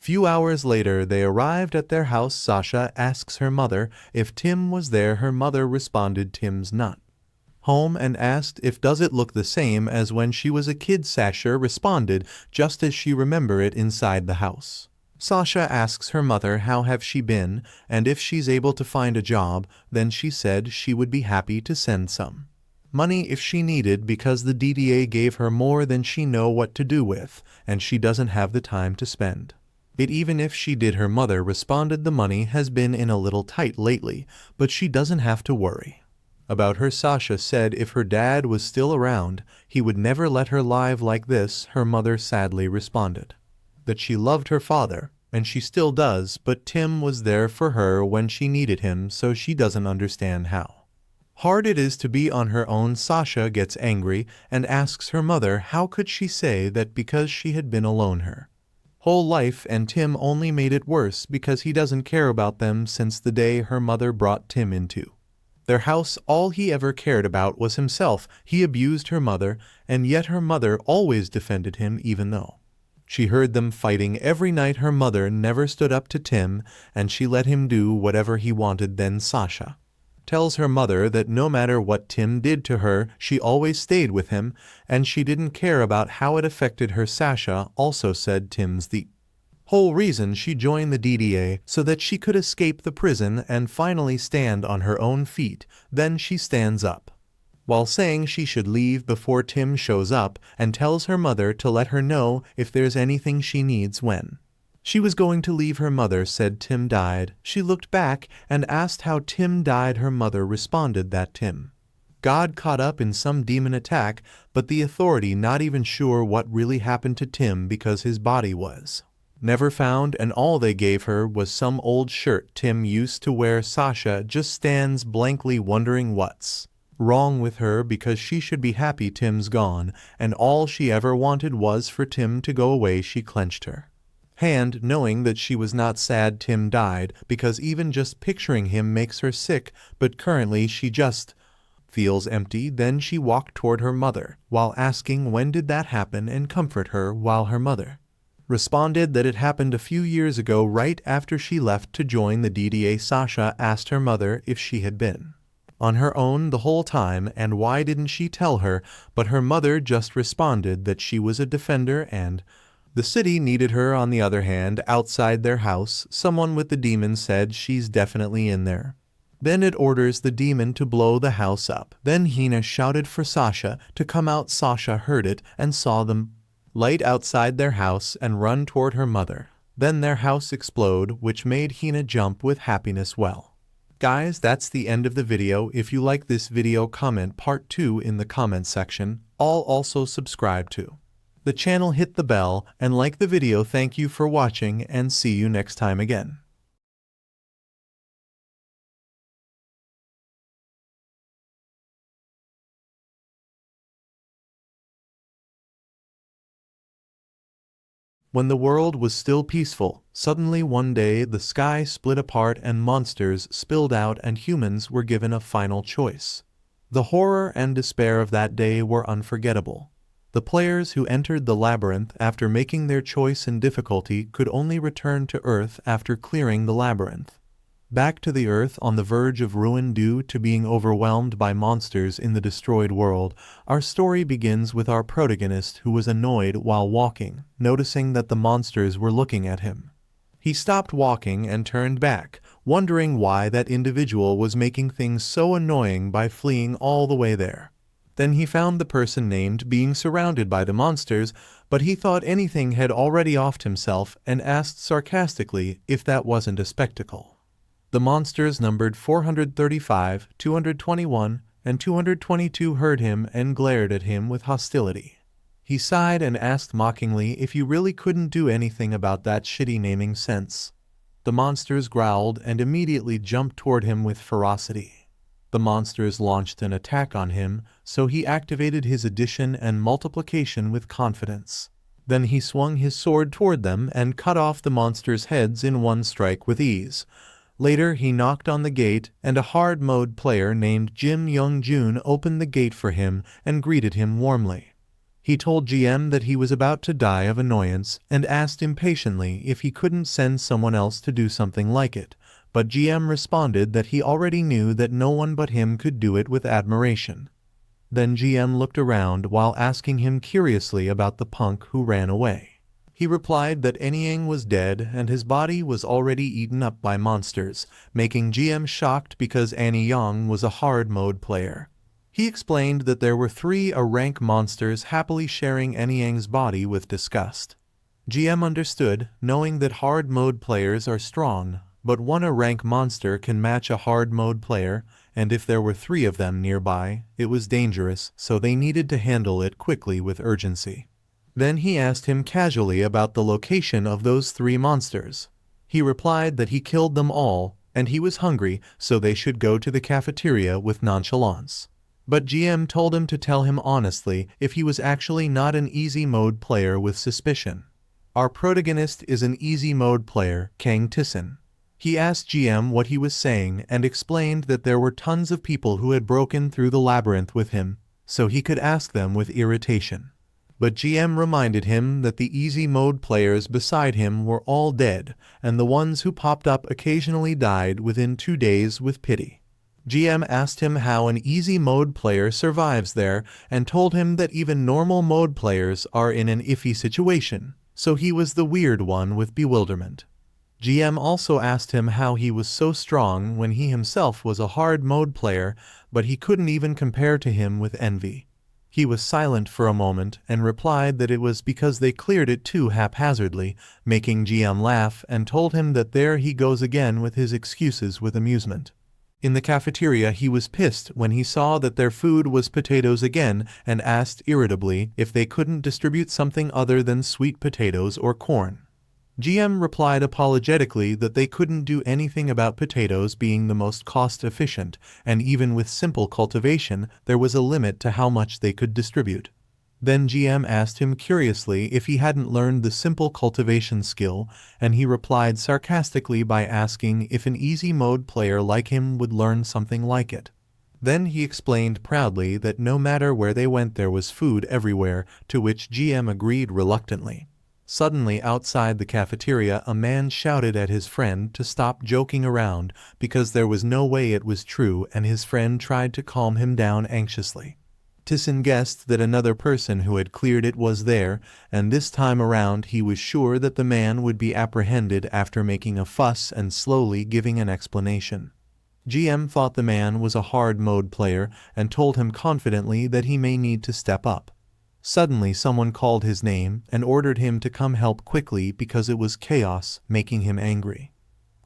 [SPEAKER 1] Few hours later, they arrived at their house. Sasha asks her mother if Tim was there. Her mother responded Tim's not home and asked if does it look the same as when she was a kid. Sasha responded just as she remember it inside the house. Sasha asks her mother how have she been and if she's able to find a job. Then she said she would be happy to send some money if she needed because the DDA gave her more than she know what to do with and she doesn't have the time to spend it even if she did. Her mother responded the money has been in a little tight lately, but she doesn't have to worry about her. Sasha said if her dad was still around, he would never let her live like this. Her mother sadly responded that she loved her father, and she still does, but Tim was there for her when she needed him, so she doesn't understand how hard it is to be on her own. Sasha gets angry and asks her mother how could she say that because she had been alone her whole life and Tim only made it worse because he doesn't care about them since the day her mother brought Tim into their house. All he ever cared about was himself. He abused her mother, and yet her mother always defended him even though she heard them fighting every night. Her mother never stood up to Tim, and she let him do whatever he wanted. Then Sasha tells her mother that no matter what Tim did to her, she always stayed with him, and she didn't care about how it affected her. Sasha also said Tim's the whole reason she joined the DDA so that she could escape the prison and finally stand on her own feet. Then she stands up while saying she should leave before Tim shows up and tells her mother to let her know if there's anything she needs. When she was going to leave, her mother said Tim died. She looked back and asked how Tim died. Her mother responded that Tim got caught up in some demon attack, but the authority not even sure what really happened to Tim because his body was never found and all they gave her was some old shirt Tim used to wear. Sasha just stands blankly wondering what's wrong with her because she should be happy Tim's gone and all she ever wanted was for Tim to go away. She clenched her hand knowing that she was not sad Tim died because even just picturing him makes her sick, but currently she just feels empty. Then she walked toward her mother while asking when did that happen and comfort her, while her mother responded that it happened a few years ago right after she left to join the DDA. Sasha asked her mother if she had been on her own the whole time and why didn't she tell her, but her mother just responded that she was a defender and the city needed her. On the other hand, outside their house, someone with the demon said she's definitely in there. Then it orders the demon to blow the house up. Then Hina shouted for Sasha to come out. Sasha heard it and saw them light outside their house and run toward her mother. Then their house explode, which made Hina jump with happiness. Well, guys, that's the end of the video. If you like this video, comment part 2 in the comment section. I'll also subscribe to the channel, hit the bell, and like the video. Thank you for watching and see you next time again. When the world was still peaceful, suddenly one day the sky split apart and monsters spilled out and humans were given a final choice. The horror and despair of that day were unforgettable. The players who entered the labyrinth after making their choice in difficulty could only return to Earth after clearing the labyrinth. Back to the Earth on the verge of ruin due to being overwhelmed by monsters in the destroyed world, our story begins with our protagonist who was annoyed while walking, noticing that the monsters were looking at him. He stopped walking and turned back, wondering why that individual was making things so annoying by fleeing all the way there. Then he found the person named being surrounded by the monsters, but he thought anything had already offed himself and asked sarcastically if that wasn't a spectacle. The monsters numbered 435, 221, and 222 heard him and glared at him with hostility. He sighed and asked mockingly if you really couldn't do anything about that shitty naming sense. The monsters growled and immediately jumped toward him with ferocity. The monsters launched an attack on him, so he activated his addition and multiplication with confidence. Then he swung his sword toward them and cut off the monsters' heads in one strike with ease. Later he knocked on the gate, and a hard mode player named Jim Young-jun opened the gate for him and greeted him warmly. He told GM that he was about to die of annoyance and asked impatiently if he couldn't send someone else to do something like it, but GM responded that he already knew that no one but him could do it with admiration. Then GM looked around while asking him curiously about the punk who ran away. He replied that Anyang was dead and his body was already eaten up by monsters, making GM shocked because Anyang was a hard mode player. He explained that there were 3 A-rank monsters happily sharing Anyang's body with disgust. GM understood, knowing that hard mode players are strong, but one A-rank monster can match a hard mode player, and if there were 3 of them nearby, it was dangerous, so they needed to handle it quickly with urgency. Then he asked him casually about the location of those 3 monsters. He replied that he killed them all, and he was hungry, so they should go to the cafeteria with nonchalance. But GM told him to tell him honestly if he was actually not an easy mode player with suspicion. Our protagonist is an easy mode player, Kang Tissen. He asked GM what he was saying and explained that there were tons of people who had broken through the labyrinth with him, so he could ask them with irritation. But GM reminded him that the easy mode players beside him were all dead, and the ones who popped up occasionally died within 2 days with pity. GM asked him how an easy mode player survives there and told him that even normal mode players are in an iffy situation, so he was the weird one with bewilderment. GM also asked him how he was so strong when he himself was a hard mode player, but he couldn't even compare to him with envy. He was silent for a moment and replied that it was because they cleared it too haphazardly, making GM laugh, and told him that there he goes again with his excuses with amusement. In the cafeteria he was pissed when he saw that their food was potatoes again and asked irritably if they couldn't distribute something other than sweet potatoes or corn. GM replied apologetically that they couldn't do anything about potatoes being the most cost-efficient, and even with simple cultivation there was a limit to how much they could distribute. Then GM asked him curiously if he hadn't learned the simple cultivation skill, and he replied sarcastically by asking if an easy mode player like him would learn something like it. Then he explained proudly that no matter where they went there was food everywhere, to which GM agreed reluctantly. Suddenly outside the cafeteria a man shouted at his friend to stop joking around because there was no way it was true, and his friend tried to calm him down anxiously. Tissen guessed that another person who had cleared it was there, and this time around he was sure that the man would be apprehended after making a fuss and slowly giving an explanation. GM thought the man was a hard mode player and told him confidently that he may need to step up. Suddenly someone called his name and ordered him to come help quickly because it was chaos, making him angry.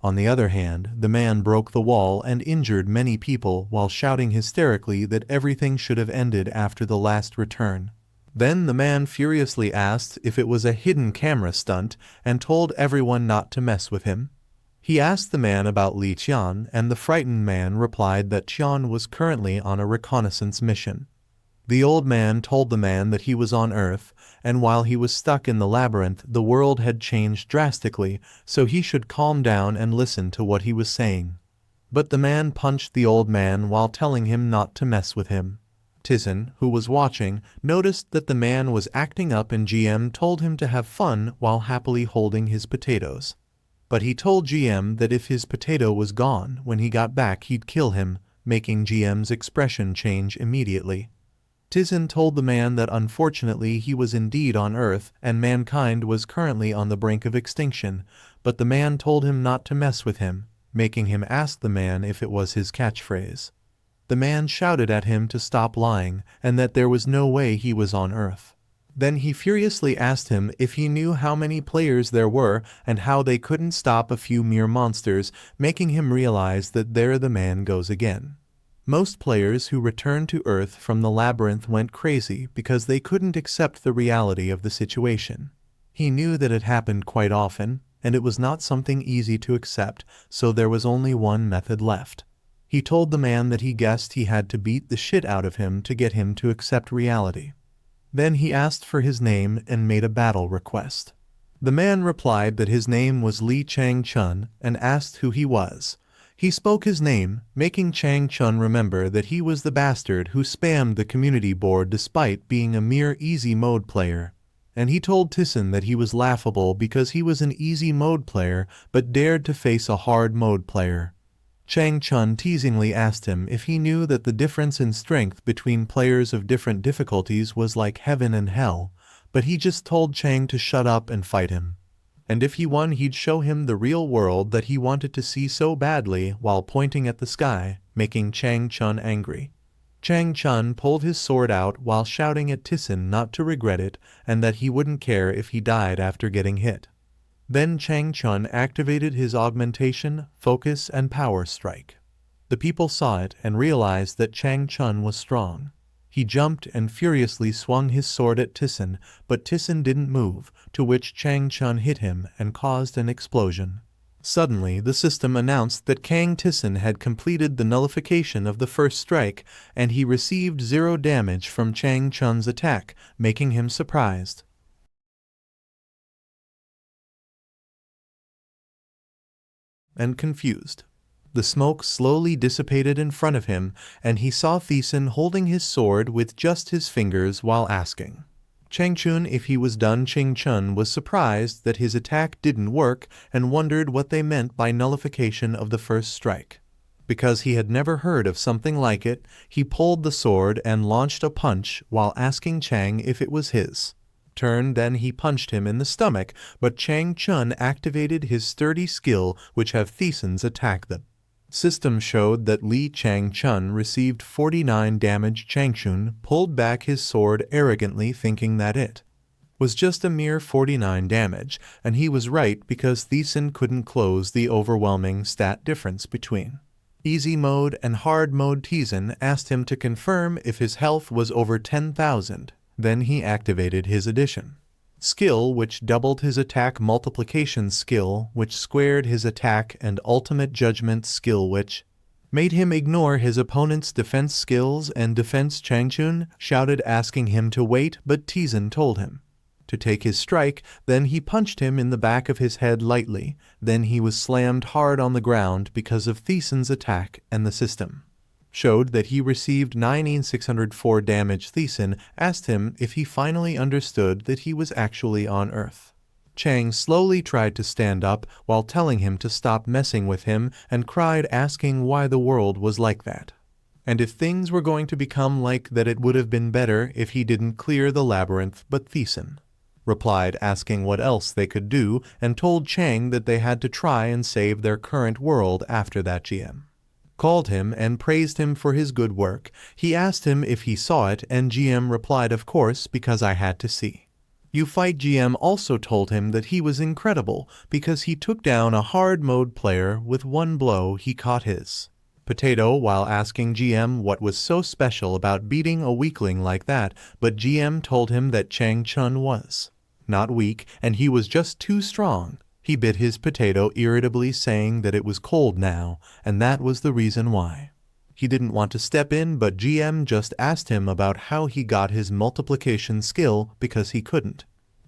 [SPEAKER 1] On the other hand, the man broke the wall and injured many people while shouting hysterically that everything should have ended after the last return. Then the man furiously asked if it was a hidden camera stunt and told everyone not to mess with him. He asked the man about Li Qian, and the frightened man replied that Qian was currently on a reconnaissance mission. The old man told the man that he was on Earth, and while he was stuck in the labyrinth the world had changed drastically, so he should calm down and listen to what he was saying. But the man punched the old man while telling him not to mess with him. Tissen, who was watching, noticed that the man was acting up, and GM told him to have fun while happily holding his potatoes. But he told GM that if his potato was gone when he got back he'd kill him, making GM's expression change immediately. Tissen told the man that unfortunately he was indeed on Earth and mankind was currently on the brink of extinction, but the man told him not to mess with him, making him ask the man if it was his catchphrase. The man shouted at him to stop lying and that there was no way he was on Earth. Then he furiously asked him if he knew how many players there were and how they couldn't stop a few mere monsters, making him realize that there the man goes again. Most players who returned to Earth from the labyrinth went crazy because they couldn't accept the reality of the situation. He knew that it happened quite often, and it was not something easy to accept, so there was only one method left. He told the man that he guessed he had to beat the shit out of him to get him to accept reality. Then he asked for his name and made a battle request. The man replied that his name was Li Chang-chun and asked who he was. He spoke his name, making Chang-chun remember that he was the bastard who spammed the community board despite being a mere easy mode player. And he told Tyson that he was laughable because he was an easy mode player but dared to face a hard mode player. Chang-chun teasingly asked him if he knew that the difference in strength between players of different difficulties was like heaven and hell, but he just told Chang to shut up and fight him. And if he won, he'd show him the real world that he wanted to see so badly while pointing at the sky, making Chang-chun angry. Chang-chun pulled his sword out while shouting at Tyson not to regret it and that he wouldn't care if he died after getting hit. Then Chang-chun activated his augmentation, focus, and power strike. The people saw it and realized that Chang-chun was strong. He jumped and furiously swung his sword at Tyson, but Tyson didn't move, to which Chang-chun hit him and caused an explosion. Suddenly, the system announced that Kang Tyson had completed the nullification of the first strike, and he received 0 damage from Chang-chun's attack, making him surprised and confused. The smoke slowly dissipated in front of him, and he saw Thiessen holding his sword with just his fingers while asking Chang-chun if he was done. Chang-chun was surprised that his attack didn't work and wondered what they meant by nullification of the first strike. Because he had never heard of something like it, he pulled the sword and launched a punch while asking Chang if it was his turn. Then he punched him in the stomach, but Chang-chun activated his sturdy skill which have Thiessen's attack. The system showed that Li Chang-chun received 49 damage. Chang-chun pulled back his sword arrogantly, thinking that it was just a mere 49 damage, and he was right because Thiessen couldn't close the overwhelming stat difference between easy mode and hard mode. Thiessen asked him to confirm if his health was over 10,000. Then he activated his addition skill, which doubled his attack, multiplication skill, which squared his attack, and ultimate judgment skill, which made him ignore his opponent's defense skills and defense. Chang-chun shouted asking him to wait, but Thiessen told him to take his strike. Then he punched him in the back of his head lightly. Then he was slammed hard on the ground because of Thiessen's attack, and the system showed that he received 9,604 damage. Thiessen asked him if he finally understood that he was actually on Earth. Chang slowly tried to stand up while telling him to stop messing with him and cried asking why the world was like that. And if things were going to become like that, it would have been better if he didn't clear the labyrinth. But Thiessen replied asking what else they could do and told Chang that they had to try and save their current world. After that, GM called him and praised him for his good work. He asked him if he saw it, and GM replied, "Of course, because I had to see you fight." GM also told him that he was incredible because he took down a hard mode player with one blow. He caught his potato while asking GM what was so special about beating a weakling like that, but GM told him that Chang-chun was not weak and he was just too strong. He bit his potato irritably, saying that it was cold now, and that was the reason why he didn't want to step in, but GM just asked him about how he got his multiplication skill because he couldn't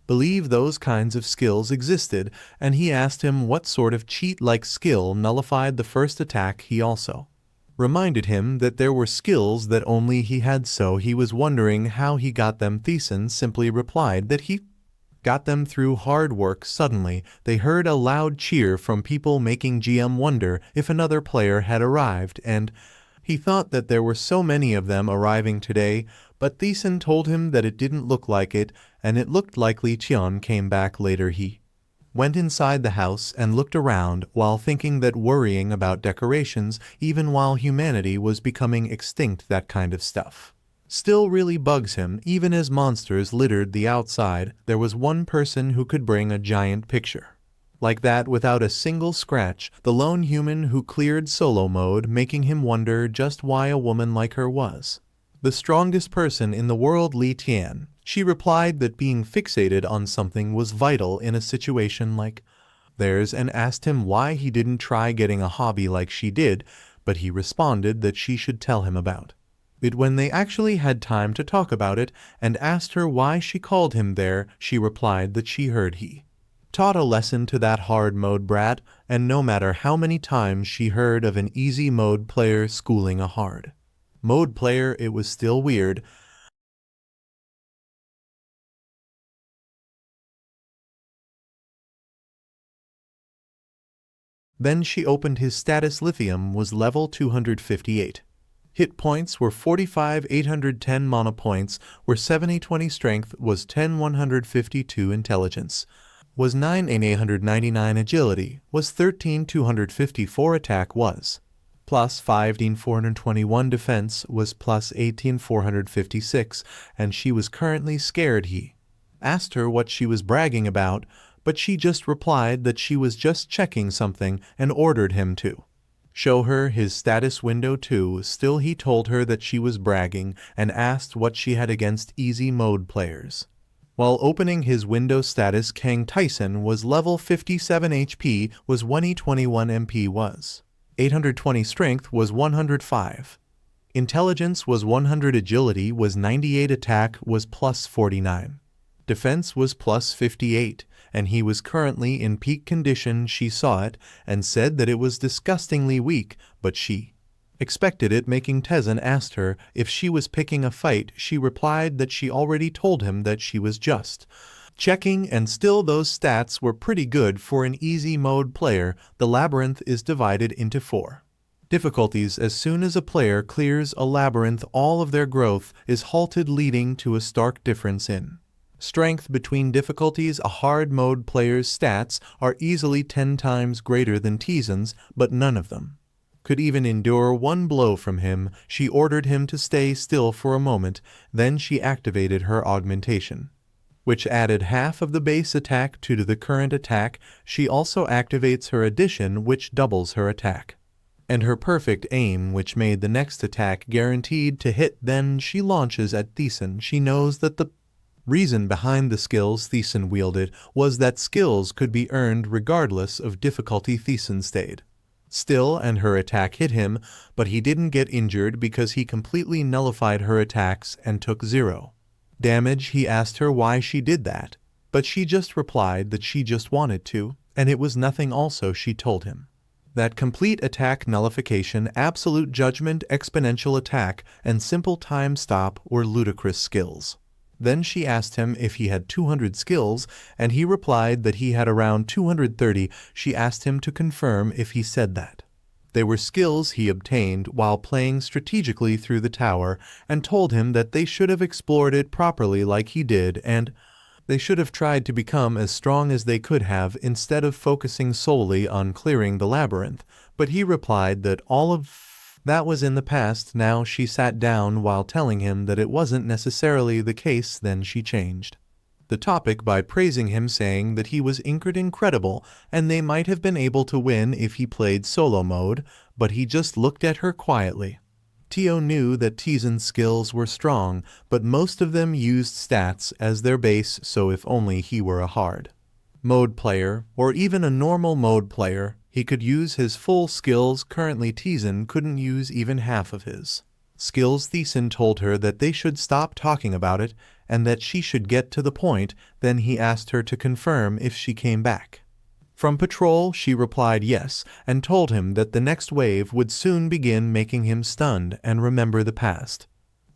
[SPEAKER 1] believe those kinds of skills existed, and he asked him what sort of cheat-like skill nullified the first attack. He also reminded him that there were skills that only he had, so he was wondering how he got them. Thiessen simply replied that he got them through hard work. Suddenly, they heard a loud cheer from people, making GM wonder if another player had arrived, and he thought that there were so many of them arriving today, but Thiessen told him that it didn't look like it, and it looked like Li Qian came back later. He went inside the house and looked around while thinking that worrying about decorations, even while humanity was becoming extinct, that kind of stuff still really bugs him. Even as monsters littered the outside, there was one person who could bring a giant picture like that without a single scratch, the lone human who cleared solo mode, making him wonder just why a woman like her was the strongest person in the world. Li Tian, she replied that being fixated on something was vital in a situation like theirs, and asked him why he didn't try getting a hobby like she did, but he responded that she should tell him about When they actually had time to talk about it and asked her why she called him there, she replied that she heard he taught a lesson to that hard mode brat, and no matter how many times she heard of an easy mode player schooling a hard mode player, it was still weird. Then she opened his status. Lithium was level 258. Hit points were 45 810, mana points were 70 20, strength was 10 152, intelligence was 9 899, agility was 13 254, attack was plus 15 421, defense was plus 18 456, and she was currently scared. He asked her what she was bragging about, but she just replied that she was just checking something and ordered him to show her his status window too. Still, he told her that she was bragging and asked what she had against easy mode players. While opening his window status, Kang Tyson was level 57, HP was 121, MP was 820, strength was 105, intelligence was 100, agility was 98, attack was plus 49. Defense was plus 58, and he was currently in peak condition. She saw it and said that it was disgustingly weak, but she expected it. Making Tezen asked her if she was picking a fight. She replied that she already told him that she was just checking, and still those stats were pretty good for an easy mode player. The labyrinth is divided into 4 difficulties. As soon as a player clears a labyrinth, all of their growth is halted, leading to a stark difference in strength between difficulties. A hard mode player's stats are easily 10 times greater than Tezen's, but none of them could even endure one blow from him. She ordered him to stay still for a moment, then she activated her augmentation, which added half of the base attack to the current attack. She also activates her addition, which doubles her attack, and her perfect aim, which made the next attack guaranteed to hit. Then she launches at Thiessen. She knows that the reason behind the skills Thiessen wielded was that skills could be earned regardless of difficulty. Thiessen stayed still and her attack hit him, but he didn't get injured because he completely nullified her attacks and took 0 damage. He asked her why she did that, but she just replied that she just wanted to, and it was nothing. Also, she told him that complete attack nullification, absolute judgment, exponential attack, and simple time stop were ludicrous skills. Then she asked him if he had 200 skills, and he replied that he had around 230. She asked him to confirm if he said that they were skills he obtained while playing strategically through the tower, and told him that they should have explored it properly like he did, and they should have tried to become as strong as they could have instead of focusing solely on clearing the labyrinth. But he replied that all of that was in the past. Now she sat down while telling him that it wasn't necessarily the case. Then she changed the topic by praising him, saying that he was incredible and they might have been able to win if he played solo mode, but he just looked at her quietly. Tio knew that Tezen's skills were strong, but most of them used stats as their base, so if only he were a hard mode player, or even a normal mode player, he could use his full skills. Currently, Tezen couldn't use even half of his skills. Thiessen told her that they should stop talking about it and that she should get to the point. Then he asked her to confirm if she came back from patrol. She replied yes, and told him that the next wave would soon begin, making him stunned and remember the past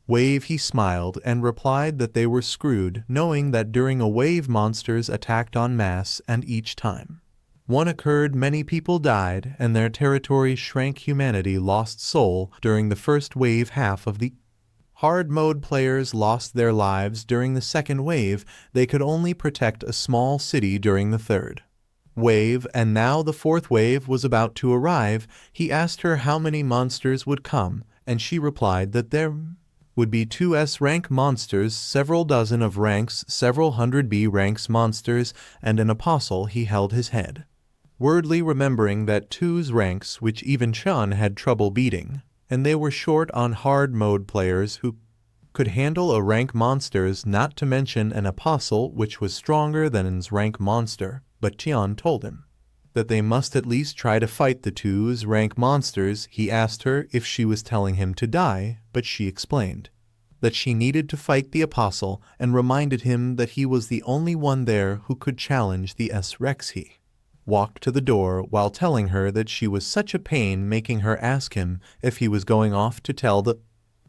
[SPEAKER 1] wave. He smiled and replied that they were screwed, knowing that during a wave monsters attacked en masse, and each time one occurred, many people died and their territory shrank. Humanity lost soul during the first wave. Half of the hard mode players lost their lives during the second wave. They could only protect a small city during the third wave, and now the fourth wave was about to arrive. He asked her how many monsters would come, and she replied that there would be 2 S-rank monsters, several dozen of ranks, several hundred B-ranks monsters, and an apostle. He held his head, wordly remembering that 2's ranks, which even Chun had trouble beating, and they were short on hard mode players who could handle a rank monsters, not to mention an apostle which was stronger than his rank monster. But Tian told him that they must at least try to fight the two's rank monsters. He asked her if she was telling him to die, but she explained that she needed to fight the apostle and reminded him that he was the only one there who could challenge the S-Rex. He walked to the door while telling her that she was such a pain, making her ask him if he was going off to tell the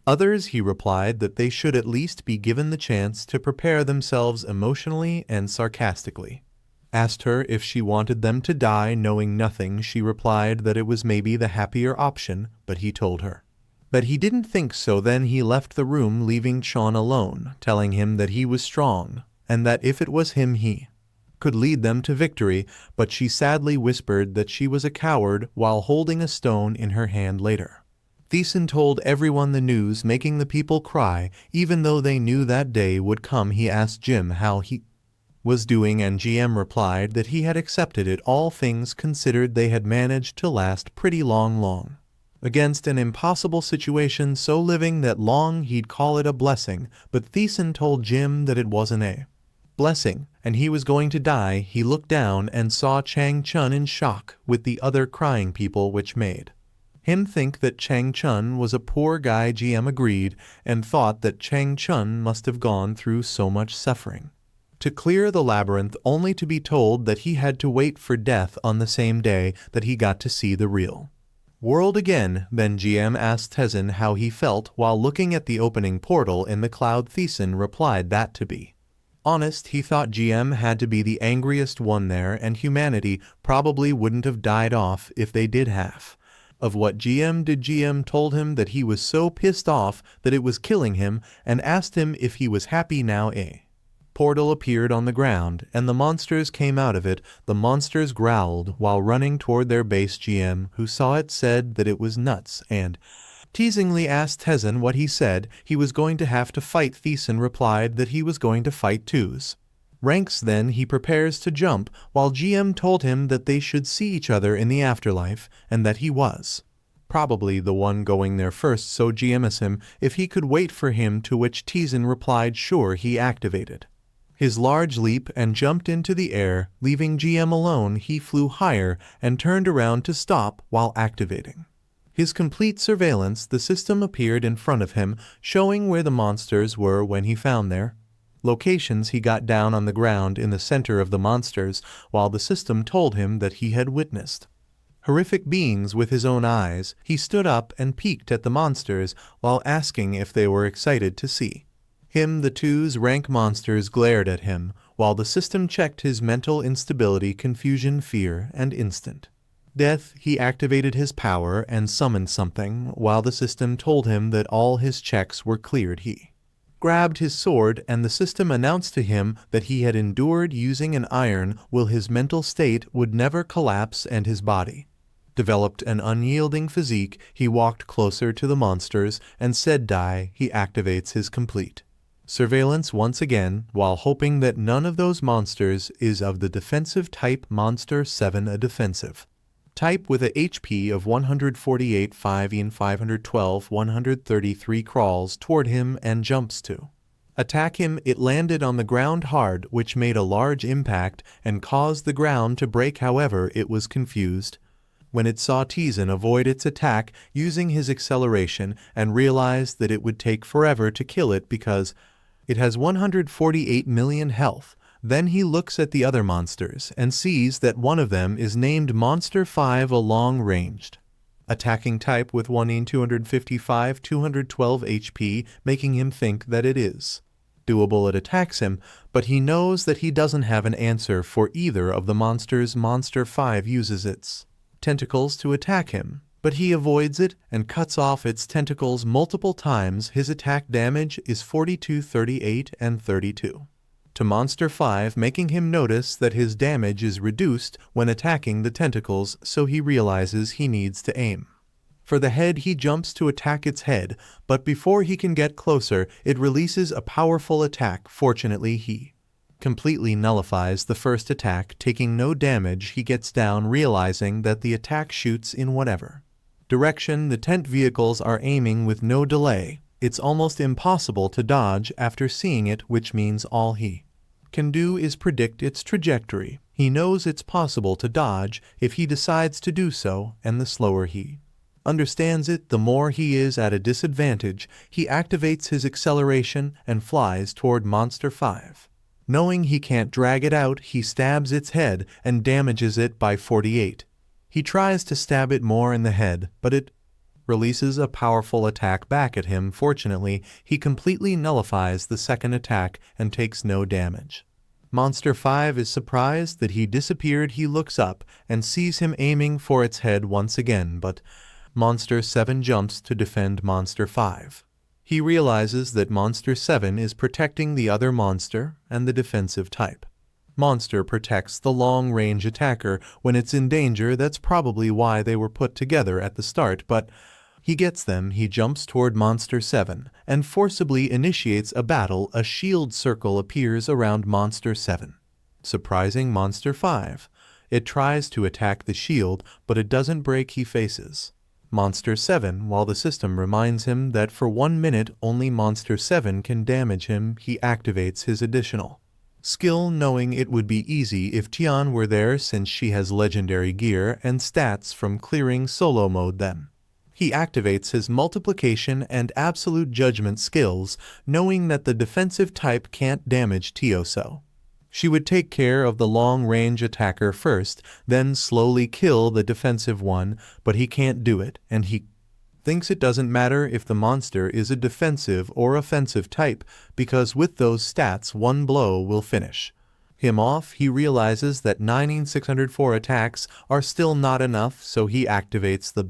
[SPEAKER 1] others. He replied that they should at least be given the chance to prepare themselves emotionally, and sarcastically asked her if she wanted them to die. Knowing nothing, she replied that it was maybe the happier option, but he told her that he didn't think so. Then he left the room, leaving Sean alone, telling him that he was strong and that if it was him he could lead them to victory, but she sadly whispered that she was a coward while holding a stone in her hand. Later, Thiessen told everyone the news, making the people cry, even though they knew that day would come. He asked Jim how he was doing, and GM replied that he had accepted it. All things considered, they had managed to last pretty long against an impossible situation, so living that long he'd call it a blessing. But Thiessen told Jim that it wasn't a blessing, and he was going to die. He looked down and saw Chang Chun in shock with the other crying people, which made him think that Chang Chun was a poor guy. GM agreed and thought that Chang Chun must have gone through so much suffering to clear the labyrinth, only to be told that he had to wait for death on the same day that he got to see the real world again. Then GM asked Thiessen how he felt while looking at the opening portal in the cloud. Thiessen replied that, to be honest, he thought GM had to be the angriest one there, and humanity probably wouldn't have died off if they did half of what GM did. GM told him that he was so pissed off that it was killing him, and asked him if he was happy now. A portal appeared on the ground, and the monsters came out of it. The monsters growled while running toward their base. GM, who saw it, said that it was nuts, and teasingly asked Thiessen what he said he was going to have to fight. Thiessen replied that he was going to fight two's ranks. Then he prepares to jump, while GM told him that they should see each other in the afterlife, and that he was probably the one going there first, so GM asked him if he could wait for him, to which Thiessen replied sure. He activated his large leap and jumped into the air, leaving GM alone. He flew higher and turned around to stop while activating his complete surveillance. The system appeared in front of him, showing where the monsters were when he found their locations. He got down on the ground in the center of the monsters, while the system told him that he had witnessed horrific beings with his own eyes. He stood up and peeked at the monsters while asking if they were excited to see him. The two's rank monsters glared at him, while the system checked his mental instability, confusion, fear, and instant death. He activated his power and summoned something, while the system told him that all his checks were cleared. He grabbed his sword, and the system announced to him that he had endured using an iron will. His mental state would never collapse, and his body developed an unyielding physique. He walked closer to the monsters and said die. He activates his complete surveillance once again, while hoping that none of those monsters is of the defensive type. Monster 7, a defensive type with a HP of 148, 5 in 512, 133, crawls toward him and jumps to attack him. It landed on the ground hard, which made a large impact and caused the ground to break. However, it was confused when it saw Thiessen avoid its attack using his acceleration, and realized that it would take forever to kill it because it has 148 million health. Then he looks at the other monsters and sees that one of them is named Monster 5, a long-ranged attacking type with 1 in 255, 212 HP, making him think that it is doable. It attacks him, but he knows that he doesn't have an answer for either of the monsters. Monster 5 uses its tentacles to attack him, but he avoids it and cuts off its tentacles multiple times. His attack damage is 42, 38, and 32 to Monster 5, making him notice that his damage is reduced when attacking the tentacles, so he realizes he needs to aim for the head. He jumps to attack its head, but before he can get closer, it releases a powerful attack. Fortunately, he completely nullifies the first attack, taking no damage. He gets down, realizing that the attack shoots in whatever direction the tent vehicles are aiming with no delay. It's almost impossible to dodge after seeing it, which means all he can do is predict its trajectory. He knows it's possible to dodge if he decides to do so, and the slower he understands it, the more he is at a disadvantage. He activates his acceleration and flies toward Monster 5. Knowing he can't drag it out, he stabs its head and damages it by 48. He tries to stab it more in the head, but it releases a powerful attack back at him. Fortunately, he completely nullifies the second attack and takes no damage. Monster 5 is surprised that he disappeared. He looks up and sees him aiming for its head once again, but Monster 7 jumps to defend Monster 5. He realizes that Monster 7 is protecting the other monster and the defensive type. Monster protects the long-range attacker when it's in danger. That's probably why they were put together at the start, but he gets them. He jumps toward Monster 7 and forcibly initiates a battle. A shield circle appears around Monster 7, surprising Monster 5. It tries to attack the shield, but it doesn't break. He faces Monster 7 while the system reminds him that for 1 minute only Monster 7 can damage him. He activates his additional skill, knowing it would be easy if Tian were there since she has legendary gear and stats from clearing solo mode. Then he activates his multiplication and absolute judgment skills, knowing that the defensive type can't damage Tio, so she would take care of the long-range attacker first, then slowly kill the defensive one, but he can't do it, and he thinks it doesn't matter if the monster is a defensive or offensive type, because with those stats one blow will finish him off. He realizes that 9604 attacks are still not enough, so he activates the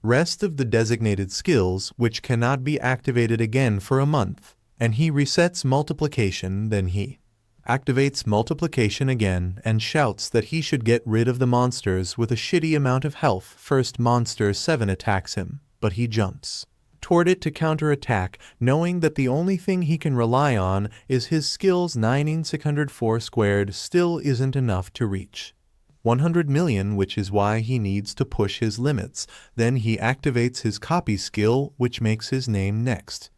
[SPEAKER 1] rest of the designated skills, which cannot be activated again for a month, and he resets multiplication. Then he activates multiplication again and shouts that he should get rid of the monsters with a shitty amount of health. First Monster 7 attacks him, but he jumps toward it to counterattack, knowing that the only thing he can rely on is his skills. 9604 squared still isn't enough to reach 100 million, which is why he needs to push his limits. Then he activates his copy skill, which makes his name next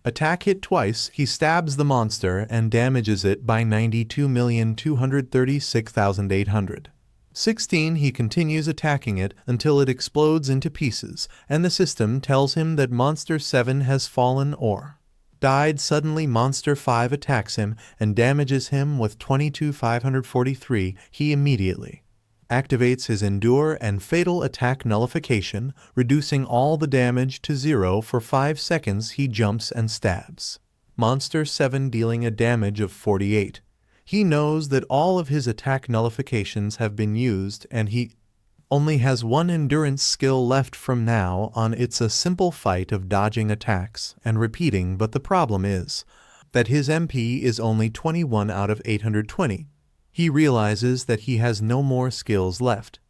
[SPEAKER 1] attack hit twice. He stabs the monster and damages it by 92,236,816. He continues attacking it until it explodes into pieces, and the system tells him that Monster 7 has fallen or died. Suddenly Monster 5 attacks him and damages him with 22,543. He immediately activates his Endure and Fatal Attack Nullification, reducing all the damage to 0 for 5 seconds. He jumps and stabs Monster 7, dealing a damage of 48. He knows that all of his attack nullifications have been used, and he only has one endurance skill left from now on. It's a simple fight of dodging attacks and repeating, but the problem is that his MP is only 21 out of 820. He realizes that he has no more skills left,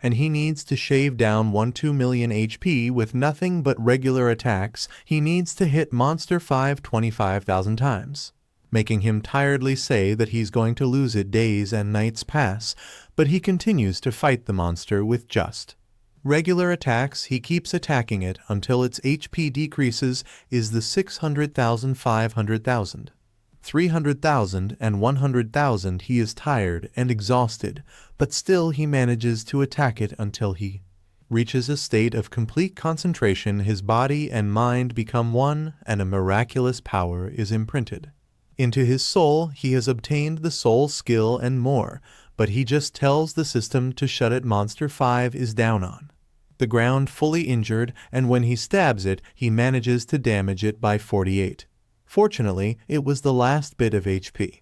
[SPEAKER 1] and he needs to shave down 12 million HP with nothing but regular attacks. He needs to hit Monster 5 25,000 times, making him tiredly say that he's going to lose it. Days and nights pass, but he continues to fight the monster with just regular attacks. He keeps attacking it until its HP decreases is the 600,000, 500,000. 300,000 and 100,000. He is tired and exhausted, but still he manages to attack it until he reaches a state of complete concentration. His body and mind become one, and a miraculous power is imprinted into his soul. He has obtained the soul skill and more, but he just tells the system to shut it. Monster 5 is down on the ground, fully injured, and when he stabs it, he manages to damage it by 48. Fortunately, it was the last bit of HP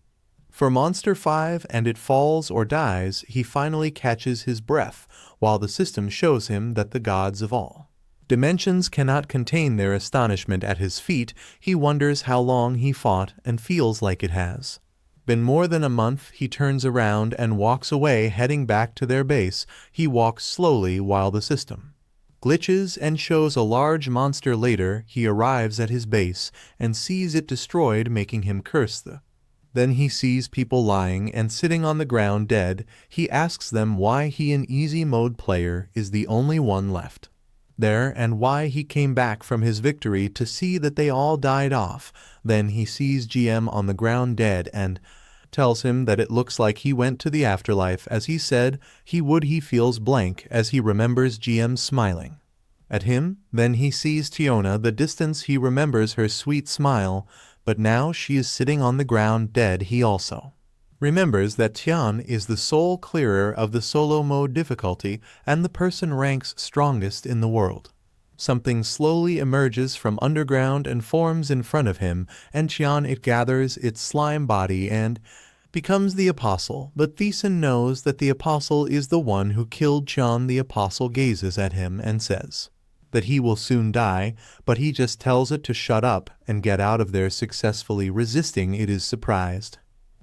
[SPEAKER 1] for Monster 5, and it falls or dies. He finally catches his breath while the system shows him that the gods of all dimensions cannot contain their astonishment at his feat. He wonders how long he fought and feels like it has been more than a month. He turns around and walks away, heading back to their base. He walks slowly while the system glitches and shows a large monster. Later, he arrives at his base and sees it destroyed, making him curse the. Then he sees people lying and sitting on the ground dead. He asks them why he, an easy mode player, is the only one left there, and why he came back from his victory to see that they all died off. Then he sees GM on the ground dead and tells him that it looks like he went to the afterlife as he said he feels blank as he remembers GM smiling at him. Then he sees Tiona the distance. He remembers her sweet smile, but now she is sitting on the ground dead. He also remembers that Tian is the sole clearer of the solo mode difficulty and the person ranks strongest in the world. Something slowly emerges from underground and forms in front of him, and Tian it gathers its slime body and becomes the apostle. But Thiessen knows that the apostle is the one who killed Tian. The apostle gazes at him and says that he will soon die, but he just tells it to shut up and get out of there. Successfully resisting, it is surprised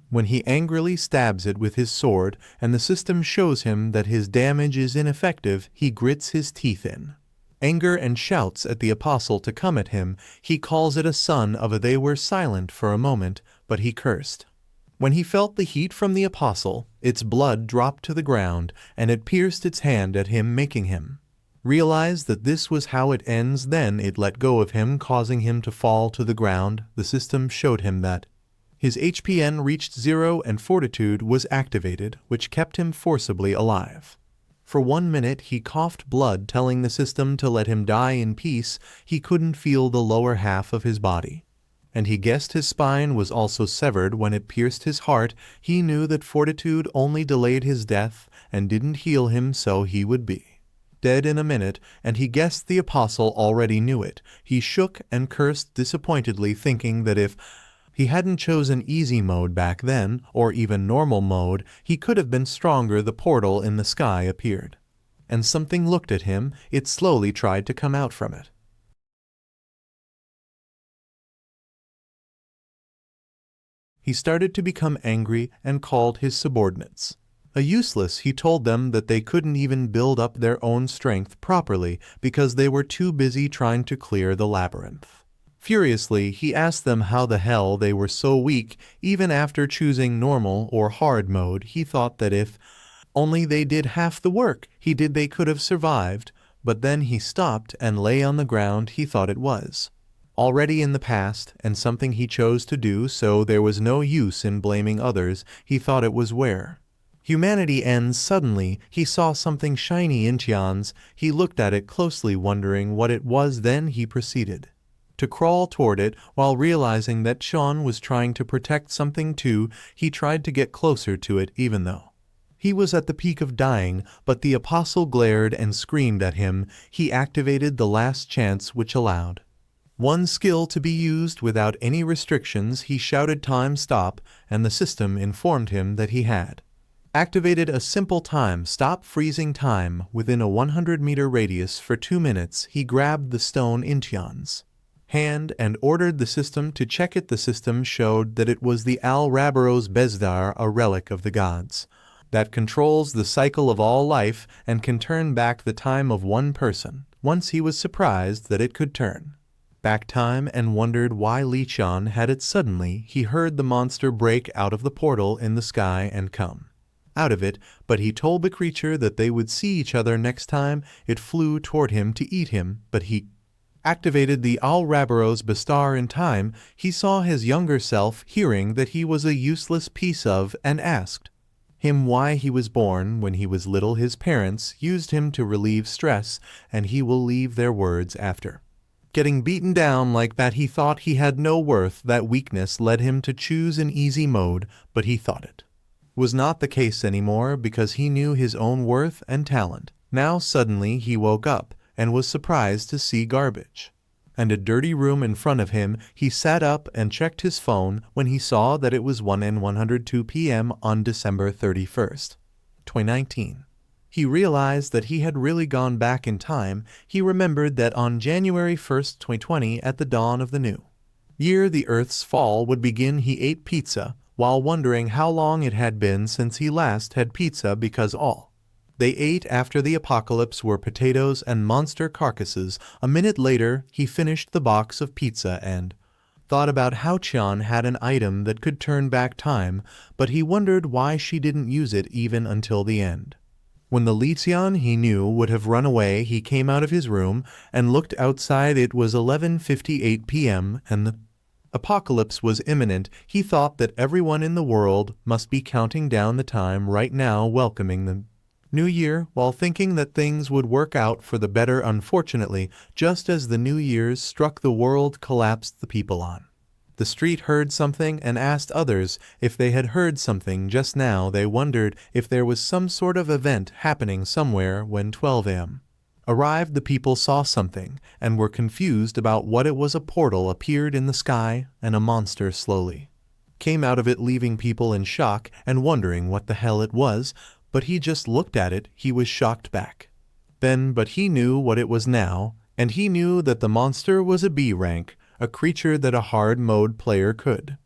[SPEAKER 1] when he angrily stabs it with his sword, and the system shows him that his damage is ineffective. He grits his teeth in anger and shouts at the apostle to come at him. He calls it a son of a. They were silent for a moment, but he cursed. When he felt the heat from the apostle, its blood dropped to the ground, and it pierced its hand at him, making him realize that this was how it ends. Then it let go of him, causing him to fall to the ground. The system showed him that his HPN reached 0 and fortitude was activated, which kept him forcibly alive. For 1 minute he coughed blood, telling the system to let him die in peace. He couldn't feel the lower half of his body, and he guessed his spine was also severed when it pierced his heart. He knew that fortitude only delayed his death and didn't heal him, so he would be dead in a minute, and he guessed the apostle already knew it. He shook and cursed disappointedly, thinking that if he hadn't chosen easy mode back then, or even normal mode, he could have been stronger. The portal in the sky appeared, and something looked at him. It slowly tried to come out from it. He started to become angry and called his subordinates a useless. He told them that they couldn't even build up their own strength properly because they were too busy trying to clear the labyrinth. Furiously, he asked them how the hell they were so weak. Even after choosing normal or hard mode, he thought that if only they did half the work they could have survived. But then he stopped and lay on the ground. He thought it was already in the past and something he chose to do, so there was no use in blaming others. He thought it was where humanity ends. Suddenly, he saw something shiny in Tian's. He looked at it closely, wondering what it was. Then he proceeded to crawl toward it, while realizing that Sean was trying to protect something too. He tried to get closer to it even though he was at the peak of dying, but the apostle glared and screamed at him. He activated the last chance, which allowed one skill to be used without any restrictions. He shouted time stop, and the system informed him that he had activated a simple time stop freezing time within a 100-meter radius for 2 minutes. He grabbed the stone in Tian's hand and ordered the system to check it. The system showed that it was the Al-Rabaros Bezdar, a relic of the gods that controls the cycle of all life and can turn back the time of one person. Once he was surprised that it could turn back time and wondered why Li Qian had it. Suddenly, he heard the monster break out of the portal in the sky and come out of it, but he told the creature that they would see each other next time. It flew toward him to eat him, but he activated the Al-Rabaros Bestar in time. He saw his younger self, hearing that he was a useless piece of, and asked him why he was born when he was little. His parents used him to relieve stress, and he will leave their words after getting beaten down like that. He thought he had no worth. That weakness led him to choose an easy mode, but he thought it was not the case anymore because he knew his own worth and talent. Now suddenly he woke up and was surprised to see garbage and a dirty room in front of him. He sat up and checked his phone when he saw that it was 1:02 p.m. on December 31st, 2019. He realized that he had really gone back in time. He remembered that on January 1st, 2020, at the dawn of the new year, the Earth's fall would begin. He ate pizza while wondering how long it had been since he last had pizza because all they ate after the apocalypse were potatoes and monster carcasses. A minute later, he finished the box of pizza and thought about how Qian had an item that could turn back time, but he wondered why she didn't use it even until the end. When the Li Qian he knew would have run away, he came out of his room and looked outside. It was 11:58 p.m. and the Apocalypse was imminent. He thought that everyone in the world must be counting down the time right now, welcoming the New Year, while thinking that things would work out for the better. Unfortunately, just as the New Year's struck, the world collapsed. The people on the street heard something and asked others if they had heard something just now. They wondered if there was some sort of event happening somewhere. When 12 a.m. arrived, the people saw something and were confused about what it was. A portal appeared in the sky, and a monster slowly came out of it, leaving people in shock and wondering what the hell it was. But he just looked at it. He was shocked back then, but he knew what it was now, and he knew that the monster was a B rank, a creature that a hard mode player could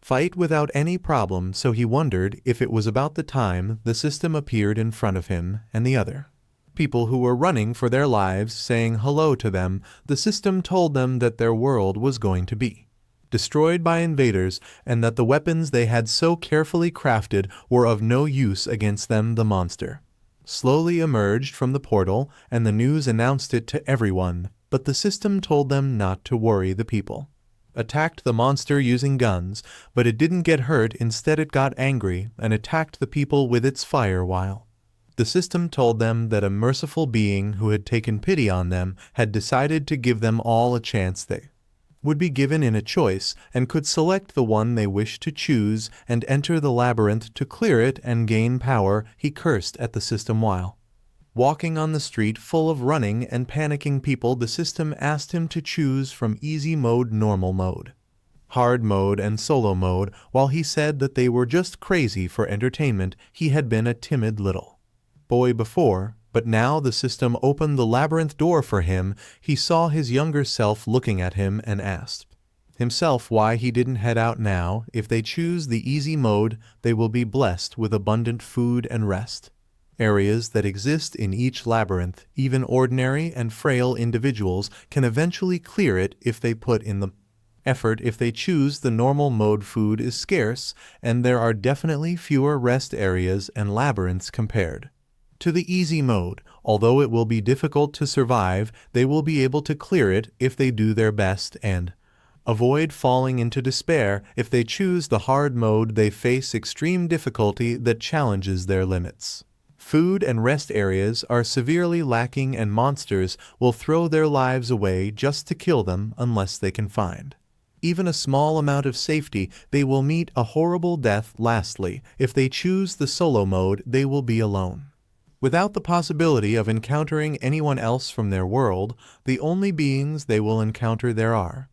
[SPEAKER 1] fight without any problem. So he wondered if it was about the time the system appeared in front of him and the other people who were running for their lives, saying hello to them. The system told them that their world was going to be destroyed by invaders, and that the weapons they had so carefully crafted were of no use against them. The monster slowly emerged from the portal, and the news announced it to everyone, but the system told them not to worry. The people attacked the monster using guns, but it didn't get hurt. Instead, it got angry and attacked the people with its fire, while the system told them that a merciful being who had taken pity on them had decided to give them all a chance. They would be given in a choice and could select the one they wished to choose and enter the labyrinth to clear it and gain power. He cursed at the system while walking on the street full of running and panicking people. The system asked him to choose from easy mode, normal mode, hard mode, and solo mode. While he said that they were just crazy for entertainment, he had been a timid little boy before, but now the system opened the labyrinth door for him. He saw his younger self looking at him and asked himself why he didn't head out now. If they choose the easy mode, they will be blessed with abundant food and rest areas that exist in each labyrinth. Even ordinary and frail individuals can eventually clear it if they put in the effort. If they choose the normal mode, food is scarce, and there are definitely fewer rest areas and labyrinths compared to the easy mode. Although it will be difficult to survive, they will be able to clear it if they do their best and avoid falling into despair. If they choose the hard mode, they face extreme difficulty that challenges their limits. Food and rest areas are severely lacking, and monsters will throw their lives away just to kill them unless they can find even a small amount of safety. They will meet a horrible death. Lastly, if they choose the solo mode, they will be alone, without the possibility of encountering anyone else from their world. The only beings they will encounter there are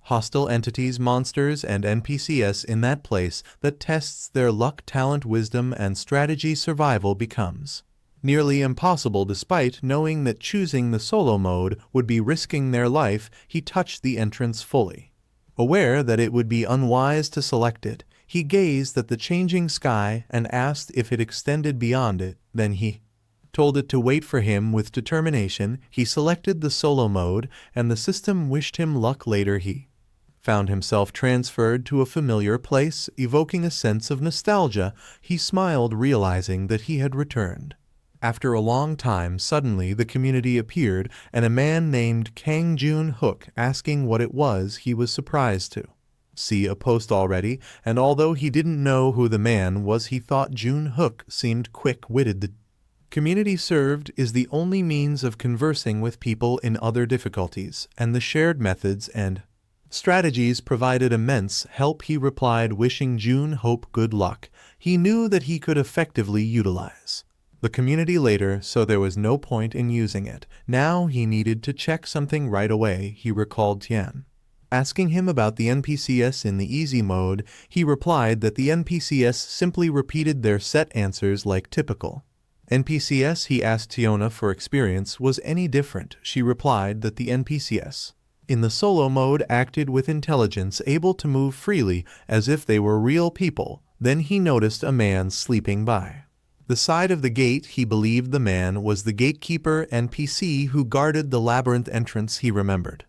[SPEAKER 1] hostile entities, monsters, and NPCs. In that place that tests their luck, talent, wisdom, and strategy, survival becomes nearly impossible. Despite knowing that choosing the solo mode would be risking their life, he touched the entrance fully aware that it would be unwise to select it. He gazed at the changing sky and asked if it extended beyond it. Then he told it to wait for him with determination. He selected the solo mode, and the system wished him luck. Later he found himself transferred to a familiar place, evoking a sense of nostalgia. He smiled, realizing that he had returned after a long time. Suddenly the community appeared, and a man named Kang Jun-hook asking what it was. He was surprised to see a post already, and although he didn't know who the man was, he thought Jun-hook seemed quick-witted. The community served is the only means of conversing with people in other difficulties, and the shared methods and strategies provided immense help. He replied, wishing Jun-hook good luck. He knew that he could effectively utilize the community later, so there was no point in using it. Now he needed to check something right away. He recalled Tian asking him about the NPCs in the easy mode. He replied that the NPCs simply repeated their set answers like typical NPCs. He asked Tiona for experience was any different. She replied that the NPCs in the solo mode acted with intelligence, able to move freely as if they were real people. Then he noticed a man sleeping by the side of the gate. He believed the man was the gatekeeper NPC who guarded the labyrinth entrance. He remembered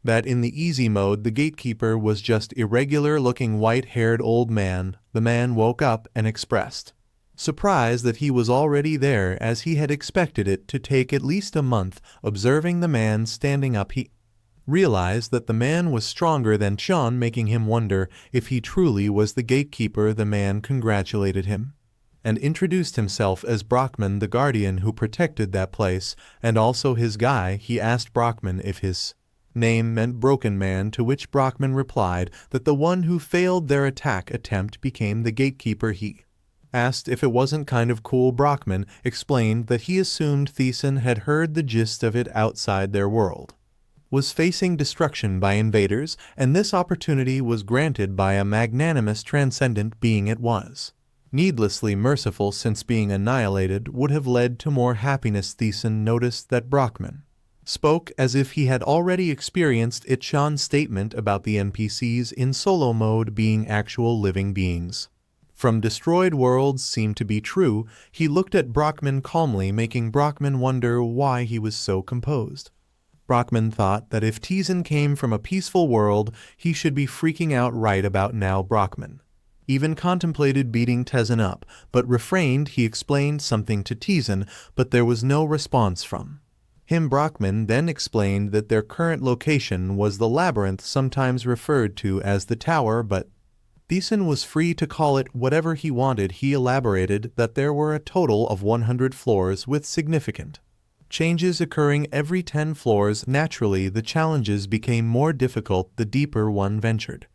[SPEAKER 1] that in the easy mode the gatekeeper was just irregular-looking white-haired old man. The man woke up and expressed surprise that he was already there, as he had expected it to take at least a month. Observing the man standing up, he realized that the man was stronger than Chon, making him wonder if he truly was the gatekeeper. The man congratulated him and introduced himself as Brockman, the guardian who protected that place, and also his guy. He asked Brockman if his name meant Broken Man, to which Brockman replied that the one who failed their attack attempt became the gatekeeper. He asked if it wasn't kind of cool. Brockman explained that he assumed Thiessen had heard the gist of it outside their world was facing destruction by invaders, and this opportunity was granted by a magnanimous transcendent being. It was needlessly merciful, since being annihilated would have led to more happiness. Thiessen noticed that Brockman spoke as if he had already experienced it. Chon's statement about the NPCs in solo mode being actual living beings from destroyed worlds seemed to be true. He looked at Brockman calmly, making Brockman wonder why he was so composed. Brockman thought that if Thiessen came from a peaceful world, he should be freaking out right about now. Brockman even contemplated beating Thiessen up, but refrained. He explained something to Thiessen, but there was no response from him. Brockman then explained that their current location was the labyrinth, sometimes referred to as the tower, but Thiessen was free to call it whatever he wanted. He elaborated that there were a total of 100 floors with significant changes occurring every 10 floors. Naturally, the challenges became more difficult the deeper one ventured.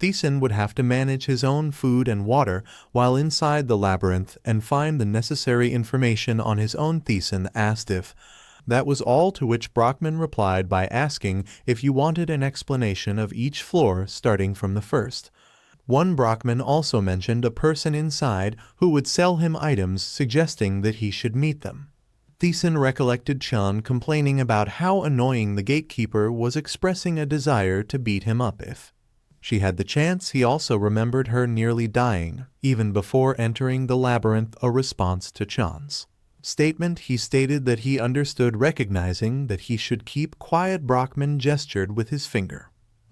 [SPEAKER 1] Thiessen would have to manage his own food and water while inside the labyrinth and find the necessary information on his own. Thiessen asked if that was all, to which Brockman replied by asking if you wanted an explanation of each floor starting from the first one. Brockman also mentioned a person inside who would sell him items, suggesting that he should meet them. Thiessen recollected Chon complaining about how annoying the gatekeeper was, expressing a desire to beat him up if she had the chance. He also remembered her nearly dying even before entering the labyrinth. A response to Chon's statement, he stated that he understood, recognizing that he should keep quiet. Brockman gestured with his finger,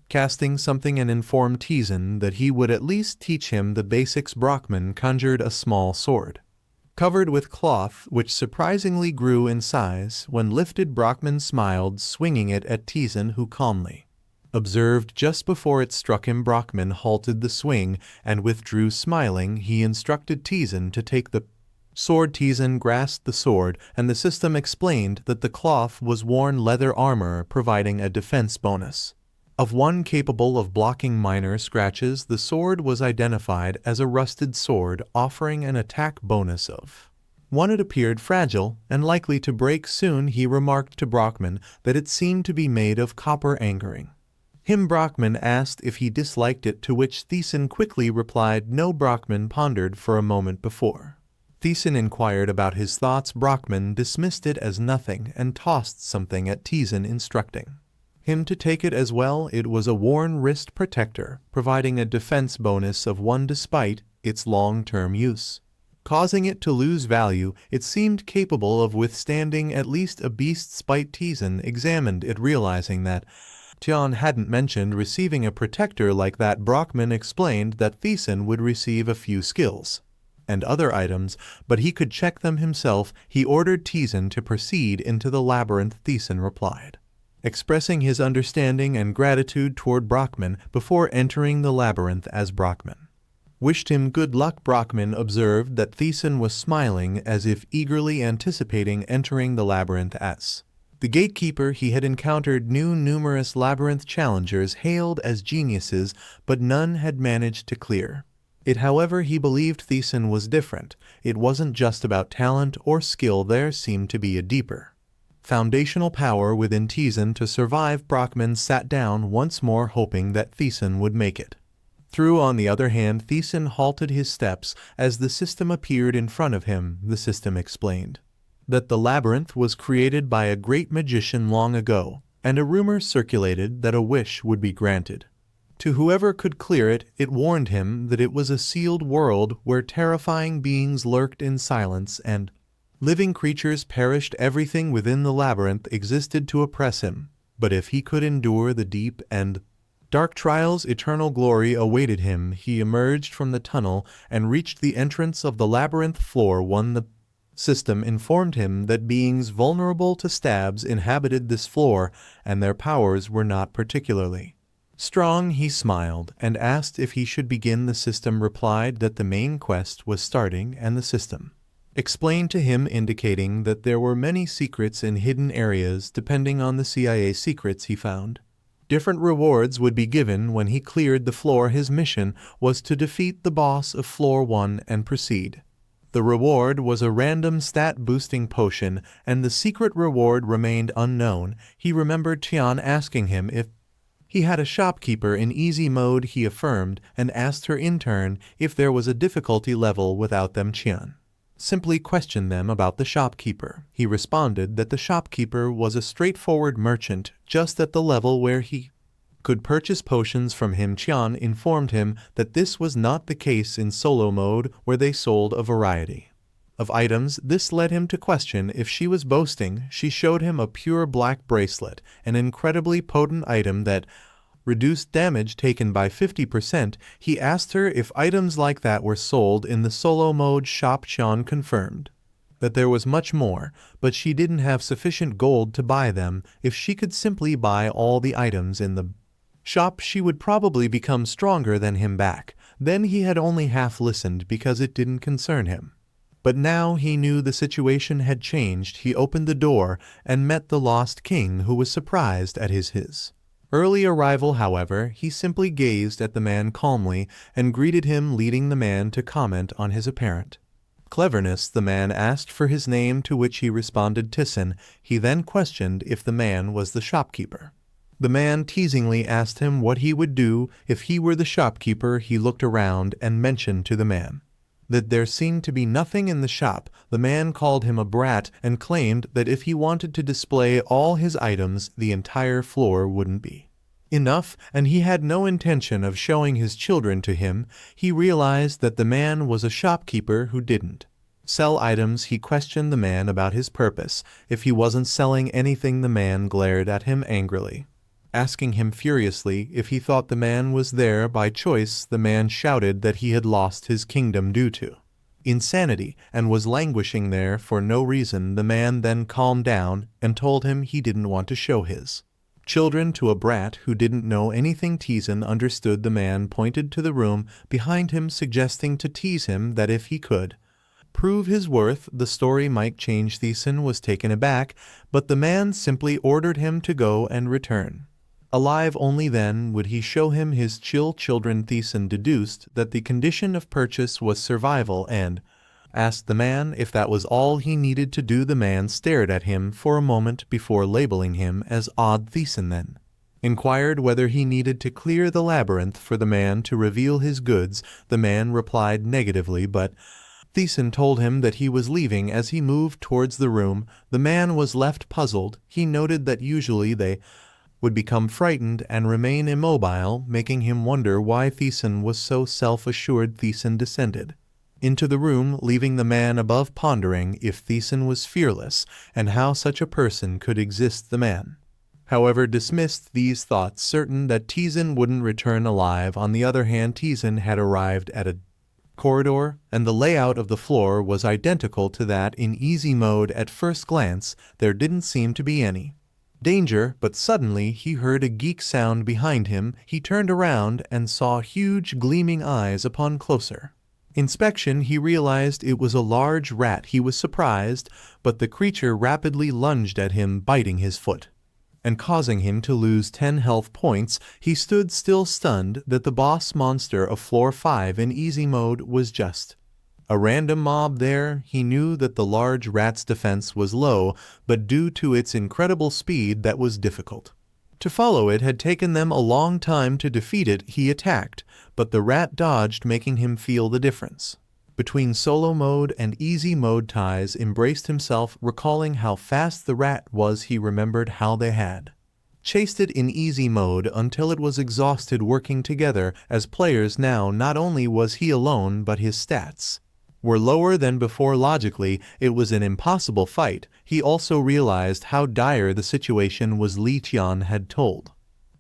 [SPEAKER 1] casting something, and informed Thiessen that he would at least teach him the basics. Brockman conjured a small sword covered with cloth, which surprisingly grew in size when lifted. Brockman smiled, swinging it at Thiessen, who calmly observed just before it struck him. Brockman halted the swing and withdrew, smiling. He instructed Thiessen to take the sword. Thiessen grasped the sword, and the system explained that the cloth was worn leather armor, providing a defense bonus of 1 capable of blocking minor scratches. The sword was identified as a rusted sword, offering an attack bonus of 1. It appeared fragile and likely to break soon. He remarked to Brockman that it seemed to be made of copper. Angering him, Brockman asked if he disliked it, to which Thiessen quickly replied no. Brockman pondered for a moment before Thiessen inquired about his thoughts. Brockman dismissed it as nothing and tossed something at Thiessen, instructing him to take it as well. It was a worn wrist protector, providing a defense bonus of 1 despite its long-term use, causing it to lose value. It seemed capable of withstanding at least a beast's bite. Thiessen examined it, realizing that Chon hadn't mentioned receiving a protector like that. Brockman explained that Thiessen would receive a few skills and other items, but he could check them himself. He ordered Thiessen to proceed into the labyrinth. Thiessen replied, expressing his understanding and gratitude toward Brockman before entering the labyrinth. As Brockman wished him good luck, Brockman observed that Thiessen was smiling as if eagerly anticipating entering the labyrinth. As the gatekeeper, he had encountered numerous labyrinth challengers hailed as geniuses, but none had managed to clear it. However, he believed Thiessen was different. It wasn't just about talent or skill. There seemed to be a deeper foundational power within Thiessen to survive. Brockman sat down once more, hoping that Thiessen would make it through. On the other hand, Thiessen halted his steps as the system appeared in front of him. The system explained that the labyrinth was created by a great magician long ago, and a rumor circulated that a wish would be granted to whoever could clear it. It warned him that it was a sealed world where terrifying beings lurked in silence and living creatures perished. Everything within the labyrinth existed to oppress him, but if he could endure the deep and dark trials, eternal glory awaited him. He emerged from the tunnel and reached the entrance of the labyrinth. Floor 1. The system informed him that beings vulnerable to stabs inhabited this floor and their powers were not particularly strong. He smiled and asked if he should begin. The system replied that the main quest was starting and the system explained to him, indicating that there were many secrets in hidden areas depending on the CIA secrets he found. Different rewards would be given when he cleared the floor. His mission was to defeat the boss of Floor 1 and proceed. The reward was a random stat-boosting potion, and the secret reward remained unknown. He remembered Tian asking him if he had a shopkeeper in easy mode. He affirmed and asked her in turn if there was a difficulty level without them. Tian simply questioned them about the shopkeeper. He responded that the shopkeeper was a straightforward merchant just at the level where he could purchase potions from him. Tian informed him that this was not the case in solo mode, where they sold a variety of items. This led him to question if she was boasting. She showed him a pure black bracelet, an incredibly potent item that reduced damage taken by 50%. He asked her if items like that were sold in the solo mode shop. Tian confirmed that there was much more, but she didn't have sufficient gold to buy them. If she could simply buy all the items in the shop, she would probably become stronger than him back. Then he had only half listened because it didn't concern him. But now he knew the situation had changed. He opened the door and met the Lost King, who was surprised at his early arrival. However, he simply gazed at the man calmly and greeted him, leading the man to comment on his apparent cleverness. The man asked for his name, to which he responded Tissen. He then questioned if the man was the shopkeeper. The man teasingly asked him what he would do if he were the shopkeeper. He looked around and mentioned to the man that there seemed to be nothing in the shop. The man called him a brat and claimed that if he wanted to display all his items, the entire floor wouldn't be enough, and he had no intention of showing his children to him. He realized that the man was a shopkeeper who didn't sell items. He questioned the man about his purpose. If he wasn't selling anything, the man glared at him angrily, asking him furiously if he thought the man was there by choice. The man shouted that he had lost his kingdom due to insanity and was languishing there for no reason. The man then calmed down and told him he didn't want to show his children to a brat who didn't know anything. Tizen understood. The man pointed to the room behind him, suggesting to tease him that if he could prove his worth, the story might change. Tizen was taken aback, but the man simply ordered him to go and return alive. Only then would he show him his children. Tizen deduced that the condition of purchase was survival and asked the man if that was all he needed to do. The man stared at him for a moment before labeling him as odd. Tizen then inquired whether he needed to clear the labyrinth for the man to reveal his goods. The man replied negatively, but Tizen told him that he was leaving. As he moved towards the room, the man was left puzzled. He noted that usually they would become frightened and remain immobile, making him wonder why Tizen was so self-assured. Tizen descended into the room, leaving the man above pondering if Tizen was fearless and how such a person could exist. The man, however, dismissed these thoughts, certain that Tizen wouldn't return alive. On the other hand, Tizen had arrived at a corridor, and the layout of the floor was identical to that in easy mode. At first glance, there didn't seem to be any danger, but suddenly he heard a geek sound behind him. He turned around and saw huge gleaming eyes. Upon closer inspection, he realized it was a large rat. He was surprised, but the creature rapidly lunged at him, biting his foot and causing him to lose 10 health points. He stood still, stunned that the boss monster of floor 5 in easy mode was just a random mob there. He knew that the large rat's defense was low, but due to its incredible speed, that was difficult to follow. It had taken them a long time to defeat it. He attacked, but the rat dodged, making him feel the difference between solo mode and easy mode. Ties embraced himself, recalling how fast the rat was. He remembered how they had chased it in easy mode until it was exhausted. Working together as players now, not only was he alone, but his stats were lower than before. Logically, it was an impossible fight. He also realized how dire the situation was. Li Tian had told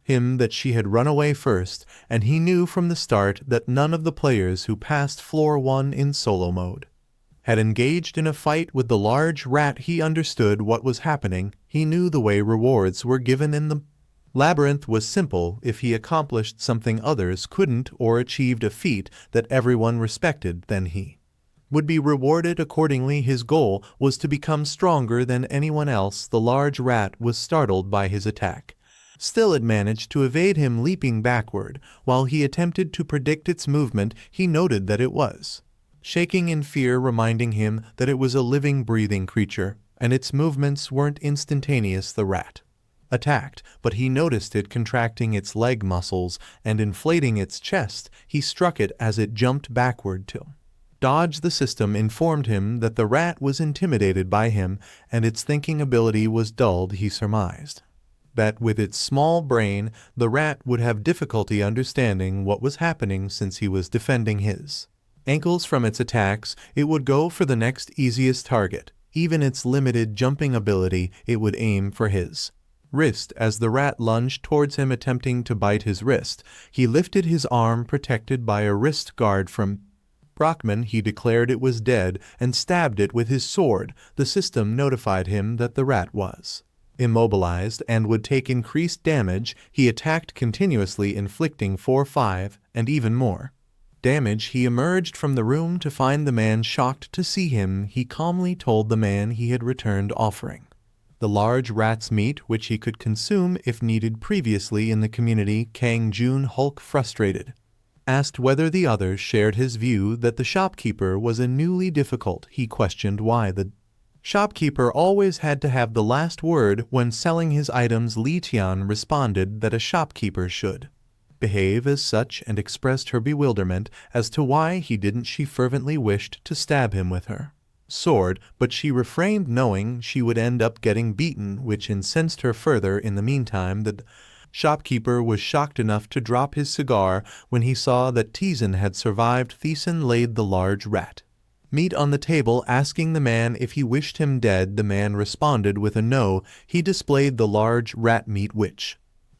[SPEAKER 1] him that she had run away first, and he knew from the start that none of the players who passed floor 1 in solo mode had engaged in a fight with the large rat. He understood what was happening. He knew the way rewards were given in the labyrinth was simple. If he accomplished something others couldn't or achieved a feat that everyone respected, then he would be rewarded accordingly. His goal was to become stronger than anyone else. The large rat was startled by his attack. Still, it managed to evade him, leaping backward. While he attempted to predict its movement, he noted that it was shaking in fear, reminding him that it was a living, breathing creature, and its movements weren't instantaneous. The rat attacked, but he noticed it contracting its leg muscles and inflating its chest. He struck it as it jumped backward to dodge. The system informed him that the rat was intimidated by him, and its thinking ability was dulled. He surmised that with its small brain, the rat would have difficulty understanding what was happening since he was defending his ankles from its attacks. It would go for the next easiest target. Even its limited jumping ability, it would aim for his wrist. As the rat lunged towards him, attempting to bite his wrist, he lifted his arm, protected by a wrist guard from Brockman. He declared it was dead and stabbed it with his sword. The system notified him that the rat was immobilized and would take increased damage. He attacked continuously, inflicting 4, 5, and even more damage. He emerged from the room to find the man shocked to see him. He calmly told the man he had returned, offering the large rat's meat, which he could consume if needed. Previously in the community, Kang Jun Hulk, frustrated, asked whether the others shared his view that the shopkeeper was a newly difficult. He questioned why the shopkeeper always had to have the last word when selling his items. Li Tian responded that a shopkeeper should behave as such and expressed her bewilderment as to why he didn't. She fervently wished to stab him with her sword, but she refrained, knowing she would end up getting beaten, which incensed her further. In the meantime, the shopkeeper was shocked enough to drop his cigar when he saw that Tizen had survived. Thiessen laid the large rat meat on the table, asking the man if he wished him dead. The man responded with a no. He displayed the large rat meat, which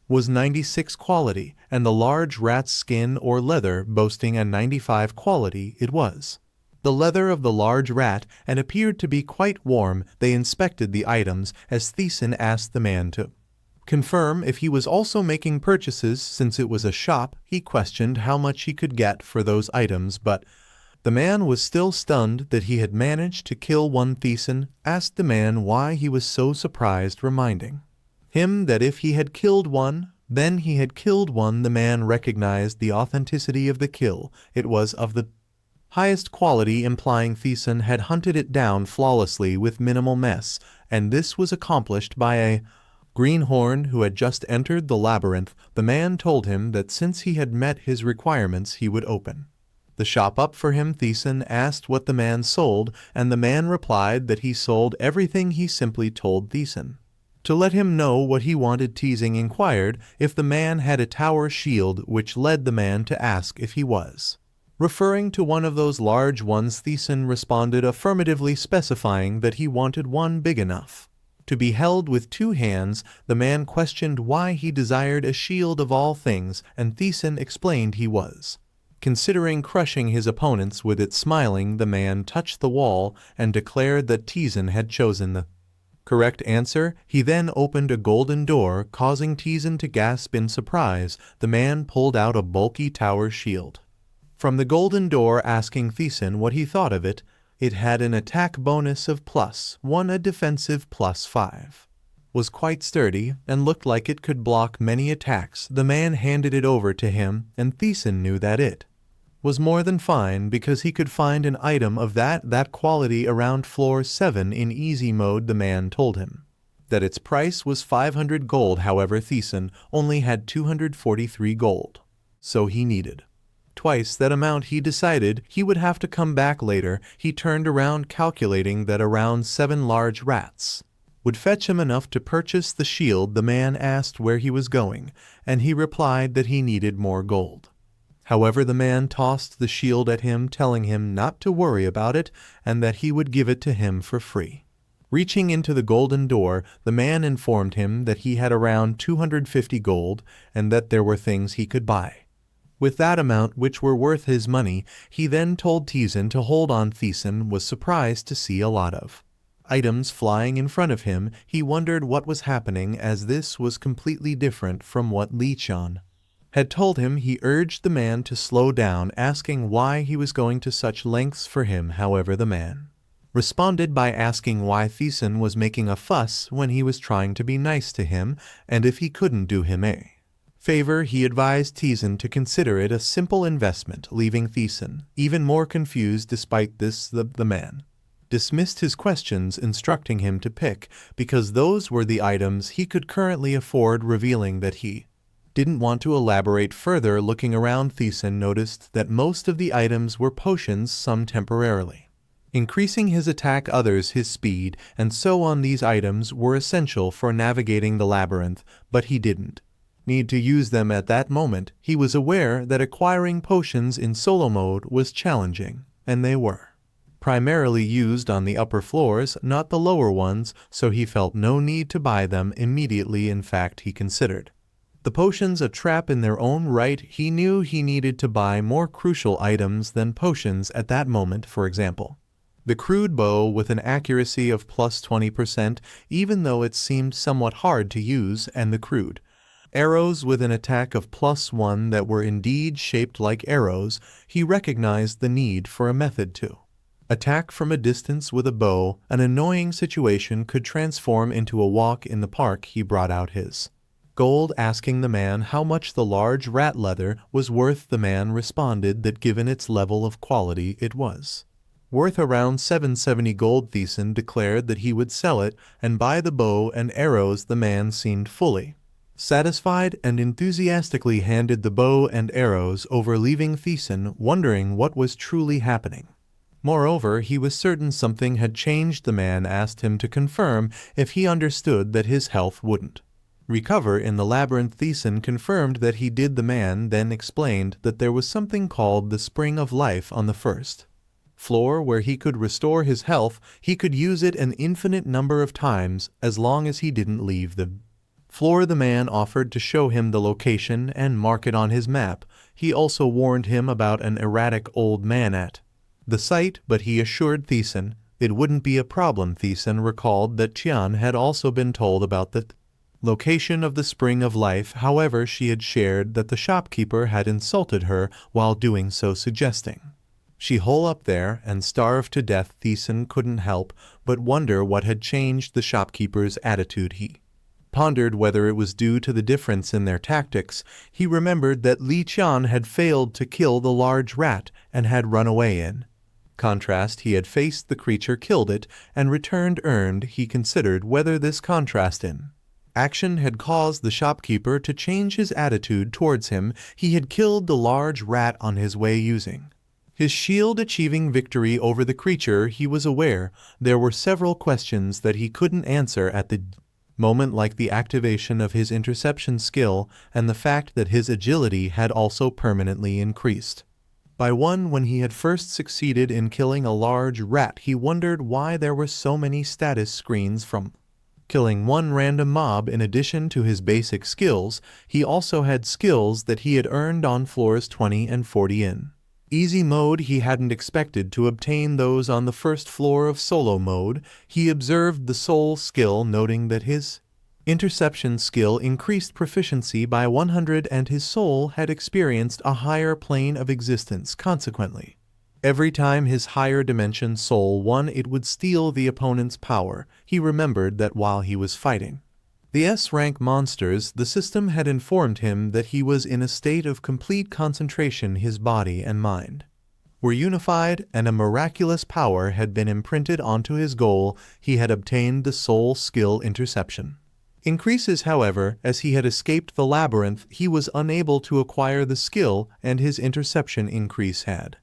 [SPEAKER 1] was 96 quality, and the large rat's skin or leather boasting a 95 quality. It was the leather of the large rat and appeared to be quite warm. They inspected the items as Thiessen asked the man to confirm if he was also making purchases. Since it was a shop, he questioned how much he could get for those items, but the man was still stunned that he had managed to kill one. Thiessen asked the man why he was so surprised, reminding him that if he had killed one, then he had killed one. The man recognized the authenticity of the kill. It was of the highest quality, implying Thiessen had hunted it down flawlessly with minimal mess, and this was accomplished by a greenhorn who had just entered the labyrinth. The man told him that since he had met his requirements, he would open the shop up for him. Thiessen asked what the man sold, and the man replied that he sold everything. He simply told Thiessen to let him know what he wanted. Teasing inquired if the man had a tower shield, which led the man to ask if he was referring to one of those large ones. Thiessen responded affirmatively, specifying that he wanted one big enough to be held with 2 hands. The man questioned why he desired a shield of all things, and Thiessen explained he was considering crushing his opponents with it. Smiling, the man touched the wall and declared that Tizen had chosen the correct answer. He then opened a golden door, causing Tizen to gasp in surprise. The man pulled out a bulky tower shield from the golden door, asking Thiessen what he thought of it. It had an attack bonus of +1, a defensive +5. Was quite sturdy and looked like it could block many attacks. The man handed it over to him, and Thiessen knew that it was more than fine because he could find an item of that quality around floor 7 in easy mode. The man told him that its price was 500 gold. However, Thiessen only had 243 gold, so he needed twice that amount. He decided he would have to come back later. He turned around, calculating that around 7 large rats would fetch him enough to purchase the shield. The man asked where he was going, and he replied that he needed more gold. However, the man tossed the shield at him, telling him not to worry about it and that he would give it to him for free. Reaching into the golden door, the man informed him that he had around 250 gold and that there were things he could buy With that amount which were worth his money, he then told Tizan to hold on. Tizan was surprised to see a lot of items flying in front of him. He wondered what was happening, as this was completely different from what Li Qian had told him. He urged the man to slow down, asking why he was going to such lengths for him. However, the man responded by asking why Tizan was making a fuss when he was trying to be nice to him, and if he couldn't do him a favor. He advised Tizan to consider it a simple investment, leaving Tizan even more confused. Despite this, the man dismissed his questions, instructing him to pick, because those were the items he could currently afford, revealing that he didn't want to elaborate further. Looking around, Tizan noticed that most of the items were potions, some temporarily increasing his attack, others his speed, and so on. These items were essential for navigating the labyrinth, but he didn't need to use them at that moment. He was aware that acquiring potions in solo mode was challenging, and they were primarily used on the upper floors, not the lower ones, so he felt no need to buy them immediately. In fact, he considered the potions a trap in their own right. He knew he needed to buy more crucial items than potions at that moment. For example, the crude bow with an accuracy of plus 20%, even though it seemed somewhat hard to use, and the crude arrows with an attack of +1 that were indeed shaped like arrows. He recognized the need for a method to attack from a distance with a bow. An annoying situation could transform into a walk in the park. He brought out his gold, asking the man how much the large rat leather was worth. The man responded that given its level of quality, it was worth around 770 gold. Tizan declared that he would sell it and buy the bow and arrows. The man seemed fully satisfied and enthusiastically handed the bow and arrows over, leaving Tizan wondering what was truly happening. Moreover, he was certain something had changed. The man asked him to confirm if he understood that his health wouldn't recover in the labyrinth. Tizan confirmed that he did. The man then explained that there was something called the Spring of Life on the first floor where he could restore his health. He could use it an infinite number of times as long as he didn't leave the floor. The man offered to show him the location and mark it on his map. He also warned him about an erratic old man at the site, but he assured Tizan it wouldn't be a problem. Tizan recalled that Qian had also been told about the location of the Spring of Life. However, she had shared that the shopkeeper had insulted her while doing so, suggesting she hole up there and starve to death. Tizan couldn't help but wonder what had changed the shopkeeper's attitude. He pondered whether it was due to the difference in their tactics. He remembered that Li Qian had failed to kill the large rat and had run away. In contrast, he had faced the creature, killed it, and returned earned. He considered whether this contrast in action had caused the shopkeeper to change his attitude towards him. He had killed the large rat on his way, using his shield, achieving victory over the creature. He was aware there were several questions that he couldn't answer at the moment, like the activation of his interception skill and the fact that his agility had also permanently increased by 1 when he had first succeeded in killing a large rat. He wondered why there were so many status screens from killing one random mob. In addition to his basic skills, he also had skills that he had earned on floors 20 and 40 in easy mode. He hadn't expected to obtain those on the first floor of solo mode. He observed the soul skill, noting that his interception skill increased proficiency by 100 and his soul had experienced a higher plane of existence. Consequently, every time his higher dimension soul won, it would steal the opponent's power. He remembered that while he was fighting the S-rank monsters, the system had informed him that he was in a state of complete concentration. His body and mind were unified, and a miraculous power had been imprinted onto his goal. He had obtained the soul skill. Interception increases. However, as he had escaped the labyrinth, he was unable to acquire the skill, and his interception increase had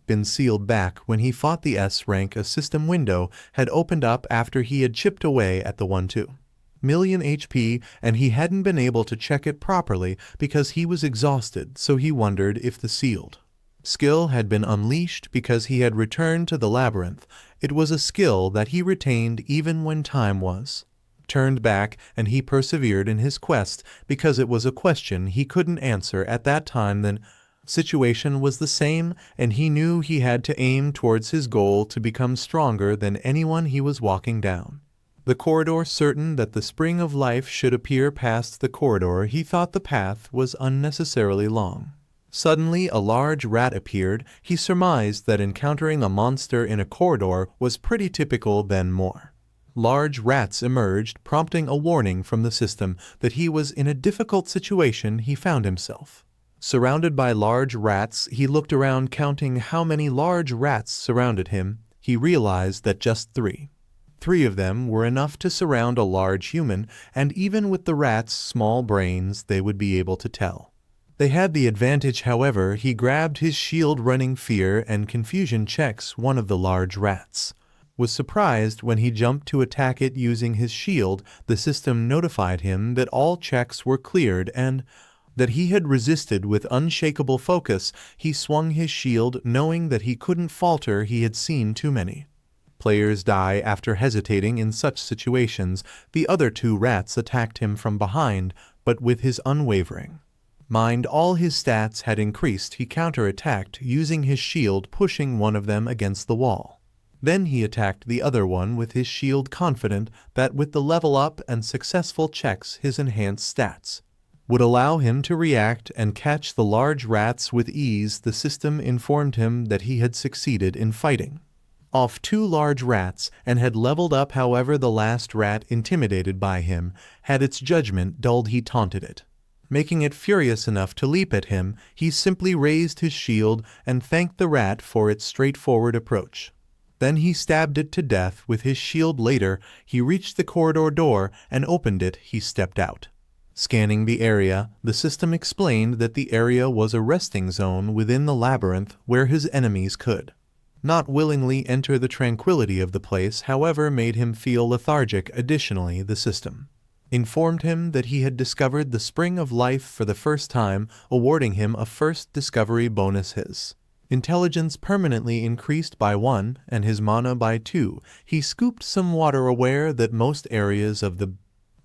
[SPEAKER 1] been sealed back when he fought the S-rank. A system window had opened up after he had chipped away at the 1-2 million HP, and he hadn't been able to check it properly because he was exhausted, so he wondered if the sealed skill had been unleashed because he had returned to the labyrinth. It was a skill that he retained even when time was turned back, and he persevered in his quest because it was a question he couldn't answer at that time. Then situation was the same, and he knew he had to aim towards his goal to become stronger than anyone he was walking down. The corridor, certain that the spring of life should appear past the corridor, he thought the path was unnecessarily long. Suddenly a large rat appeared. He surmised that encountering a monster in a corridor was pretty typical, then more large rats emerged, prompting a warning from the system that he was in a difficult situation he found himself. Surrounded by large rats, he looked around, counting how many large rats surrounded him. He realized that just three of them were enough to surround a large human, and even with the rats' small brains they would be able to tell. They had the advantage, however. He grabbed his shield, running fear and confusion checks one of the large rats. Was surprised when he jumped to attack it using his shield. The system notified him that all checks were cleared and that he had resisted with unshakable focus. He swung his shield, knowing that he couldn't falter. He had seen too many players die after hesitating in such situations. The other two rats attacked him from behind, but with his unwavering mind, all his stats had increased. He counterattacked using his shield, pushing one of them against the wall. Then he attacked the other one with his shield, confident that with the level up and successful checks his enhanced stats would allow him to react and catch the large rats with ease. The system informed him that he had succeeded in fighting off two large rats and had leveled up. However, the last rat, intimidated by him, had its judgment dulled. He taunted it, making it furious enough to leap at him. He simply raised his shield and thanked the rat for its straightforward approach. Then he stabbed it to death with his shield. Later, he reached the corridor door and opened it. He stepped out. Scanning the area, the system explained that the area was a resting zone within the labyrinth where his enemies could not willingly enter. The tranquility of the place, however, made him feel lethargic. Additionally, the system informed him that he had discovered the spring of life for the first time, awarding him a first discovery bonus. His intelligence permanently increased by 1 and his mana by 2. He scooped some water, aware that most areas of the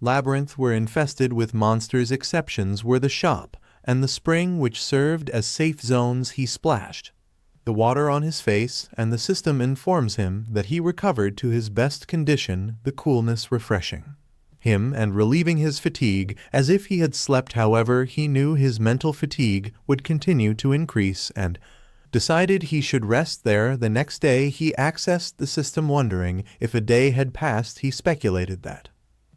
[SPEAKER 1] labyrinth were infested with monsters. Exceptions were the shop and the spring, which served as safe zones. He splashed the water on his face, and the system informs him that he recovered to his best condition, the coolness refreshing him and relieving his fatigue as if he had slept. However, he knew his mental fatigue would continue to increase and decided he should rest there. The next day he accessed the system, wondering if a day had passed. He speculated that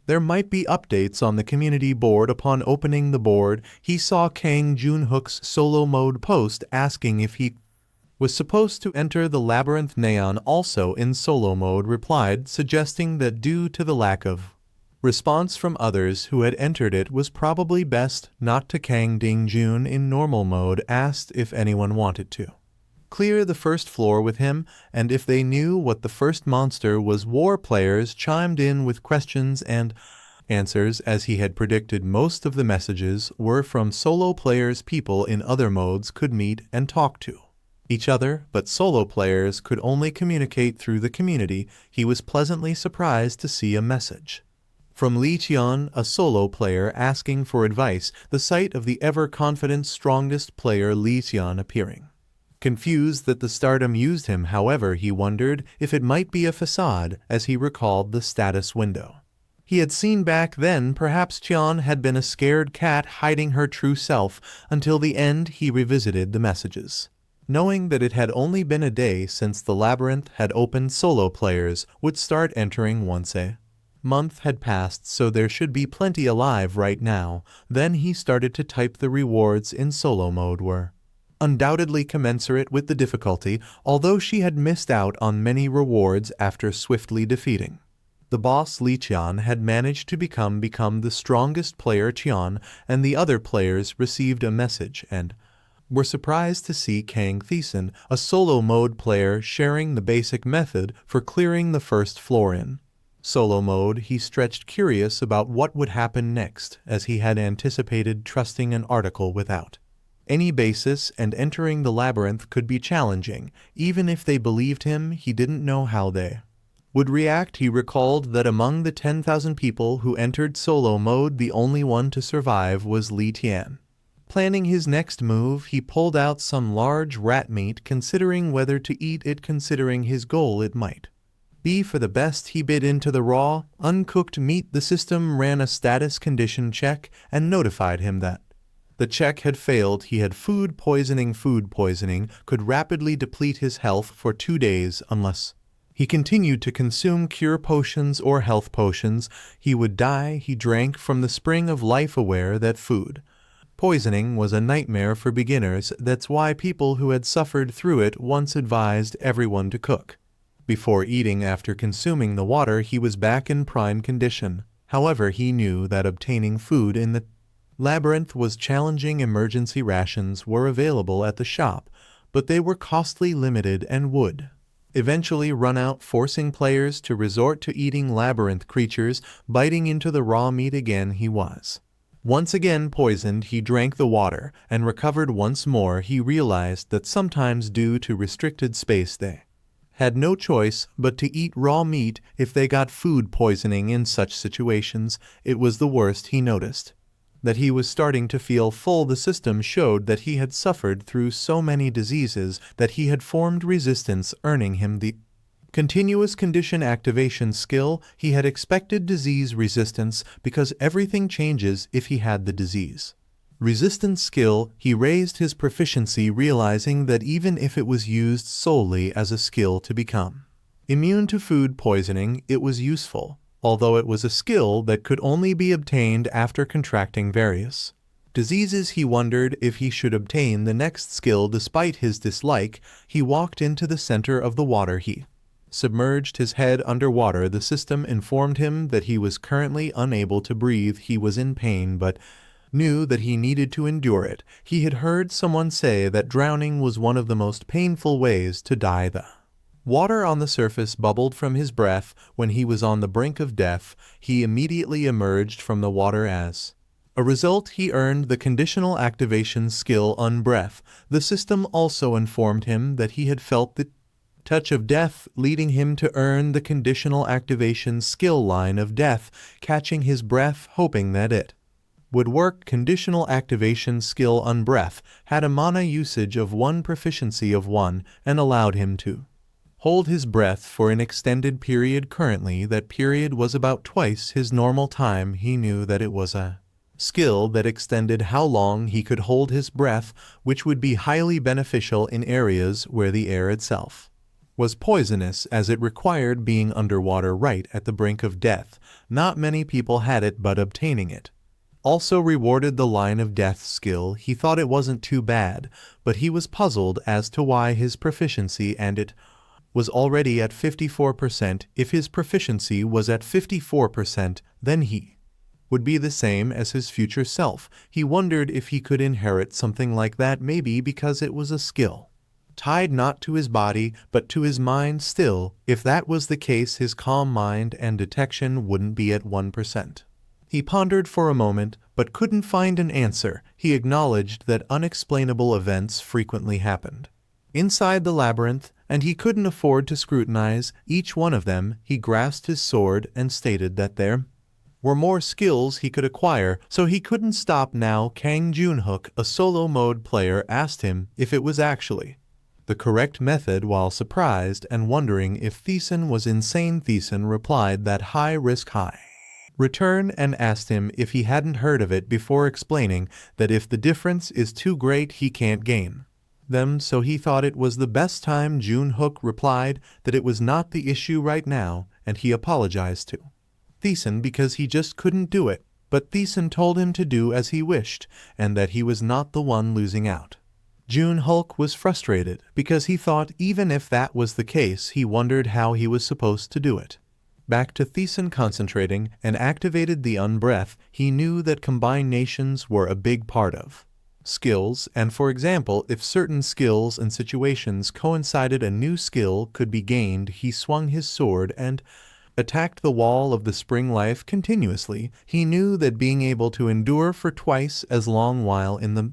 [SPEAKER 1] there might be updates on the community board. Upon opening the board, he saw Kang Junhook's solo mode post asking if he was supposed to enter the labyrinth. Neon, also in solo mode, replied, suggesting that due to the lack of response from others who had entered, it was probably best not to. Kang Dingjun in normal mode asked if anyone wanted to clear the first floor with him and if they knew what the first monster was. War players chimed in with questions and answers. As he had predicted, most of the messages were from solo players. People in other modes could meet and talk to each other, but solo players could only communicate through the community. He was pleasantly surprised to see a message from Li Qian, a solo player, asking for advice. The sight of the ever-confident strongest player Li Qian appearing confused that the stardom used him. However, he wondered if it might be a facade as he recalled the status window he had seen back then. Perhaps Qian had been a scared cat hiding her true self. Until the end, he revisited the messages, knowing that it had only been a day since the labyrinth had opened. Solo players would start entering once a month had passed, so there should be plenty alive right now. Then he started to type. The rewards in solo mode were undoubtedly commensurate with the difficulty, although she had missed out on many rewards after swiftly defeating the boss. Li Qian had managed to become the strongest player. Qian and the other players received a message and were surprised to see Kang Thiessen, a solo mode player, sharing the basic method for clearing the first floor in solo mode. He stretched, curious about what would happen next, as he had anticipated trusting an article without any basis, and entering the labyrinth could be challenging. Even if they believed him, he didn't know how they would react. He recalled that among the 10,000 people who entered solo mode, the only one to survive was Li Tian. Planning his next move, he pulled out some large rat meat, considering whether to eat it, considering his goal it might be for the best. He bit into the raw, uncooked meat. The system ran a status condition check and notified him that the check had failed. He had food poisoning. Food poisoning could rapidly deplete his health for 2 days unless he continued to consume cure potions or health potions. He would die. He drank from the spring of life, aware that food poisoning was a nightmare for beginners. That's why people who had suffered through it once advised everyone to cook before eating. After consuming the water, he was back in prime condition. However, he knew that obtaining food in the labyrinth was challenging. Emergency rations were available at the shop, but they were costly, limited, and would eventually run out, forcing players to resort to eating labyrinth creatures. Biting into the raw meat again, he was once again poisoned. He drank the water and recovered once more. He realized that sometimes, due to restricted space, they had no choice but to eat raw meat if they got food poisoning. In such situations, it was the worst. He noticed that he was starting to feel full. The system showed that he had suffered through so many diseases that he had formed resistance, earning him the continuous condition activation skill. He had expected disease resistance because everything changes if he had the disease resistance skill. He raised his proficiency, realizing that even if it was used solely as a skill to become immune to food poisoning, it was useful, although it was a skill that could only be obtained after contracting various diseases. He wondered if he should obtain the next skill. Despite his dislike, he walked into the center of the water. He submerged his head underwater. The system informed him that he was currently unable to breathe. He was in pain, but knew that he needed to endure it. He had heard someone say that drowning was one of the most painful ways to die. The water on the surface bubbled from his breath. When he was on the brink of death, he immediately emerged from the water. As a result, he earned the conditional activation skill Unbreath. The system also informed him that he had felt the touch of death, leading him to earn the conditional activation skill Line of Death, catching his breath, hoping that it would work. Conditional activation skill Unbreath had a mana usage of 1, proficiency of 1, and allowed him to hold his breath for an extended period. Currently, that period was about twice his normal time. He knew that it was a skill that extended how long he could hold his breath, which would be highly beneficial in areas where the air itself was poisonous, as it required being underwater right at the brink of death. Not many people had it, but obtaining it also rewarded the Line of Death skill. He thought it wasn't too bad, but he was puzzled as to why his proficiency and it was already at 54%. If his proficiency was at 54%, then he would be the same as his future self. He wondered if he could inherit something like that, maybe because it was a skill tied not to his body but to his mind. Still, if that was the case, his calm mind and detection wouldn't be at 1%. He pondered for a moment, but couldn't find an answer. He acknowledged that unexplainable events frequently happened inside the labyrinth, and he couldn't afford to scrutinize each one of them. He grasped his sword and stated that there were more skills he could acquire, so he couldn't stop now. Kang Junhook, a solo mode player, asked him if it was actually the correct method. While surprised and wondering if Thiessen was insane, Thiessen replied that high risk, high return, and asked him if he hadn't heard of it before, explaining that if the difference is too great, he can't gain them, so he thought it was the best time. Junhook replied that it was not the issue right now, and he apologized to Thiessen because he just couldn't do it, but Thiessen told him to do as he wished, and that he was not the one losing out. Junhook was frustrated because he thought even if that was the case, he wondered how he was supposed to do it. Back to Thiessen concentrating and activated the Unbreath. He knew that combinations were a big part of skills, and for example, if certain skills and situations coincided, a new skill could be gained. He swung his sword and attacked the wall of the spring life continuously. He knew that being able to endure for twice as long while in the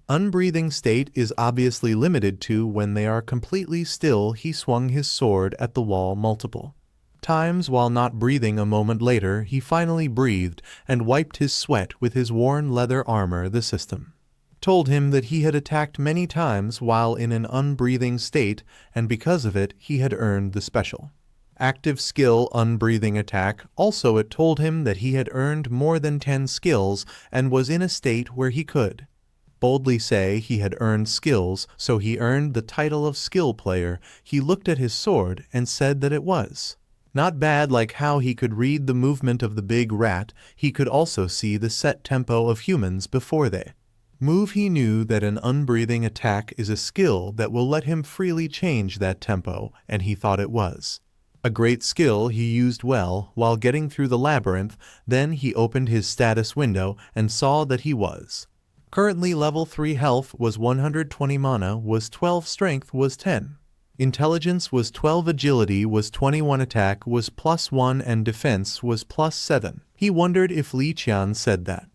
[SPEAKER 1] unbreathing state is obviously limited to when they are completely still. He swung his sword at the wall multiple times while not breathing. A moment later, he finally breathed and wiped his sweat with his worn leather armor. The system told him that he had attacked many times while in an unbreathing state, and because of it he had earned the special active skill unbreathing attack. Also it told him that he had earned more than 10 skills and was in a state where he could boldly say he had earned skills, so he earned the title of skill player. He looked at his sword and said that it was not bad. Like how he could read the movement of the big rat, he could also see the set tempo of humans before they move. He knew that an unbreathing attack is a skill that will let him freely change that tempo, and he thought it was a great skill he used well while getting through the labyrinth. Then he opened his status window and saw that he was currently level 3. Health was 120, mana was 12, strength was 10. Intelligence was 12, agility was 21, attack was +1, and defense was +7. He wondered if Li Qian said that.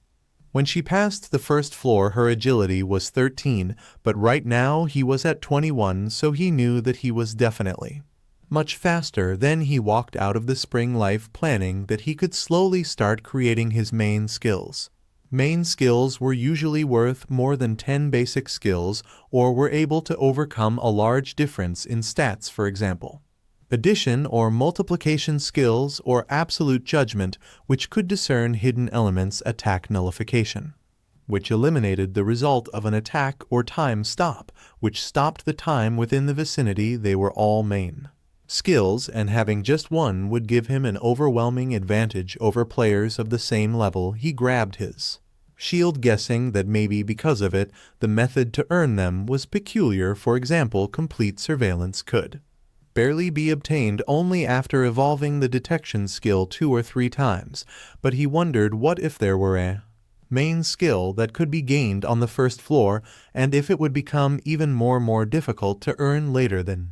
[SPEAKER 1] When she passed the first floor her agility was 13, but right now he was at 21, so he knew that he was definitely much faster. Then he walked out of the spring life planning that he could slowly start creating his main skills. Main skills were usually worth more than 10 basic skills or were able to overcome a large difference in stats, for example addition or multiplication skills, or absolute judgment, which could discern hidden elements, attack nullification, which eliminated the result of an attack, or time stop, which stopped the time within the vicinity. They were all main skills, and having just one would give him an overwhelming advantage over players of the same level. He grabbed his shield, guessing that maybe because of it, the method to earn them was peculiar. For example, complete surveillance could barely be obtained only after evolving the detection skill 2 or 3 times, but he wondered what if there were a main skill that could be gained on the first floor, and if it would become even more difficult to earn later. Then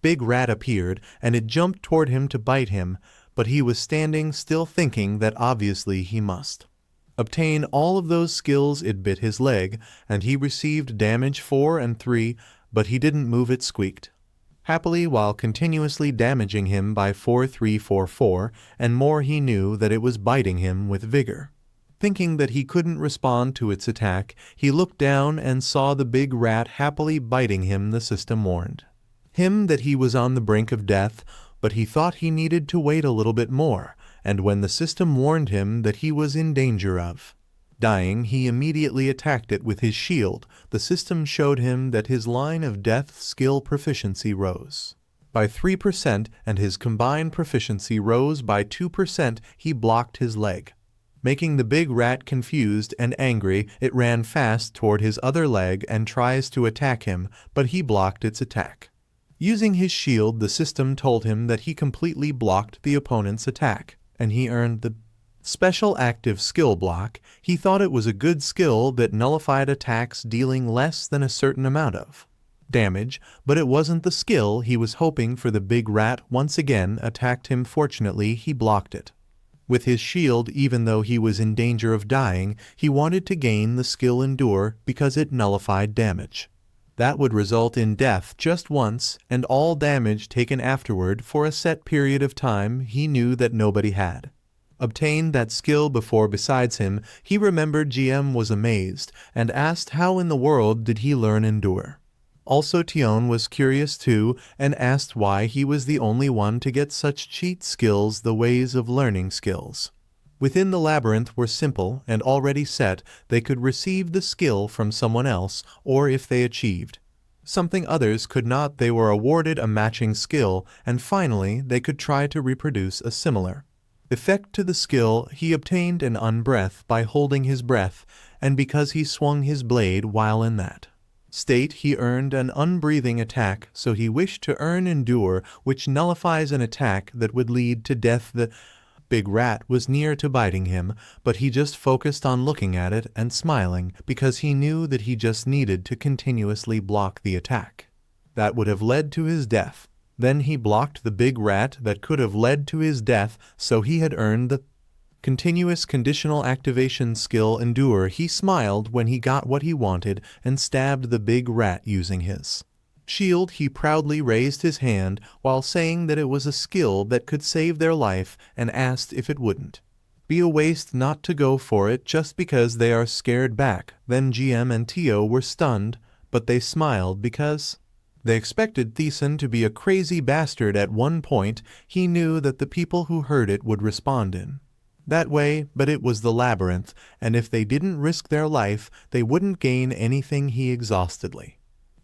[SPEAKER 1] Big Rat appeared, and it jumped toward him to bite him, but he was standing still, thinking that obviously he must obtain all of those skills. It bit his leg, and he received damage 4 and 3, but he didn't move. It squeaked happily while continuously damaging him by 4, 3, 4, 4, and more. He knew that it was biting him with vigor. Thinking that he couldn't respond to its attack, he looked down and saw the big rat happily biting him. The system warned him that he was on the brink of death, but he thought he needed to wait a little bit more, and when the system warned him that he was in danger of dying, he immediately attacked it with his shield. The system showed him that his line of death skill proficiency rose by 3%, and his combined proficiency rose by 2%. He blocked his leg, making the big rat confused and angry. It ran fast toward his other leg and tries to attack him, but he blocked its attack. Using his shield, the system told him that he completely blocked the opponent's attack, and he earned the special active skill block. He thought it was a good skill that nullified attacks dealing less than a certain amount of damage, but it wasn't the skill he was hoping for. The big rat once again attacked him. Fortunately, he blocked it with his shield. Even though he was in danger of dying, he wanted to gain the skill Endure because it nullified damage that would result in death just once, and all damage taken afterward for a set period of time. He knew that nobody had obtained that skill before besides him. He remembered GM was amazed and asked how in the world did he learn Endure. Also Tion was curious too and asked why he was the only one to get such cheat skills. The ways of learning skills within the labyrinth were simple and already set. They could receive the skill from someone else, or if they achieved something others could not, they were awarded a matching skill, and finally they could try to reproduce a similar effect to the skill. He obtained an unbreath by holding his breath, and because he swung his blade while in that state he earned an unbreathing attack, so he wished to earn Endure, which nullifies an attack that would lead to death. The big rat was near to biting him, but he just focused on looking at it and smiling because he knew that he just needed to continuously block the attack that would have led to his death. Then he blocked the big rat that could have led to his death, so he had earned the continuous conditional activation skill Endure. He smiled when he got what he wanted and stabbed the big rat using his shield. He proudly raised his hand while saying that it was a skill that could save their life and asked if it wouldn't Be a waste not to go for it just because they are scared back. Then GM and Tio were stunned, but they smiled because they expected Thiessen to be a crazy bastard at one point. He knew that the people who heard it would respond in that way, but it was the labyrinth, and if they didn't risk their life, they wouldn't gain anything. He exhaustedly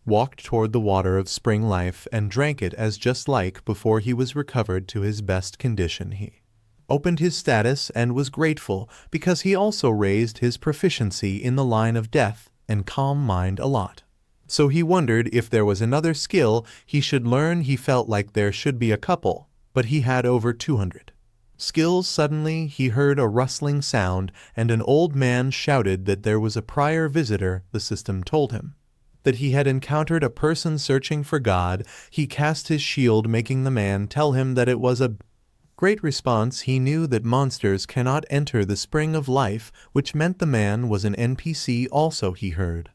[SPEAKER 1] walked toward the water of spring life and drank it as just like before he was recovered to his best condition. He opened his status and was grateful because he also raised his proficiency in the line of death and calm mind a lot. So he wondered if there was another skill he should learn. He felt like there should be a couple, but he had over 200 skills. Suddenly he heard a rustling sound and an old man shouted that there was a prior visitor. The system told him that he had encountered a person searching for God. He cast his shield, making the man tell him that it was a great response. He knew that monsters cannot enter the spring of life, which meant the man was an NPC. Also he heard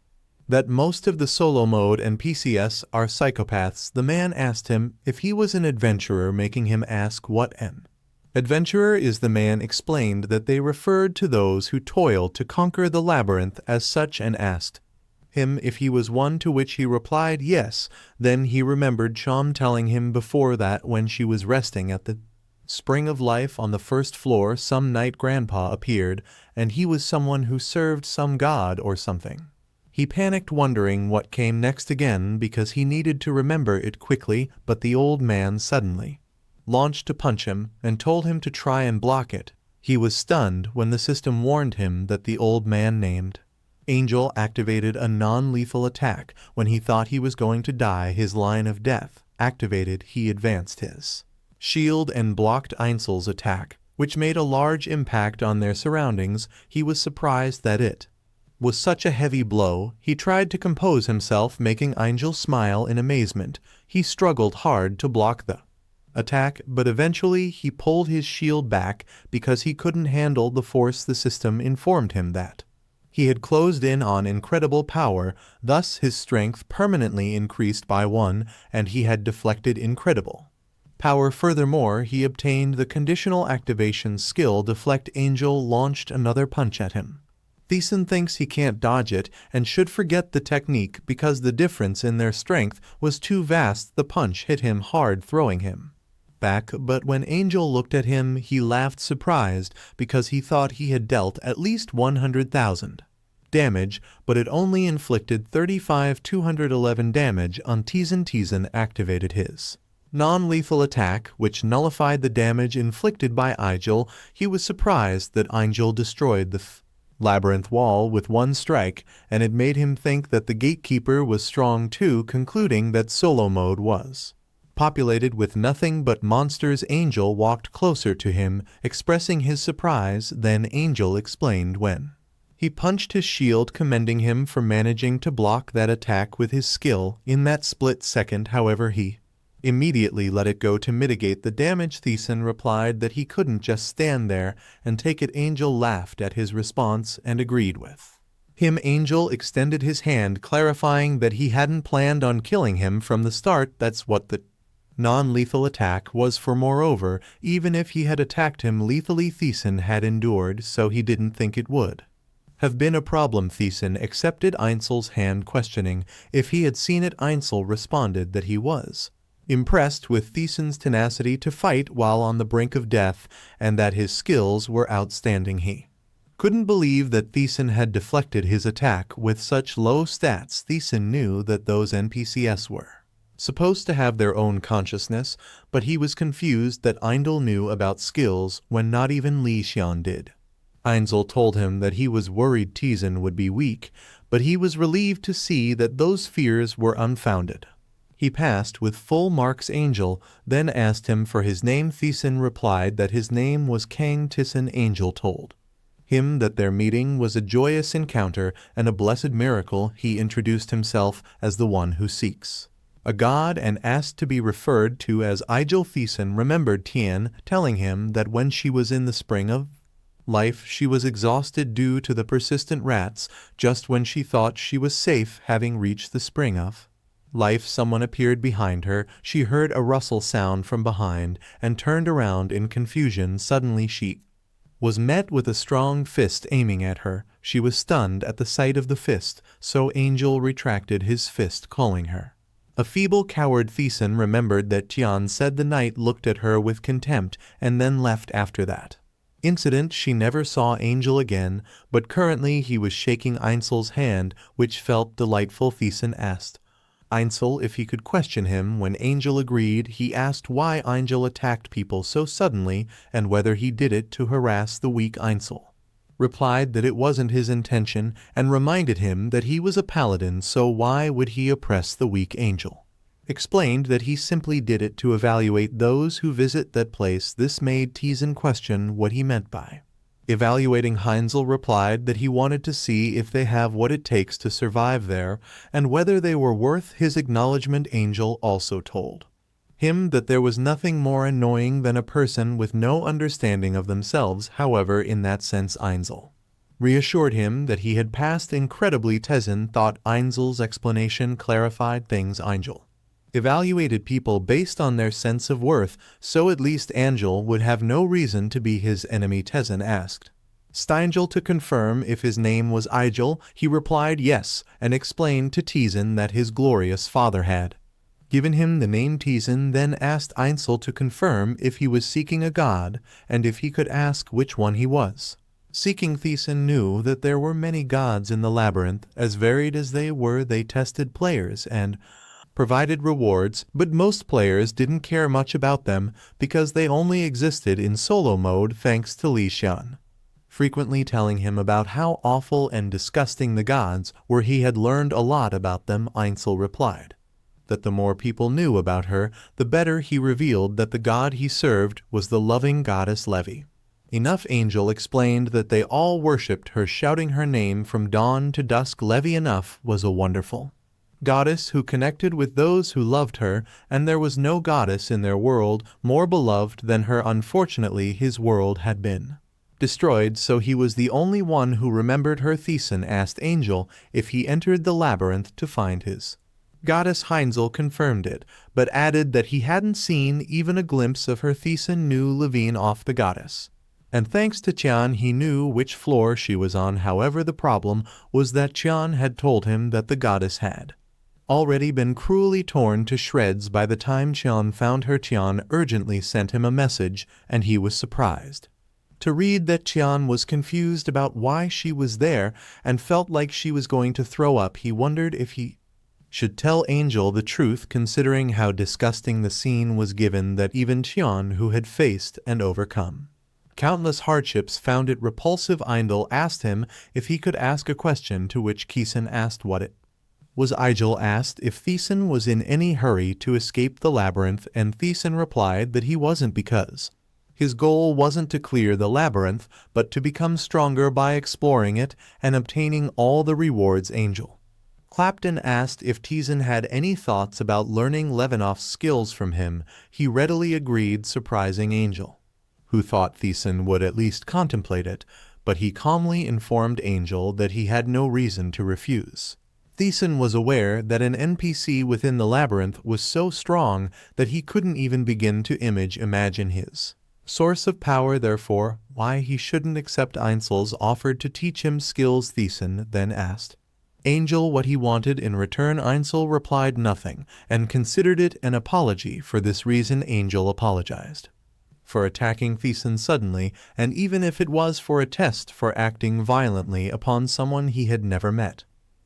[SPEAKER 1] that most of the solo mode NPCs are psychopaths. The man asked him if he was an adventurer, making him ask what an adventurer is. The man explained that they referred to those who toil to conquer the labyrinth as such, and asked him if he was one, to which he replied yes. Then he remembered Chom telling him before that when she was resting at the spring of life on the first floor, some night grandpa appeared, and he was someone who served some god or something. He panicked, wondering what came next again because he needed to remember it quickly, but the old man suddenly launched to punch him and told him to try and block it. He was stunned when the system warned him that the old man named Angel activated a non-lethal attack. When he thought he was going to die, his line of death activated. He advanced his shield and blocked Einzel's attack, which made a large impact on their surroundings. He was surprised that it was such a heavy blow. He tried to compose himself, making Angel smile in amazement. He struggled hard to block the attack, but eventually he pulled his shield back because he couldn't handle the force. The system informed him that he had closed in on incredible power, thus his strength permanently increased by 1, and he had deflected incredible power. Furthermore, he obtained the conditional activation skill Deflect. Angel launched another punch at him. Thiessen thinks he can't dodge it and should forget the technique because the difference in their strength was too vast. The punch hit him hard, throwing him back, but when Angel looked at him, he laughed, surprised because he thought he had dealt at least 100,000 damage, but it only inflicted 211 damage on Thiessen. Thiessen activated his non-lethal attack, which nullified the damage inflicted by Angel. He was surprised that Angel destroyed the labyrinth wall with one strike, and it made him think that the gatekeeper was strong too, concluding that solo mode was populated with nothing but monsters. Angel walked closer to him, expressing his surprise. Then Angel explained when he punched his shield, commending him for managing to block that attack with his skill in that split second. However, he immediately let it go to mitigate the damage. Thiessen replied that he couldn't just stand there and take it. Angel laughed at his response and agreed with him. Angel extended his hand, clarifying that he hadn't planned on killing him from the start. That's what the non-lethal attack was for. Moreover, even if he had attacked him lethally, Thiessen had endured, so he didn't think it would have been a problem. Thiessen accepted Einzel's hand, questioning if he had seen it. Einzel responded that he was impressed with Thiessen's tenacity to fight while on the brink of death, and that his skills were outstanding. He couldn't believe that Thiessen had deflected his attack with such low stats. Thiessen knew that those NPCs were supposed to have their own consciousness, but he was confused that Eindel knew about skills when not even Li Xian did. Einzel told him that he was worried Thiessen would be weak, but he was relieved to see that those fears were unfounded. He passed with full marks. Angel then asked him for his name. Thiessen replied that his name was Kang Thiessen. Angel told him that their meeting was a joyous encounter and a blessed miracle. He introduced himself as the one who seeks a god and asked to be referred to as Igel. Thiessen remembered Tian telling him that when she was in the spring of life she was exhausted due to the persistent rats. Just when she thought she was safe, having reached the spring of life, someone appeared behind her. She heard a rustle sound from behind and turned around in confusion. Suddenly she was met with a strong fist aiming at her. She was stunned at the sight of the fist, so Angel retracted his fist, calling her a feeble coward. Thiessen remembered that Tian said the knight looked at her with contempt and then left after that incident. She never saw Angel again, but currently he was shaking Einzel's hand, which felt delightful. Thiessen asked Einzel if he could question him. When Angel agreed, he asked why Angel attacked people so suddenly and whether he did it to harass the weak. Einzel replied that it wasn't his intention and reminded him that he was a paladin, so why would he oppress the weak. Angel explained that he simply did it to evaluate those who visit that place. This made Thiessen question what he meant by evaluating. Heinzel replied that he wanted to see if they have what it takes to survive there and whether they were worth his acknowledgement. Angel also told him that there was nothing more annoying than a person with no understanding of themselves. However, in that sense, Einzel reassured him that he had passed incredibly. Thiessen thought Einzel's explanation clarified things. Angel evaluated people based on their sense of worth, so at least Angel would have no reason to be his enemy. Thiessen asked Steingel to confirm if his name was Eigel. He replied yes, and explained to Thiessen that his glorious father had given him the name. Thiessen then asked Einzel to confirm if he was seeking a god, and if he could ask which one he was seeking. Thiessen knew that there were many gods in the labyrinth. As varied as they were, they tested players and provided rewards, but most players didn't care much about them because they only existed in solo mode, thanks to Li Xian frequently telling him about how awful and disgusting the gods were. He had learned a lot about them. Einzel replied that the more people knew about her, the better. He revealed that the god he served was the loving goddess Levi. Enough. Angel explained that they all worshipped her, shouting her name from dawn to dusk. Levi enough was a wonderful goddess who connected with those who loved her, and there was no goddess in their world more beloved than her. Unfortunately, his world had been destroyed, so he was the only one who remembered her. Thiessen asked Angel if he entered the labyrinth to find his goddess. Heinzel confirmed it, but added that he hadn't seen even a glimpse of her. Thiessen knew Levine off the goddess, and thanks to Tian he knew which floor she was on. However, the problem was that Tian had told him that the goddess had already been cruelly torn to shreds by the time Tian found her. Tian urgently sent him a message, and he was surprised to read that Tian was confused about why she was there and felt like she was going to throw up. He wondered if he should tell Angel the truth, considering how disgusting the scene was, given that even Tian, who had faced and overcome countless hardships, found it repulsive. Eindel asked him if he could ask a question, to which Thiessen asked what it was. Eigel asked if Thiessen was in any hurry to escape the labyrinth, and Thiessen replied that he wasn't, because his goal wasn't to clear the labyrinth, but to become stronger by exploring it and obtaining all the rewards. Angel Clapton asked if Thiessen had any thoughts about learning Levinoff's skills from him. He readily agreed, surprising Angel, who thought Thiessen would at least contemplate it, but he calmly informed Angel that he had no reason to refuse. Thiessen was aware that an NPC within the labyrinth was so strong that he couldn't even begin to imagine his source of power, therefore why he shouldn't accept Einzel's offer to teach him skills. Thiessen then asked Angel what he wanted in return. Einzel replied nothing, and considered it an apology. For this reason, Angel apologized for attacking Thiessen suddenly, and even if it was for a test, for acting violently upon someone he had never met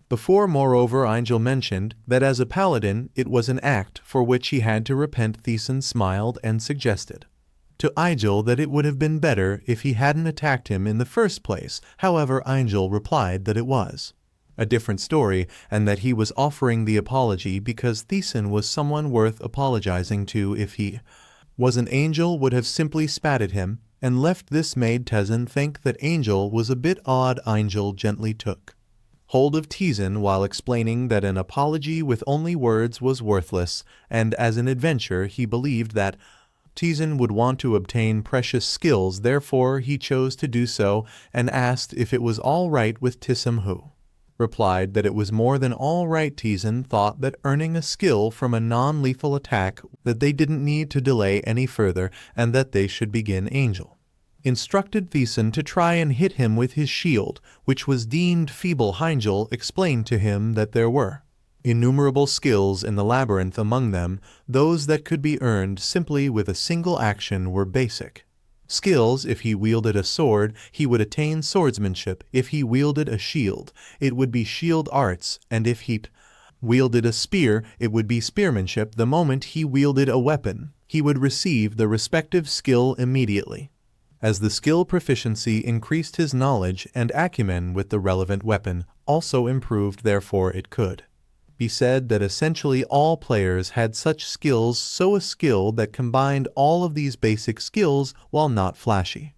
[SPEAKER 1] before. Moreover, Angel mentioned that as a paladin it was an act for which he had to repent. Thiessen smiled and suggested to Angel that it would have been better if he hadn't attacked him in the first place. However, Angel replied that it was a different story, and that he was offering the apology because Thiessen was someone worth apologizing to. If he wasn't, Angel would have simply spat at him and left. This made Thiessen think that Angel was a bit odd. Angel gently took hold of Thiessen while explaining that an apology with only words was worthless, and as an adventurer he believed that Thiessen would want to obtain precious skills. Therefore he chose to do so, and asked if it was all right with Thiessen, who replied that it was more than all right. Thiessen thought that earning a skill from a non-lethal attack, that they didn't need to delay any further, and that they should begin. Angel instructed Thiessen to try and hit him with his shield, which was deemed feeble. Hangul explained to him that there were innumerable skills in the labyrinth. Among them, those that could be earned simply with a single action were basic skills. If he wielded a sword, he would attain swordsmanship. If he wielded a shield, it would be shield arts, and if he wielded a spear, it would be spearmanship. The moment he wielded a weapon, he would receive the respective skill immediately. As the skill proficiency increased, his knowledge and acumen with the relevant weapon also improved. Therefore, it could be said that essentially all players had such skills. So a skill that combined all of these basic skills while not flashy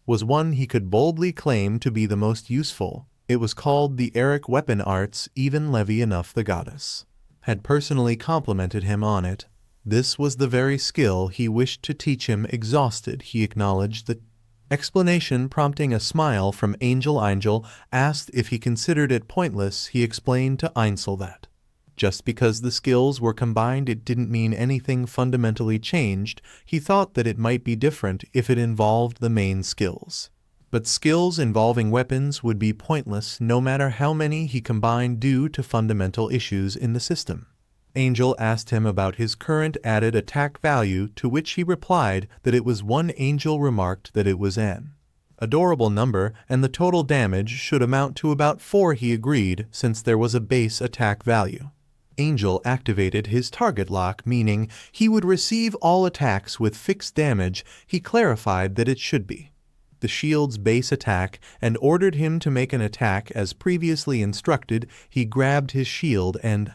[SPEAKER 1] was one he could boldly claim to be the most useful. It was called the Eric Weapon Arts. Even Levi enough, the goddess, had personally complimented him on it. This was the very skill he wished to teach him. Exhausted, he acknowledged the explanation, prompting a smile from Angel. Angel asked if he considered it pointless. He explained to Einsel that just because the skills were combined, it didn't mean anything fundamentally changed. He thought that it might be different if it involved the main skills. But skills involving weapons would be pointless no matter how many he combined due to fundamental issues in the system. Angel asked him about his current added attack value, to which he replied that it was 1. Angel remarked that it was an adorable number and the total damage should amount to about 4. He agreed, since there was a base attack value. Angel activated his target lock, meaning he would receive all attacks with fixed damage. He clarified that it should be the shield's base attack and ordered him to make an attack as previously instructed. He grabbed his shield and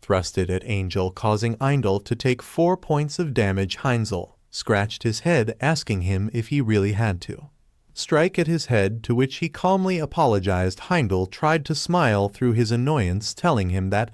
[SPEAKER 1] thrust it at Angel, causing Eindel to take 4 points of damage. Heinzel scratched his head, asking him if he really had to strike at his head, to which he calmly apologized. Heindel tried to smile through his annoyance, telling him that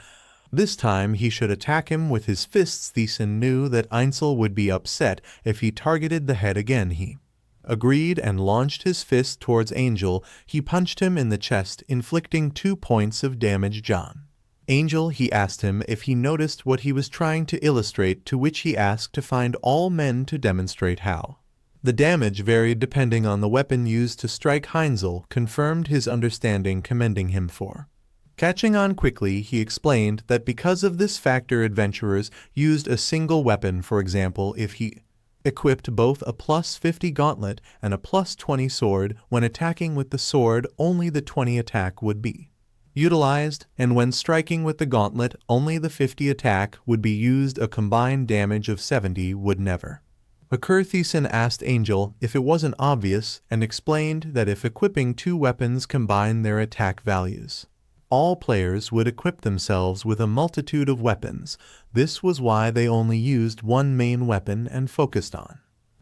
[SPEAKER 1] this time he should attack him with his fists. Thiessen knew that Einsel would be upset if he targeted the head again. He agreed and launched his fist towards Angel. He punched him in the chest, inflicting 2 points of damage. John Angel, he asked him if he noticed what he was trying to illustrate, to which he asked to find all men to demonstrate how the damage varied depending on the weapon used to strike. Heinzel confirmed his understanding, commending him for catching on quickly. He explained that because of this factor, adventurers used a single weapon. For example, if he equipped both a +50 gauntlet and a +20 sword, when attacking with the sword, only the 20 attack would be utilized, and when striking with the gauntlet, only the 50 attack would be used. A combined damage of 70 would never occur. Thiessen asked Angel if it wasn't obvious and explained that if equipping 2 weapons combined their attack values, all players would equip themselves with a multitude of weapons. This was why they only used one main weapon and focused on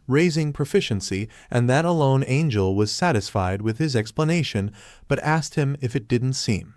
[SPEAKER 1] raising proficiency, and that alone. Angel was satisfied with his explanation, but asked him if it didn't seem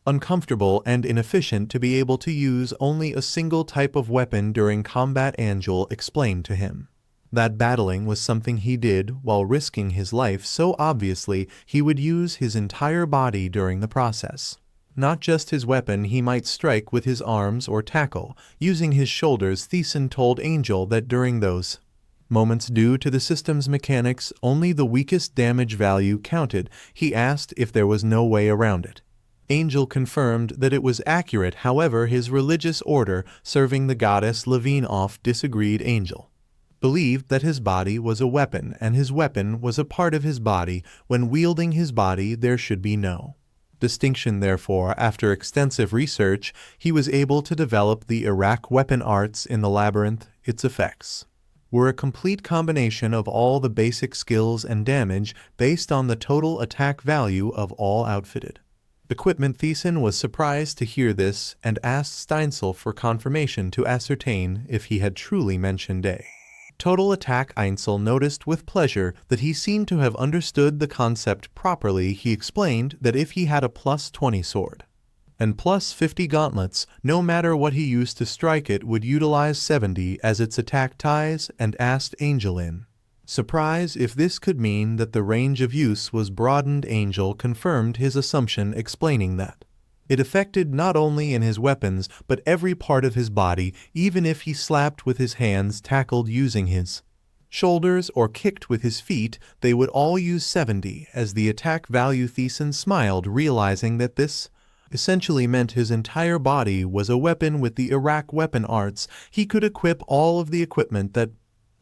[SPEAKER 1] uncomfortable and inefficient to be able to use only a single type of weapon during combat. Angel explained to him that battling was something he did while risking his life, so obviously he would use his entire body during the process. Not just his weapon, he might strike with his arms or tackle, using his shoulders. Thiessen told Angel that during those moments, due to the system's mechanics, only the weakest damage value counted. He asked if there was no way around it. Angel confirmed that it was accurate. However, his religious order, serving the goddess Levinoff, disagreed. Angel believed that his body was a weapon, and his weapon was a part of his body. When wielding his body, there should be no distinction. Therefore, after extensive research, he was able to develop the Iraq Weapon Arts in the Labyrinth. Its effects were a complete combination of all the basic skills and damage based on the total attack value of all outfitted equipment. Thiessen was surprised to hear this and asked Steinsel for confirmation to ascertain if he had truly mentioned a total attack. Einsel noticed with pleasure that he seemed to have understood the concept properly. He explained that if he had a +20 sword and +50 gauntlets, no matter what he used to strike, it would utilize 70 as its attack ties, and asked Angel in surprise if this could mean that the range of use was broadened. Angel confirmed his assumption, explaining that it affected not only in his weapons, but every part of his body. Even if he slapped with his hands, tackled using his shoulders, or kicked with his feet, they would all use 70 as the attack value. Thiessen smiled, realizing that this essentially meant his entire body was a weapon. With the Iraq weapon arts, he could equip all of the equipment that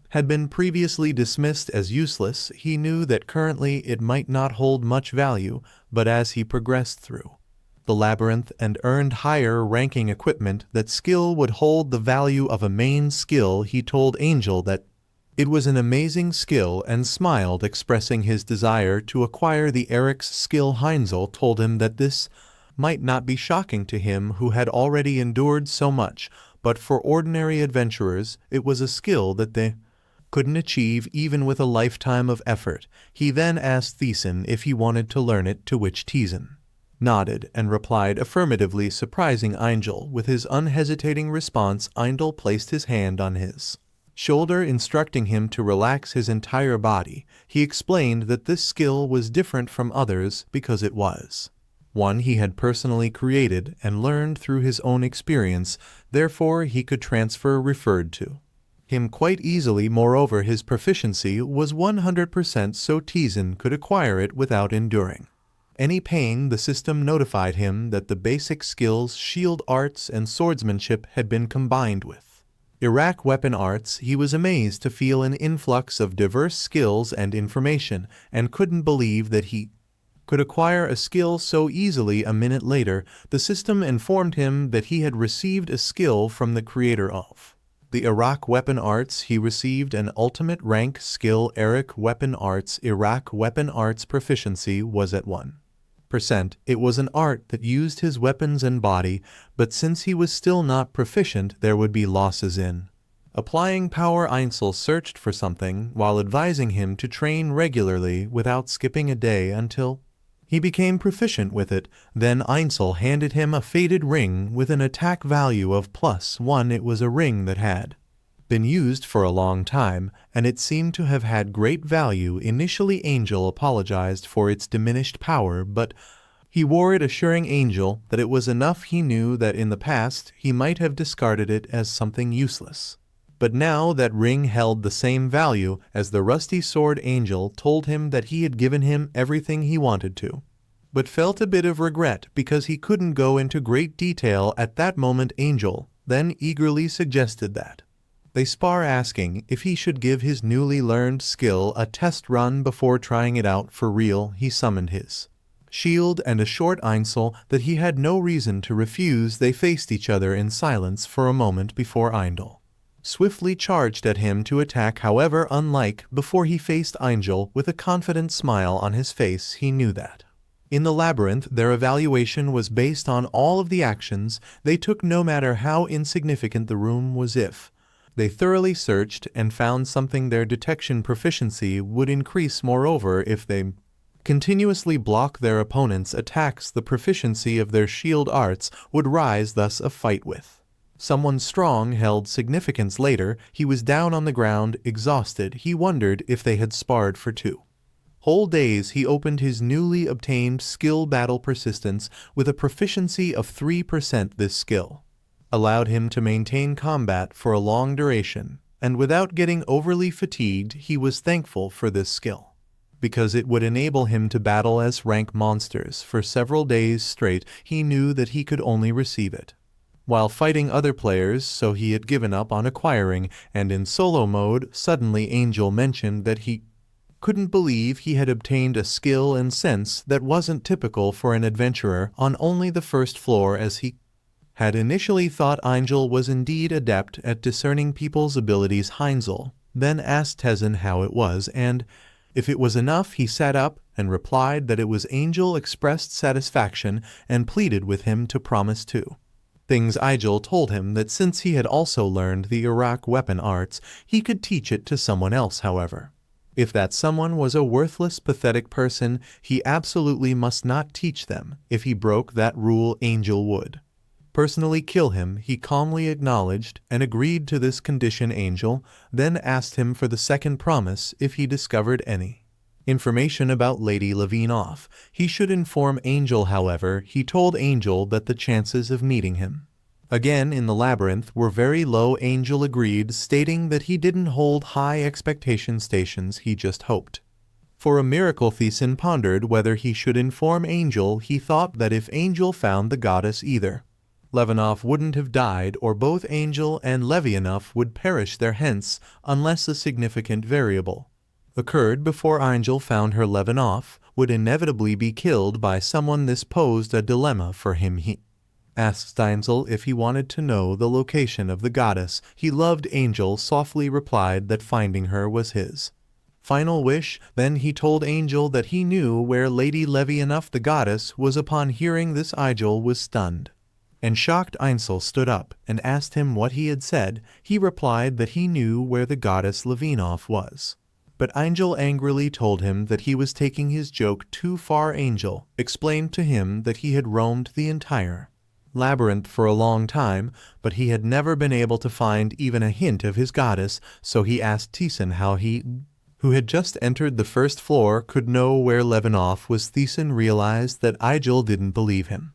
[SPEAKER 1] had been previously dismissed as useless. He knew that currently it might not hold much value, but as he progressed through the labyrinth and earned higher ranking equipment, that skill would hold the value of a main skill. He told Angel that it was an amazing skill and smiled, expressing his desire to acquire the Eric's skill. Heinzel told him that this might not be shocking to him, who had already endured so much, but for ordinary adventurers it was a skill that they couldn't achieve even with a lifetime of effort. He then asked Thiessen if he wanted to learn it, to which Thiessen nodded and replied affirmatively, surprising Angel with his unhesitating response. Angel placed his hand on his shoulder, instructing him to relax his entire body. He explained that this skill was different from others because it was one he had personally created and learned through his own experience, therefore he could transfer referred to him quite easily. Moreover, his proficiency was 100%, so Thiessen could acquire it without enduring any pain. The system notified him that the basic skills, shield arts, and swordsmanship had been combined with Iraq weapon arts. He was amazed to feel an influx of diverse skills and information, and couldn't believe that he could acquire a skill so easily. A minute later, the system informed him that he had received a skill from the creator of the Iraq weapon arts. He received an ultimate rank skill, Eric weapon arts. Iraq weapon arts proficiency was at 1%. It was an art that used his weapons and body, but since he was still not proficient, there would be losses in applying power. Einsel searched for something while advising him to train regularly without skipping a day until he became proficient with it. Then Einsel handed him a faded ring with an attack value of +1. It was a ring that had been used for a long time, and it seemed to have had great value. Initially, Angel apologized for its diminished power, but he wore it, assuring Angel that it was enough. He knew that in the past he might have discarded it as something useless, but now that ring held the same value as the rusty sword. Angel told him that he had given him everything he wanted to, but felt a bit of regret because he couldn't go into great detail at that moment. Angel then eagerly suggested that they spar, asking if he should give his newly learned skill a test run before trying it out for real. He summoned his shield and assured Einsel that he had no reason to refuse. They faced each other in silence for a moment before Einsel swiftly charged at him to attack. However, unlike before, he faced Angel with a confident smile on his face. He knew that in the labyrinth their evaluation was based on all of the actions they took, no matter how insignificant the room was. If they thoroughly searched and found something, their detection proficiency would increase. Moreover, if they continuously block their opponent's attacks, the proficiency of their shield arts would rise. Thus, a fight with someone strong held significance. Later, he was down on the ground, exhausted. He wondered if they had sparred for 2 whole days. He opened his newly obtained skill, battle persistence, with a proficiency of 3%. This skill allowed him to maintain combat for a long duration, and without getting overly fatigued. He was thankful for this skill because it would enable him to battle S-rank monsters for several days straight. He knew that he could only receive it while fighting other players, so he had given up on acquiring. And in solo mode, suddenly Angel mentioned that he couldn't believe he had obtained a skill and sense that wasn't typical for an adventurer on only the first floor, as he had initially thought. Angel was indeed adept at discerning people's abilities. Heinzel then asked Thiessen how it was, and if it was enough. He sat up and replied that it was. Angel expressed satisfaction and pleaded with him to promise to things. Angel told him that since he had also learned the Iraq weapon arts, he could teach it to someone else. However, if that someone was a worthless, pathetic person, he absolutely must not teach them. If he broke that rule, Angel would personally kill him. He calmly acknowledged and agreed to this condition. Angel then asked him for the second promise. If he discovered any information about Lady Levinov, he should inform Angel. However, he told Angel that the chances of meeting him Again in the labyrinth were very low. Angel agreed, stating that he didn't hold high expectation stations, he just hoped for a miracle. Thiessen pondered whether he should inform Angel. He thought that if Angel found the goddess, either Levinov wouldn't have died, or both Angel and Levianov would perish there, hence, unless a significant variable occurred before Angel found her, Levinov would inevitably be killed by someone. This posed a dilemma for him. He asked Angel if he wanted to know the location of the goddess he loved. Angel softly replied that finding her was his final wish. Then he told Angel that he knew where Lady Levianov, the goddess, was. Upon hearing this, Angel was stunned and shocked. Angel stood up and asked him what he had said. He replied that he knew where the goddess Levianov was. But Angel angrily told him that he was taking his joke too far. Angel explained to him that he had roamed the entire labyrinth for a long time, but he had never been able to find even a hint of his goddess, so he asked Thiessen how he, who had just entered the first floor, could know where Levinov was. Thiessen realized that Angel didn't believe him,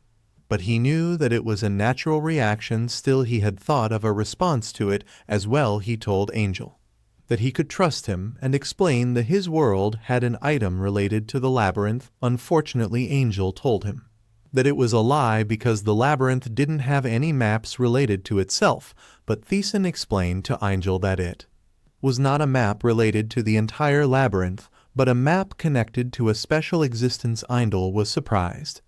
[SPEAKER 1] but he knew that it was a natural reaction. Still, he had thought of a response to it as well. He told Angel that he could trust him and explained that his world had an item related to the labyrinth. Unfortunately, Angel told him that it was a lie because the labyrinth didn't have any maps related to itself, but Thiessen explained to Angel that it was not a map related to the entire labyrinth, but a map connected to a special existence. Angel was surprised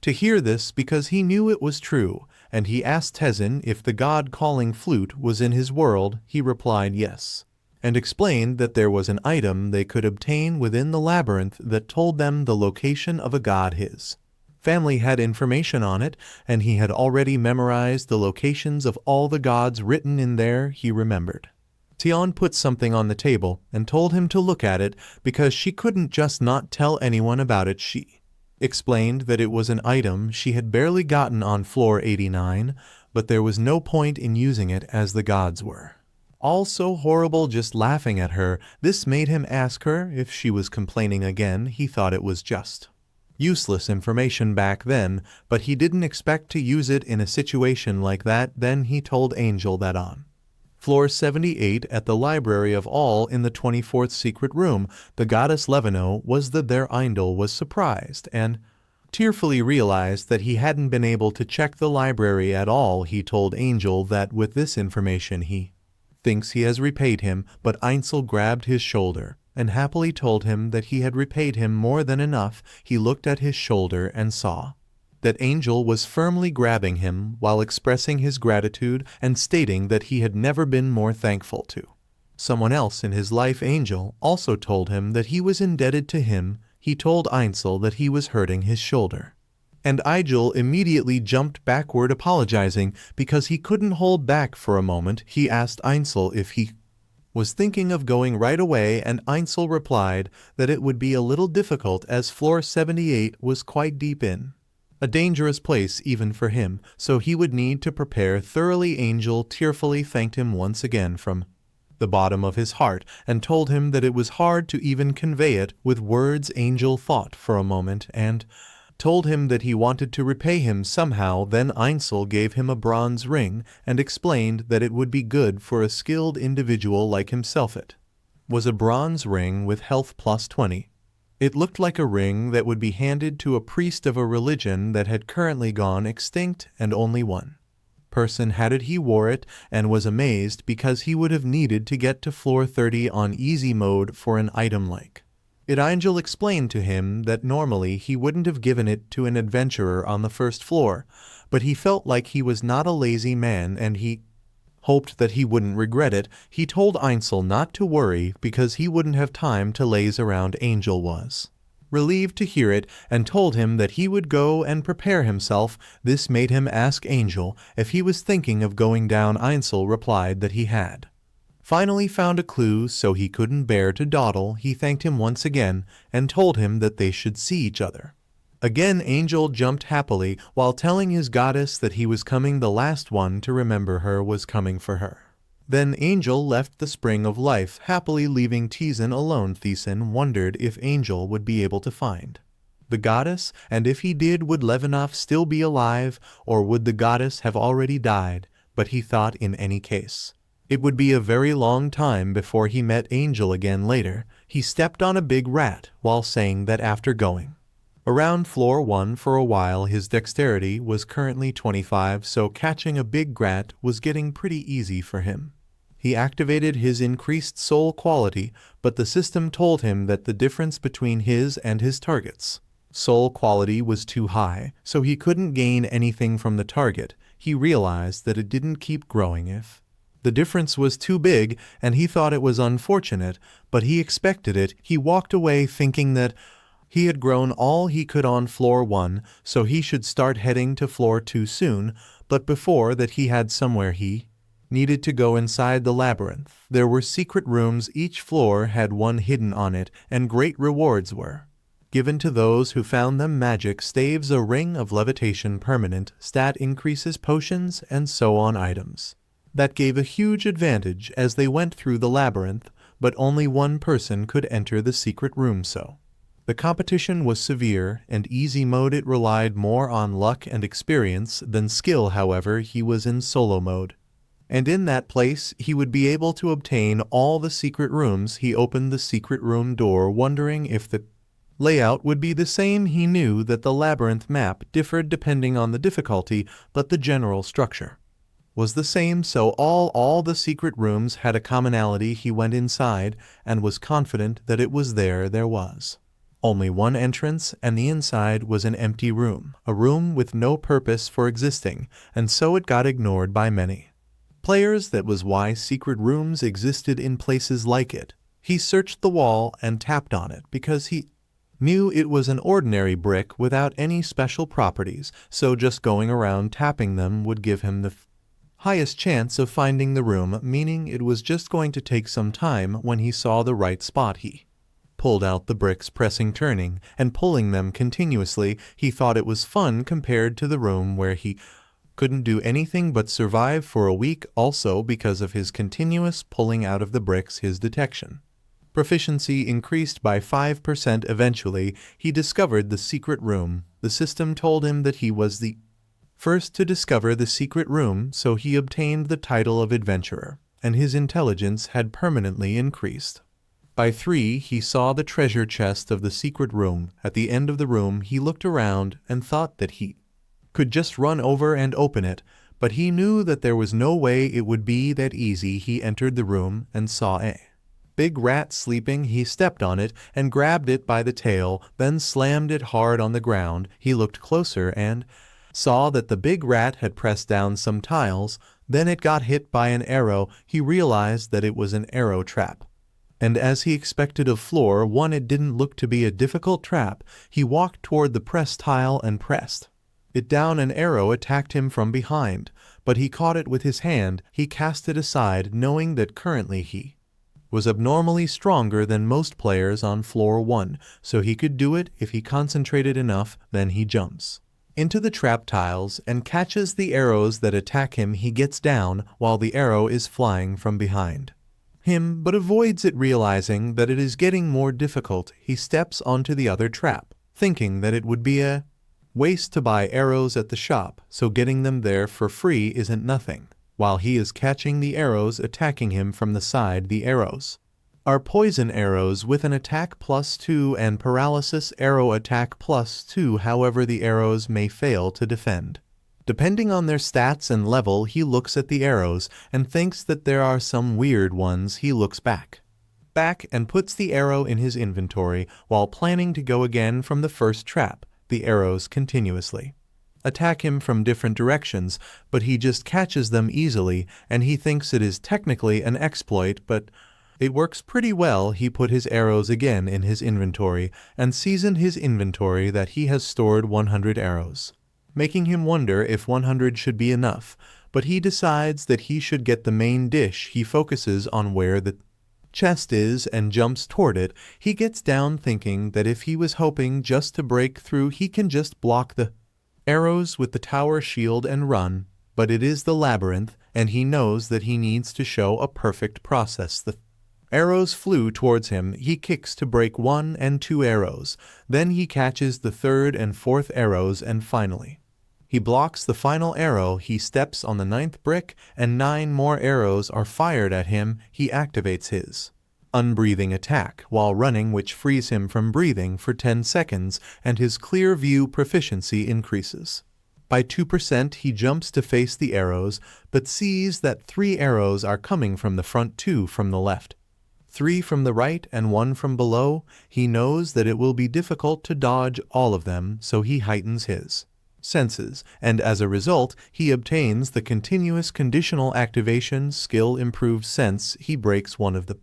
[SPEAKER 1] to hear this because he knew it was true, and he asked Thiessen if the god-calling flute was in his world. He replied yes, and explained that there was an item they could obtain within the labyrinth that told them the location of a god his family had information on it, and he had already memorized the locations of all the gods written in there. He remembered Tion put something on the table and told him to look at it because she couldn't just not tell anyone about it. She explained that it was an item she had barely gotten on floor 89, but there was no point in using it as the gods were all so horrible. Just laughing at her, this made him ask her if she was complaining again. He thought it was just useless information back then, but he didn't expect to use it in a situation like that. Then he told Angel that on floor 78 at the Library of All in the 24th secret room, the goddess Levianov was there. Angel was surprised and tearfully realized that he hadn't been able to check the library at all. He told Angel that with this information he thinks he has repaid him, but Angel grabbed his shoulder and happily told him that he had repaid him more than enough. He looked at his shoulder and saw that Angel was firmly grabbing him while expressing his gratitude and stating that he had never been more thankful to someone else in his life. Angel also told him that he was indebted to him. He told Angel that he was hurting his shoulder, and Angel immediately jumped backward, apologizing because he couldn't hold back for a moment. He asked Angel if he was thinking of going right away, and Angel replied that it would be a little difficult as floor 78 was quite deep in a dangerous place even for him, so he would need to prepare thoroughly. Angel tearfully thanked him once again from the bottom of his heart and told him that it was hard to even convey it with words. Angel thought for a moment and told him that he wanted to repay him somehow. Then Angel gave him a bronze ring and explained that it would be good for a skilled individual like himself. It was a bronze ring with health plus 20. It looked like a ring that would be handed to a priest of a religion that had currently gone extinct, and only one person had it. He wore it and was amazed because he would have needed to get to floor 30 on easy mode for an item like it. Angel explained to him that normally he wouldn't have given it to an adventurer on the first floor, but he felt like he was not a lazy man and he hoped that he wouldn't regret it. He told Angel not to worry because he wouldn't have time to laze around. Angel was relieved to hear it and told him that he would go and prepare himself. This made him ask Angel if he was thinking of going down. Angel replied that he had finally found a clue, so he couldn't bear to dawdle. He thanked him once again and told him that they should see each other again. Angel jumped happily while telling his goddess that he was coming. The last one to remember her was coming for her. Then Angel left the Spring of Life, happily leaving Thiessen alone. Thiessen wondered if Angel would be able to find the goddess, and if he did, would Levinov still be alive, or would the goddess have already died? But he thought in any case it would be a very long time before he met Angel again later. He stepped on a big rat while saying that after going around floor 1 for a while, his dexterity was currently 25, so catching a big rat was getting pretty easy for him. He activated his increased soul quality, but the system told him that the difference between his and his target's soul quality was too high, so he couldn't gain anything from the target. He realized that it didn't keep growing if the difference was too big, and he thought it was unfortunate, but he expected it. He walked away thinking that he had grown all he could on floor 1, so he should start heading to floor 2 soon, but before that he had somewhere he needed to go inside the labyrinth. There were secret rooms, each floor had one hidden on it, and great rewards were given to those who found them. Magic staves, a ring of levitation, permanent stat increases, potions, and so on items that gave a huge advantage as they went through the labyrinth, but only one person could enter the secret room, so the competition was severe and easy mode. It relied more on luck and experience than skill. However, he was in solo mode, and in that place he would be able to obtain all the secret rooms. He opened the secret room door wondering if the layout would be the same. He knew that the labyrinth map differed depending on the difficulty, but the general structure was the same, so all the secret rooms had a commonality. He went inside and was confident that it was there. There was only one entrance, and the inside was an empty room, a room with no purpose for existing, and so it got ignored by many players. That was why secret rooms existed in places like it. He searched the wall and tapped on it because he knew it was an ordinary brick without any special properties, so just going around tapping them would give him the highest chance of finding the room, meaning it was just going to take some time. When he saw the right spot, he pulled out the bricks, pressing, turning, and pulling them continuously. He thought it was fun compared to the room where he couldn't do anything but survive for a week. Also, because of his continuous pulling out of the bricks, his detection proficiency increased by 5%. Eventually, he discovered the secret room. The system told him that he was the first to discover the secret room, so he obtained the title of adventurer, and his intelligence had permanently increased by 3. He saw the treasure chest of the secret room. At the end of the room, he looked around and thought that he could just run over and open it, but he knew that there was no way it would be that easy. He entered the room and saw a big rat sleeping. He stepped on it and grabbed it by the tail, then slammed it hard on the ground. He looked closer and saw that the big rat had pressed down some tiles. Then it got hit by an arrow. He realized that it was an arrow trap, and as he expected of floor 1, it didn't look to be a difficult trap. He walked toward the press tile and pressed it down. An arrow attacked him from behind, but he caught it with his hand. He cast it aside, knowing that currently he was abnormally stronger than most players on floor 1, so he could do it if he concentrated enough. Then he jumps into the trap tiles and catches the arrows that attack him. He gets down while the arrow is flying from behind him, but avoids it. Realizing that it is getting more difficult, he steps onto the other trap, thinking that it would be a waste to buy arrows at the shop, so getting them there for free isn't nothing. While he is catching the arrows attacking him from the side, the arrows are poison arrows with an attack +2 and paralysis arrow attack +2. However, the arrows may fail to defend depending on their stats and level. He looks at the arrows and thinks that there are some weird ones. He looks back and puts the arrow in his inventory while planning to go again from the first trap. The arrows continuously attack him from different directions, but he just catches them easily, and he thinks it is technically an exploit, but it works pretty well. He put his arrows again in his inventory and sees in his inventory that he has stored 100 arrows, making him wonder if 100 should be enough, but he decides that he should get the main dish. He focuses on where the chest is and jumps toward it. He gets down thinking that if he was hoping just to break through, he can just block the arrows with the tower shield and run, but it is the labyrinth, and he knows that he needs to show a perfect process. The Arrows flew towards him. He kicks to break 1 and 2 arrows. Then he catches the 3rd and 4th arrows, and finally he blocks the final arrow. He steps on the 9th brick and 9 more arrows are fired at him. He activates his unbreathing attack while running, which frees him from breathing for 10 seconds, and his clear view proficiency increases by 2%. He jumps to face the arrows, but sees that 3 arrows are coming from the front, 2 from the left, 3 from the right, and 1 from below. He knows that it will be difficult to dodge all of them, so he heightens his senses, and as a result, he obtains the continuous conditional activation skill improved sense. He breaks 1 of the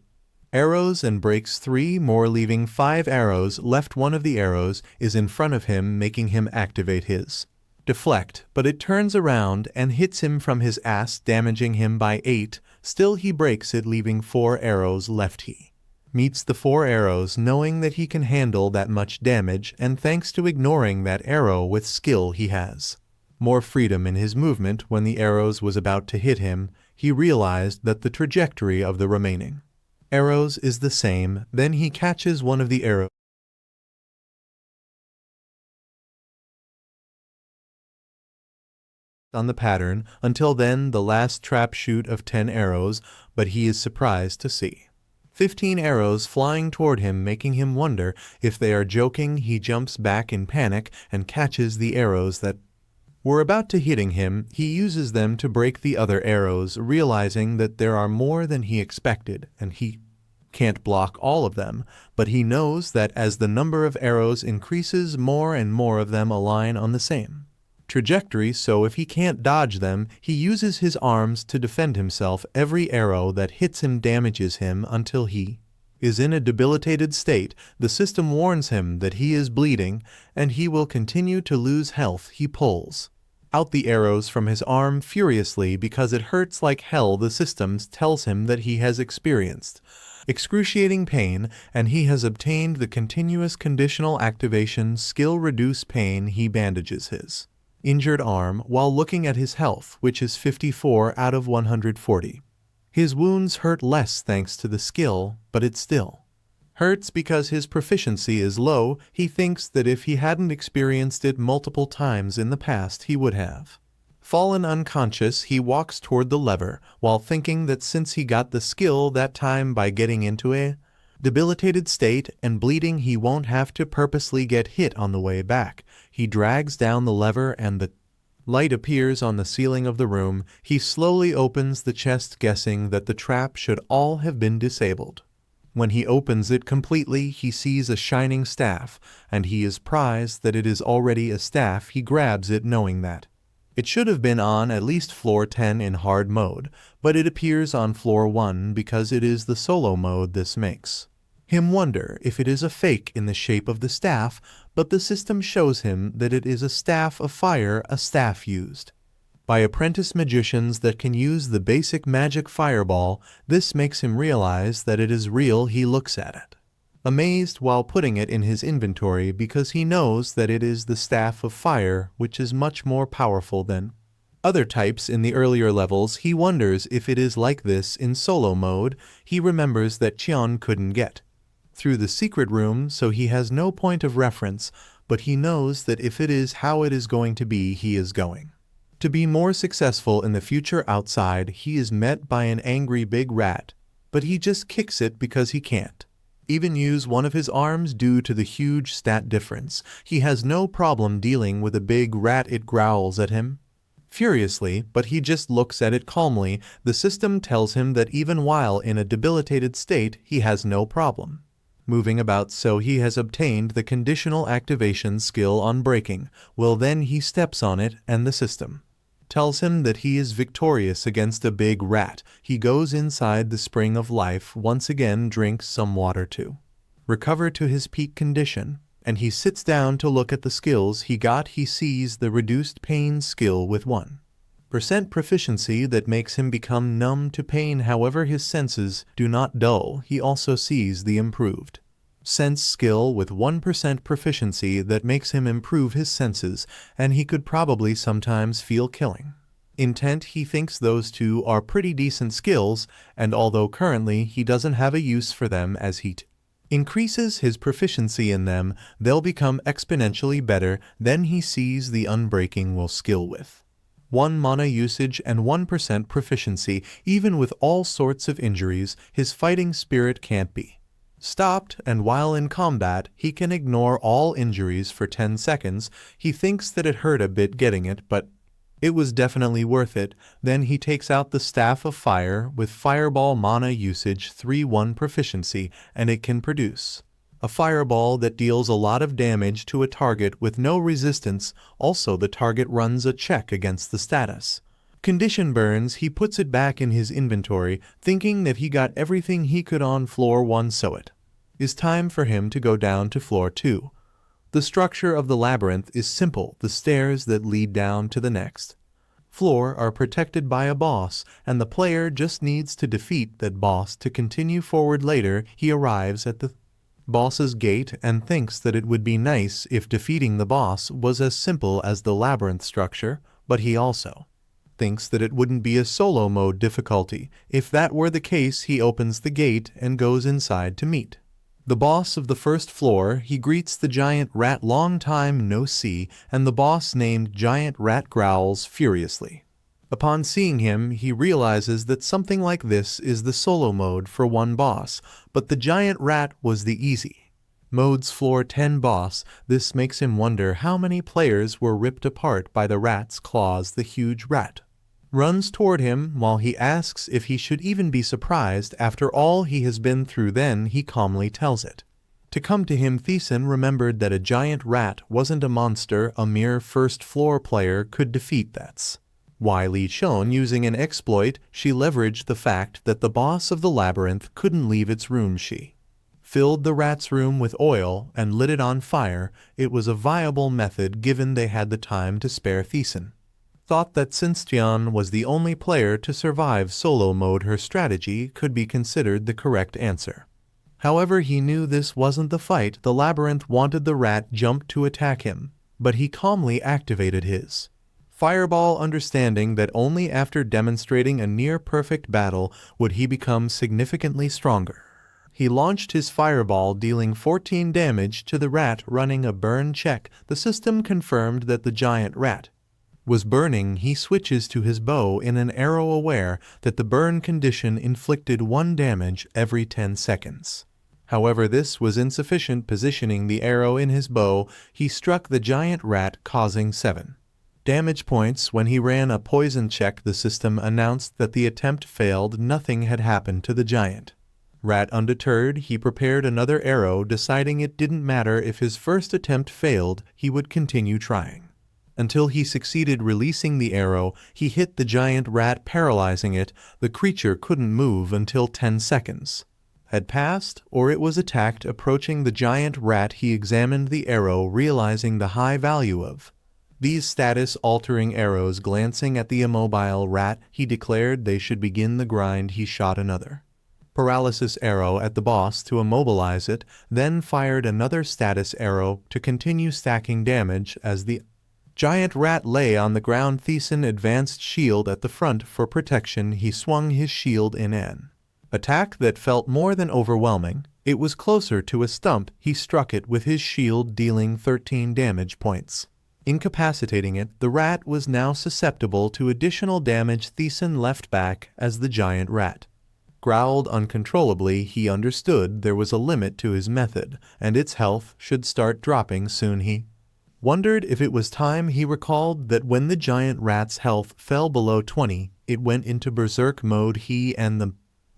[SPEAKER 1] arrows and breaks 3 more, leaving 5 arrows left. 1 of the arrows is in front of him, making him activate his deflect, but it turns around and hits him from his ass, damaging him by 8. Still, he breaks it, leaving 4 arrows left. He meets the 4 arrows, knowing that he can handle that much damage, and thanks to ignoring that arrow with skill, he has more freedom in his movement. When the arrows was about to hit him, he realized that the trajectory of the remaining arrows is the same. Then he catches 1 of the arrows on the pattern. Until then, the last trap shoot of 10 arrows, but he is surprised to see 15 arrows flying toward him, making him wonder if they are joking. He jumps back in panic and catches the arrows that were about to hitting him. He uses them to break the other arrows, realizing that there are more than he expected, and he can't block all of them, but he knows that as the number of arrows increases, more and more of them align on the same trajectory, so if he can't dodge them, he uses his arms to defend himself. Every arrow that hits him damages him until he is in a debilitated state. The system warns him that he is bleeding and he will continue to lose health. He pulls out the arrows from his arm furiously because it hurts like hell. The system tells him that he has experienced excruciating pain, and he has obtained the continuous conditional activation skill reduce pain. He bandages his injured arm while looking at his health, which is 54 out of 140. His wounds hurt less thanks to the skill, but it still hurts because his proficiency is low. He thinks that if he hadn't experienced it multiple times in the past, he would have fallen unconscious. He walks toward the lever while thinking that since he got the skill that time by getting into a debilitated state and bleeding, he won't have to purposely get hit on the way back. He drags down the lever and the light appears on the ceiling of the room. He slowly opens the chest, guessing that the trap should all have been disabled. When he opens it completely, he sees a shining staff, and he is surprised that it is already a staff. He grabs it, knowing that it should have been on at least floor 10 in hard mode, but it appears on floor 1 because it is the solo mode. This makes him wonder if it is a fake in the shape of the staff, but the system shows him that it is a staff of fire, a staff used by apprentice magicians that can use the basic magic fireball. This makes him realize that it is real. He looks at it, amazed, while putting it in his inventory because he knows that it is the staff of fire, which is much more powerful than other types in the earlier levels. He wonders if it is like this in solo mode. He remembers that Qian couldn't get through the secret room, so he has no point of reference, but he knows that if it is how it is going to be, he is going to be more successful in the future. Outside, he is met by an angry big rat, but he just kicks it because he can't even use one of his arms due to the huge stat difference. He has no problem dealing with a big rat. It growls at him furiously, but he just looks at it calmly. The system tells him that even while in a debilitated state, he has no problem moving about, so he has obtained the conditional activation skill on breaking. Well, then he steps on it, and the system tells him that he is victorious against a big rat. He goes inside the spring of life once again, drinks some water to recover to his peak condition, and he sits down to look at the skills he got. He sees the reduced pain skill with 1% proficiency that makes him become numb to pain. However, his senses do not dull. He also sees the improved sense skill with 1% proficiency that makes him improve his senses, and he could probably sometimes feel killing Intent, he thinks those two are pretty decent skills, and although currently he doesn't have a use for them as he increases his proficiency in them, they'll become exponentially better. Then he sees the Unbreaking will skill with 1 mana usage and 1% proficiency. Even with all sorts of injuries, his fighting spirit can't be stopped, and while in combat, he can ignore all injuries for 10 seconds. He thinks that it hurt a bit getting it, but it was definitely worth it. Then he takes out the Staff of Fire with Fireball mana usage 3/1 proficiency, and it can produce a fireball that deals a lot of damage to a target with no resistance. Also, the target runs a check against the status condition burns. He puts it back in his inventory, thinking that he got everything he could on floor 1, so it is time for him to go down to floor 2. The structure of the labyrinth is simple. The stairs that lead down to the next floor are protected by a boss, and the player just needs to defeat that boss to continue forward. Later, he arrives at the boss's gate and thinks that it would be nice if defeating the boss was as simple as the labyrinth structure, but he also thinks that it wouldn't be a solo mode difficulty. If that were the case, he opens the gate and goes inside to meet the boss of the first floor. He greets the giant rat. Long time no see, and the boss named Giant Rat growls furiously. Upon seeing him, he realizes that something like this is the solo mode for one boss, but the giant rat was the easy mode's floor 10 boss. This makes him wonder how many players were ripped apart by the rat's claws. The huge rat runs toward him while he asks if he should even be surprised after all he has been through. Then he calmly tells it to come to him. Thiessen remembered that a giant rat wasn't a monster a mere first floor player could defeat. That's why Li Chun, using an exploit, she leveraged the fact that the boss of the labyrinth couldn't leave its room. She filled the rat's room with oil and lit it on fire. It was a viable method given they had the time to spare. Thiessen thought that since Tian was the only player to survive solo mode, her strategy could be considered the correct answer. However, he knew this wasn't the fight. The labyrinth wanted the rat jump to attack him, but he calmly activated his fireball, understanding that only after demonstrating a near-perfect battle would he become significantly stronger. He launched his fireball, dealing 14 damage to the rat. Running a burn check, the system confirmed that the giant rat was burning. He switches to his bow in an arrow, aware that the burn condition inflicted 1 damage every 10 seconds. However, this was insufficient. Positioning the arrow in his bow, he struck the giant rat, causing 7 damage points. When he ran a poison check, the system announced that the attempt failed. Nothing had happened to the giant rat. Undeterred, he prepared another arrow, deciding it didn't matter if his first attempt failed, he would continue trying until he succeeded. Releasing the arrow, he hit the giant rat, paralyzing it. The creature couldn't move until 10 seconds had passed, or it was attacked. Approaching the giant rat, he examined the arrow, realizing the high value of these status-altering arrows. Glancing at the immobile rat, he declared they should begin the grind. He shot another paralysis arrow at the boss to immobilize it, then fired another status arrow to continue stacking damage. As the giant rat lay on the ground, Thiessen advanced shield at the front for protection. He swung his shield in an attack that felt more than overwhelming. It was closer to a stump. He struck it with his shield, dealing 13 damage points, incapacitating it. The rat was now susceptible to additional damage. Thiessen leapt back as the giant rat growled uncontrollably. He understood there was a limit to his method, and its health should start dropping soon. He wondered if it was time. He recalled that when the giant rat's health fell below 20, it went into berserk mode. He and the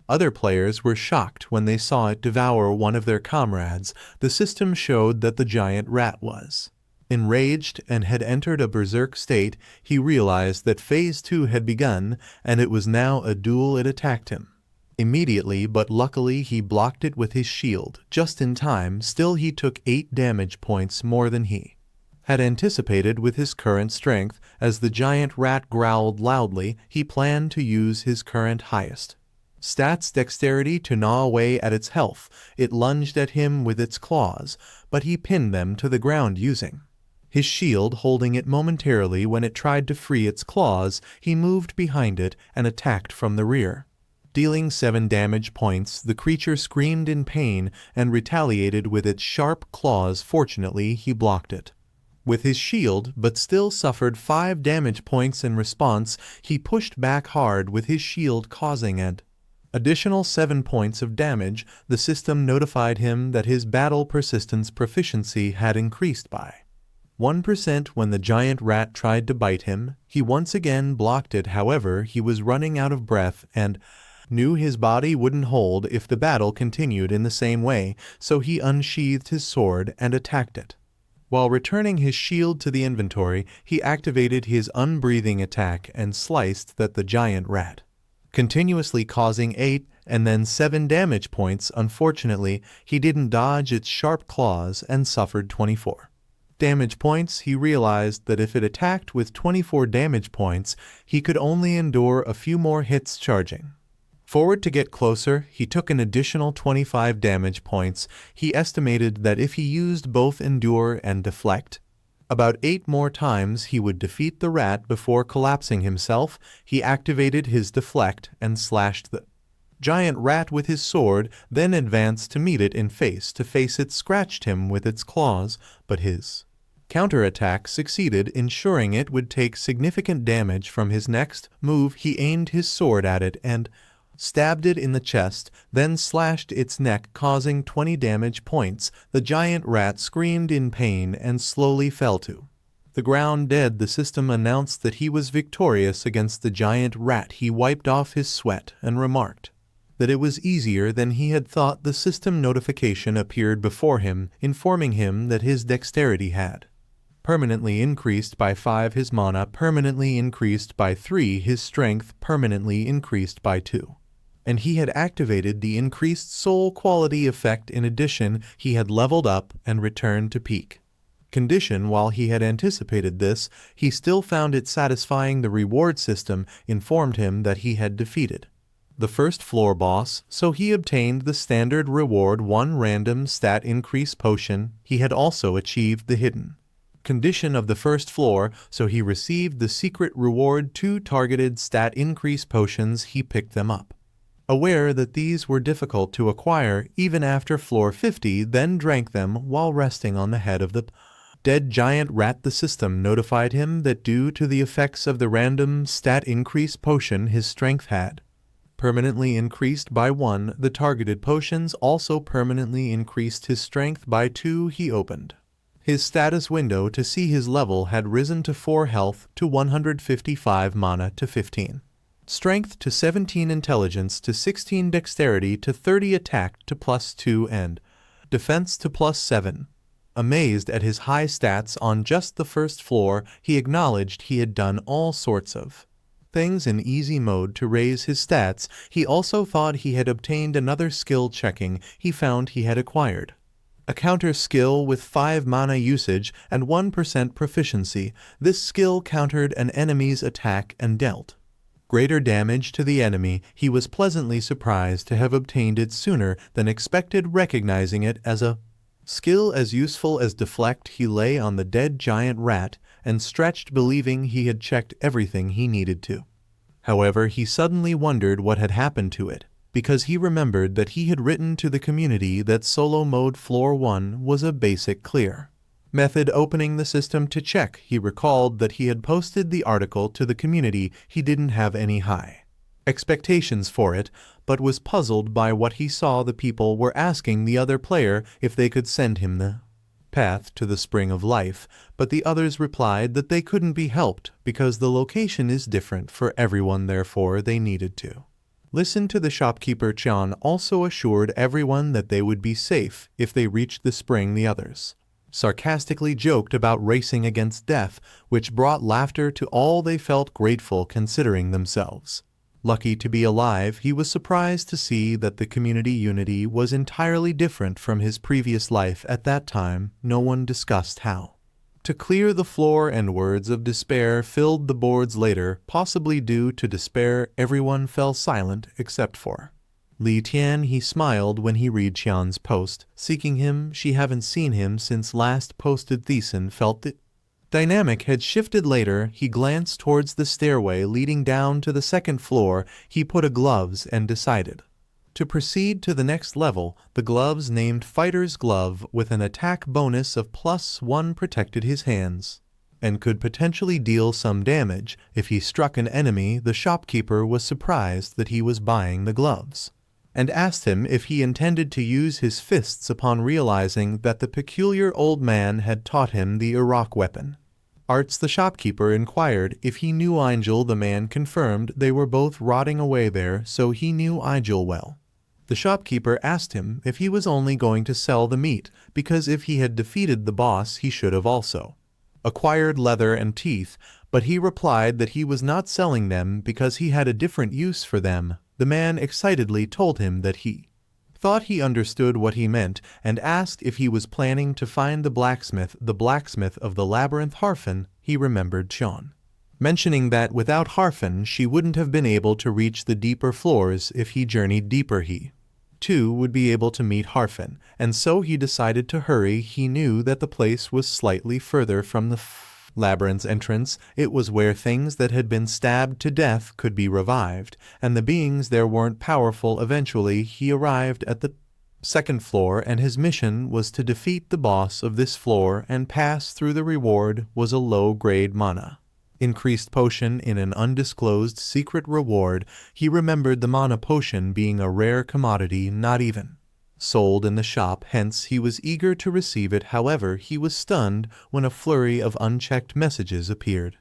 [SPEAKER 1] other players were shocked when they saw it devour one of their comrades. The system showed that the giant rat was enraged and had entered a berserk state. He realized that phase 2 had begun, and it was now a duel. It attacked him immediately, but luckily he blocked it with his shield just in time. Still, he took 8 damage points more than he had anticipated with his current strength. As the giant rat growled loudly, he planned to use his current highest stats dexterity to gnaw away at its health. It lunged at him with its claws, but he pinned them to the ground using His shield holding it momentarily when it tried to free its claws, he moved behind it and attacked from the rear. Dealing 7 damage points, the creature screamed in pain and retaliated with its sharp claws. Fortunately, he blocked it with his shield, but still suffered 5 damage points in response. He pushed back hard with his shield, causing an additional 7 points of damage. The system notified him that his battle persistence proficiency had increased by 1% when the giant rat tried to bite him. He once again blocked it. However, he was running out of breath and knew his body wouldn't hold if the battle continued in the same way, so he unsheathed his sword and attacked it. While returning his shield to the inventory, he activated his unbreathing attack and sliced at the giant rat, continuously causing 8 and then 7 damage points. Unfortunately, he didn't dodge its sharp claws and suffered 24 damage points. He realized that if it attacked with 24 damage points, he could only endure a few more hits. Charging forward to get closer, he took an additional 25 damage points. He estimated that if he used both endure and deflect about 8 more times, he would defeat the rat before collapsing himself. He activated his deflect and slashed the giant rat with his sword, then advanced to meet it in face to face. It scratched him with its claws, but his counterattack succeeded, ensuring it would take significant damage. From his next move, he aimed his sword at it and stabbed it in the chest, then slashed its neck, causing 20 damage points. The giant rat screamed in pain and slowly fell to the ground dead. The system announced that he was victorious against the giant rat. He wiped off his sweat and remarked that it was easier than he had thought. The system notification appeared before him, informing him that his dexterity had permanently increased by 5, his mana permanently increased by 3, his strength permanently increased by 2. And he had activated the increased soul quality effect. In addition, he had leveled up and returned to peak condition. While he had anticipated this, he still found it satisfying. The reward system informed him that he had defeated the first floor boss, so he obtained the standard reward 1 random stat increase potion. He had also achieved the hidden condition of the first floor, so he received the secret reward 2 targeted stat increase potions. He picked them up, aware that these were difficult to acquire even after floor 50, then drank them while resting on the head of the dead giant rat. The system notified him that due to the effects of the random stat increase potion, his strength had permanently increased by 1. The targeted potions also permanently increased his strength by 2. He opened his status window to see his level had risen to 4 health to 155 mana to 15 strength to 17 intelligence to 16 dexterity to 30 attack to +2 and defense to +7. Amazed at his high stats on just the first floor, he acknowledged he had done all sorts of things in easy mode to raise his stats. He also thought he had obtained another skill. Checking, he found he had acquired a counter skill with 5 mana usage and 1% proficiency. This skill countered an enemy's attack and dealt greater damage to the enemy. He was pleasantly surprised to have obtained it sooner than expected. Recognizing it as a skill as useful as deflect, he lay on the dead giant rat and stretched, believing he had checked everything he needed to. However, he suddenly wondered what had happened to it, because he remembered that he had written to the community that solo mode floor 1 was a basic clear method. Opening the system to check, he recalled that he had posted the article to the community. He didn't have any high expectations for it, but was puzzled by what he saw. The people were asking the other player if they could send him the path to the Spring of Life, but the others replied that they couldn't be helped because the location is different for everyone. Therefore, they needed to listen to the shopkeeper. Chan also assured everyone that they would be safe if they reached the spring. The others sarcastically joked about racing against death, which brought laughter to all. They felt grateful considering themselves lucky to be alive. He was surprised to see that the community unity was entirely different from his previous life. At that time, no one discussed how to clear the floor, and words of despair filled the boards. Later, possibly due to despair, everyone fell silent except for Li Tian. He smiled when he read Qian's post, seeking him. She haven't seen him since last posted. Thiessen felt that dynamic had shifted later. He glanced towards the stairway leading down to the second floor. He put on gloves and decided to proceed to the next level. The gloves, named Fighter's Glove, with an attack bonus of +1, protected his hands and could potentially deal some damage if he struck an enemy. The shopkeeper was surprised that he was buying the gloves and asked him if he intended to use his fists upon realizing that the peculiar old man had taught him the Iraq weapon. Arts, the shopkeeper, inquired if he knew Angel. The man confirmed they were both rotting away there, so he knew Angel well. The shopkeeper asked him if he was only going to sell the meat, because if he had defeated the boss he should have also acquired leather and teeth, but he replied that he was not selling them because he had a different use for them. The man excitedly told him that he thought he understood what he meant and asked if he was planning to find the blacksmith of the labyrinth. Harfin, he remembered Sean mentioning that without Harfin she wouldn't have been able to reach the deeper floors. If he journeyed deeper he, too, would be able to meet Harfin, and so he decided to hurry. He knew that the place was slightly further from the labyrinth's entrance. It was where things that had been stabbed to death could be revived, and the beings there weren't powerful. Eventually he arrived at the second floor, and his mission was to defeat the boss of this floor and pass through. The reward was a low-grade mana increased potion in an undisclosed secret reward. He remembered the mana potion being a rare commodity, not even sold in the shop, hence he was eager to receive it. However, he was stunned when a flurry of unchecked messages appeared.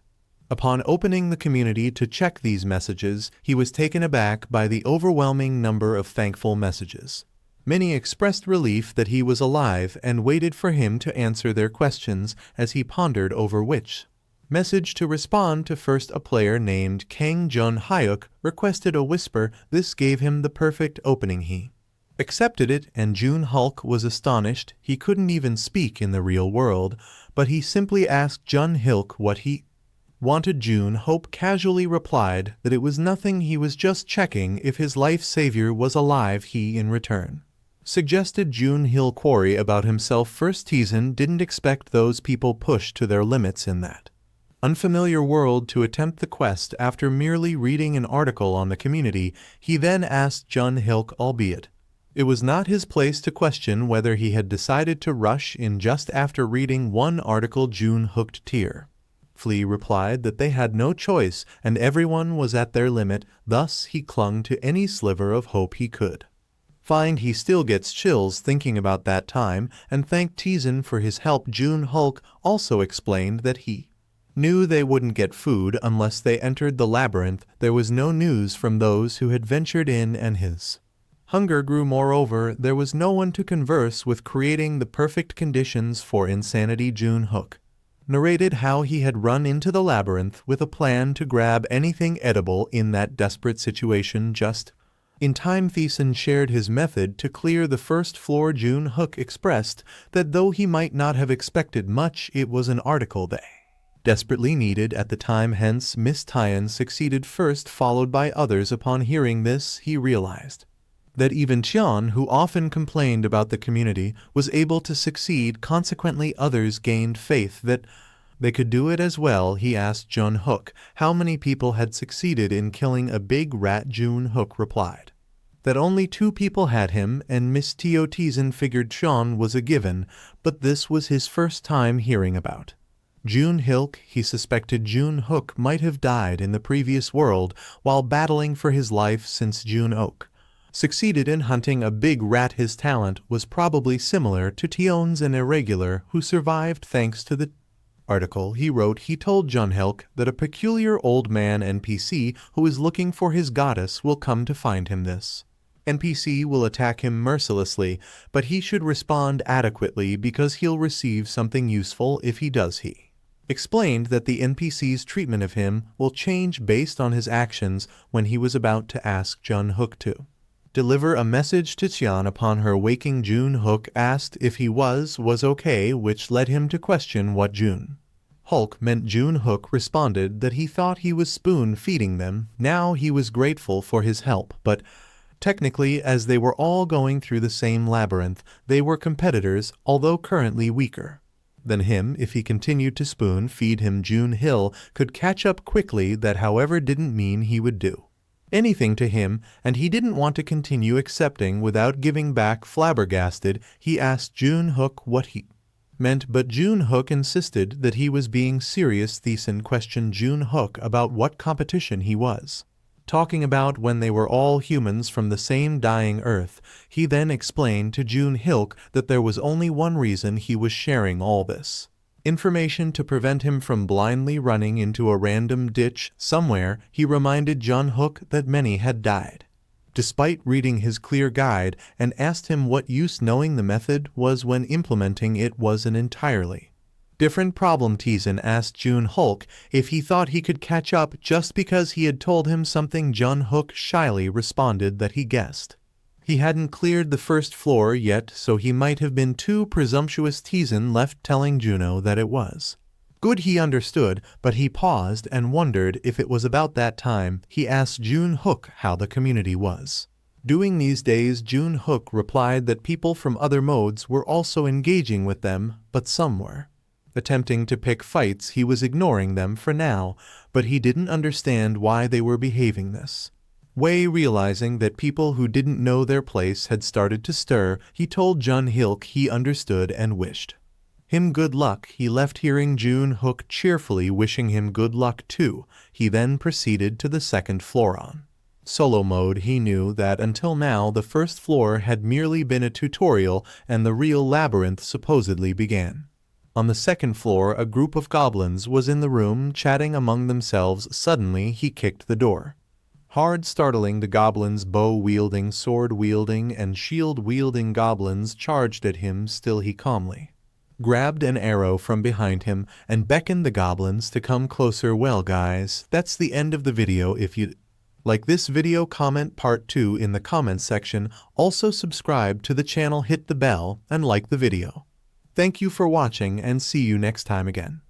[SPEAKER 1] Upon opening the community to check these messages, he was taken aback by the overwhelming number of thankful messages. Many expressed relief that he was alive and waited for him to answer their questions as he pondered over which message to respond to first. A player named Kang Jun Hyuk requested a whisper. This gave him the perfect opening. He accepted it, and Jun Hulk was astonished. He couldn't even speak in the real world, but he simply asked Jun Hulk what he wanted. Jun Hope casually replied that it was nothing, he was just checking if his life savior was alive. He, in return, suggested Jun Hill quarry about himself first. Teasen didn't expect those people pushed to their limits in that unfamiliar world to attempt the quest. After merely reading an article on the community, he then asked Jun Hilk, albeit it was not his place to question whether he had decided to rush in just after reading one article. Jun hooked tear. Flea replied that they had no choice and everyone was at their limit, thus he clung to any sliver of hope he could find. He still gets chills thinking about that time and thanked Teasen for his help. Jun Hulk also explained that he knew they wouldn't get food unless they entered the labyrinth. There was no news from those who had ventured in, and his hunger grew. Moreover, there was no one to converse with, creating the perfect conditions for insanity. Jun Hook narrated how he had run into the labyrinth with a plan to grab anything edible in that desperate situation just in time. Thiessen shared his method to clear the first floor. Jun Hook expressed that though he might not have expected much, it was an article they desperately needed at the time, hence Miss Tyan succeeded first, followed by others. Upon hearing this, he realized that even Tian, who often complained about the community, was able to succeed. Consequently, others gained faith that they could do it as well. He asked Jun Hook how many people had succeeded in killing a big rat. Jun Hook replied that only 2 people had him, and Miss Teo. Teasen figured Sean was a given, but this was his first time hearing about Jun Hilk. He suspected Jun Hook might have died in the previous world while battling for his life. Since Jun Oak succeeded in hunting a big rat, his talent was probably similar to Tion's, an irregular who survived thanks to the article he wrote. He told Jun Hilk that a peculiar old man NPC who is looking for his goddess will come to find him. This NPC will attack him mercilessly, but he should respond adequately because he'll receive something useful if he does. He explained that the NPC's treatment of him will change based on his actions. When he was about to ask Jun Hook to deliver a message to Tian upon her waking, Jun Hook asked if he was okay, which led him to question what Jun Hulk meant. Jun Hook responded that he thought he was spoon-feeding them. Now he was grateful for his help, but technically, as they were all going through the same labyrinth, they were competitors, although currently weaker. Then him, if he continued to spoon feed him, Jun-hil could catch up quickly. That however didn't mean he would do anything to him, and he didn't want to continue accepting without giving back. Flabbergasted, he asked Jun-hook what he meant, but Jun-hook insisted that he was being serious. Thiessen questioned Jun-hook about what competition he was talking about when they were all humans from the same dying Earth. He then explained to Jun-hil that there was only one reason he was sharing all this information, to prevent him from blindly running into a random ditch somewhere. He reminded Jun-hook that many had died despite reading his clear guide, and asked him what use knowing the method was when implementing it was an entirely different problem. Thiessen asked Jun-hook if he thought he could catch up just because he had told him something. Jun-hook shyly responded that he guessed he hadn't cleared the first floor yet, so he might have been too presumptuous. Thiessen left, telling Juno that it was good he understood, but he paused and wondered if it was about that time. He asked Jun-hook how the community was doing these days. Jun-hook replied that people from other modes were also engaging with them, but some were attempting to pick fights. He was ignoring them for now, but he didn't understand why they were behaving this way. Realizing that people who didn't know their place had started to stir, he told Jun-hil he understood and wished him good luck. He left, hearing Jun-hook cheerfully wishing him good luck too. He then proceeded to the second floor on solo mode. He knew that until now the first floor had merely been a tutorial and the real labyrinth supposedly began. On the second floor, a group of goblins was in the room chatting among themselves. Suddenly he kicked the door hard, startling the goblins. Bow-wielding, sword-wielding, and shield-wielding goblins charged at him. Still he calmly grabbed an arrow from behind him and beckoned the goblins to come closer. Well guys, that's the end of the video. If you like this video, comment part 2 in the comments section. Also subscribe to the channel, hit the bell, and like the video. Thank you for watching, and see you next time again.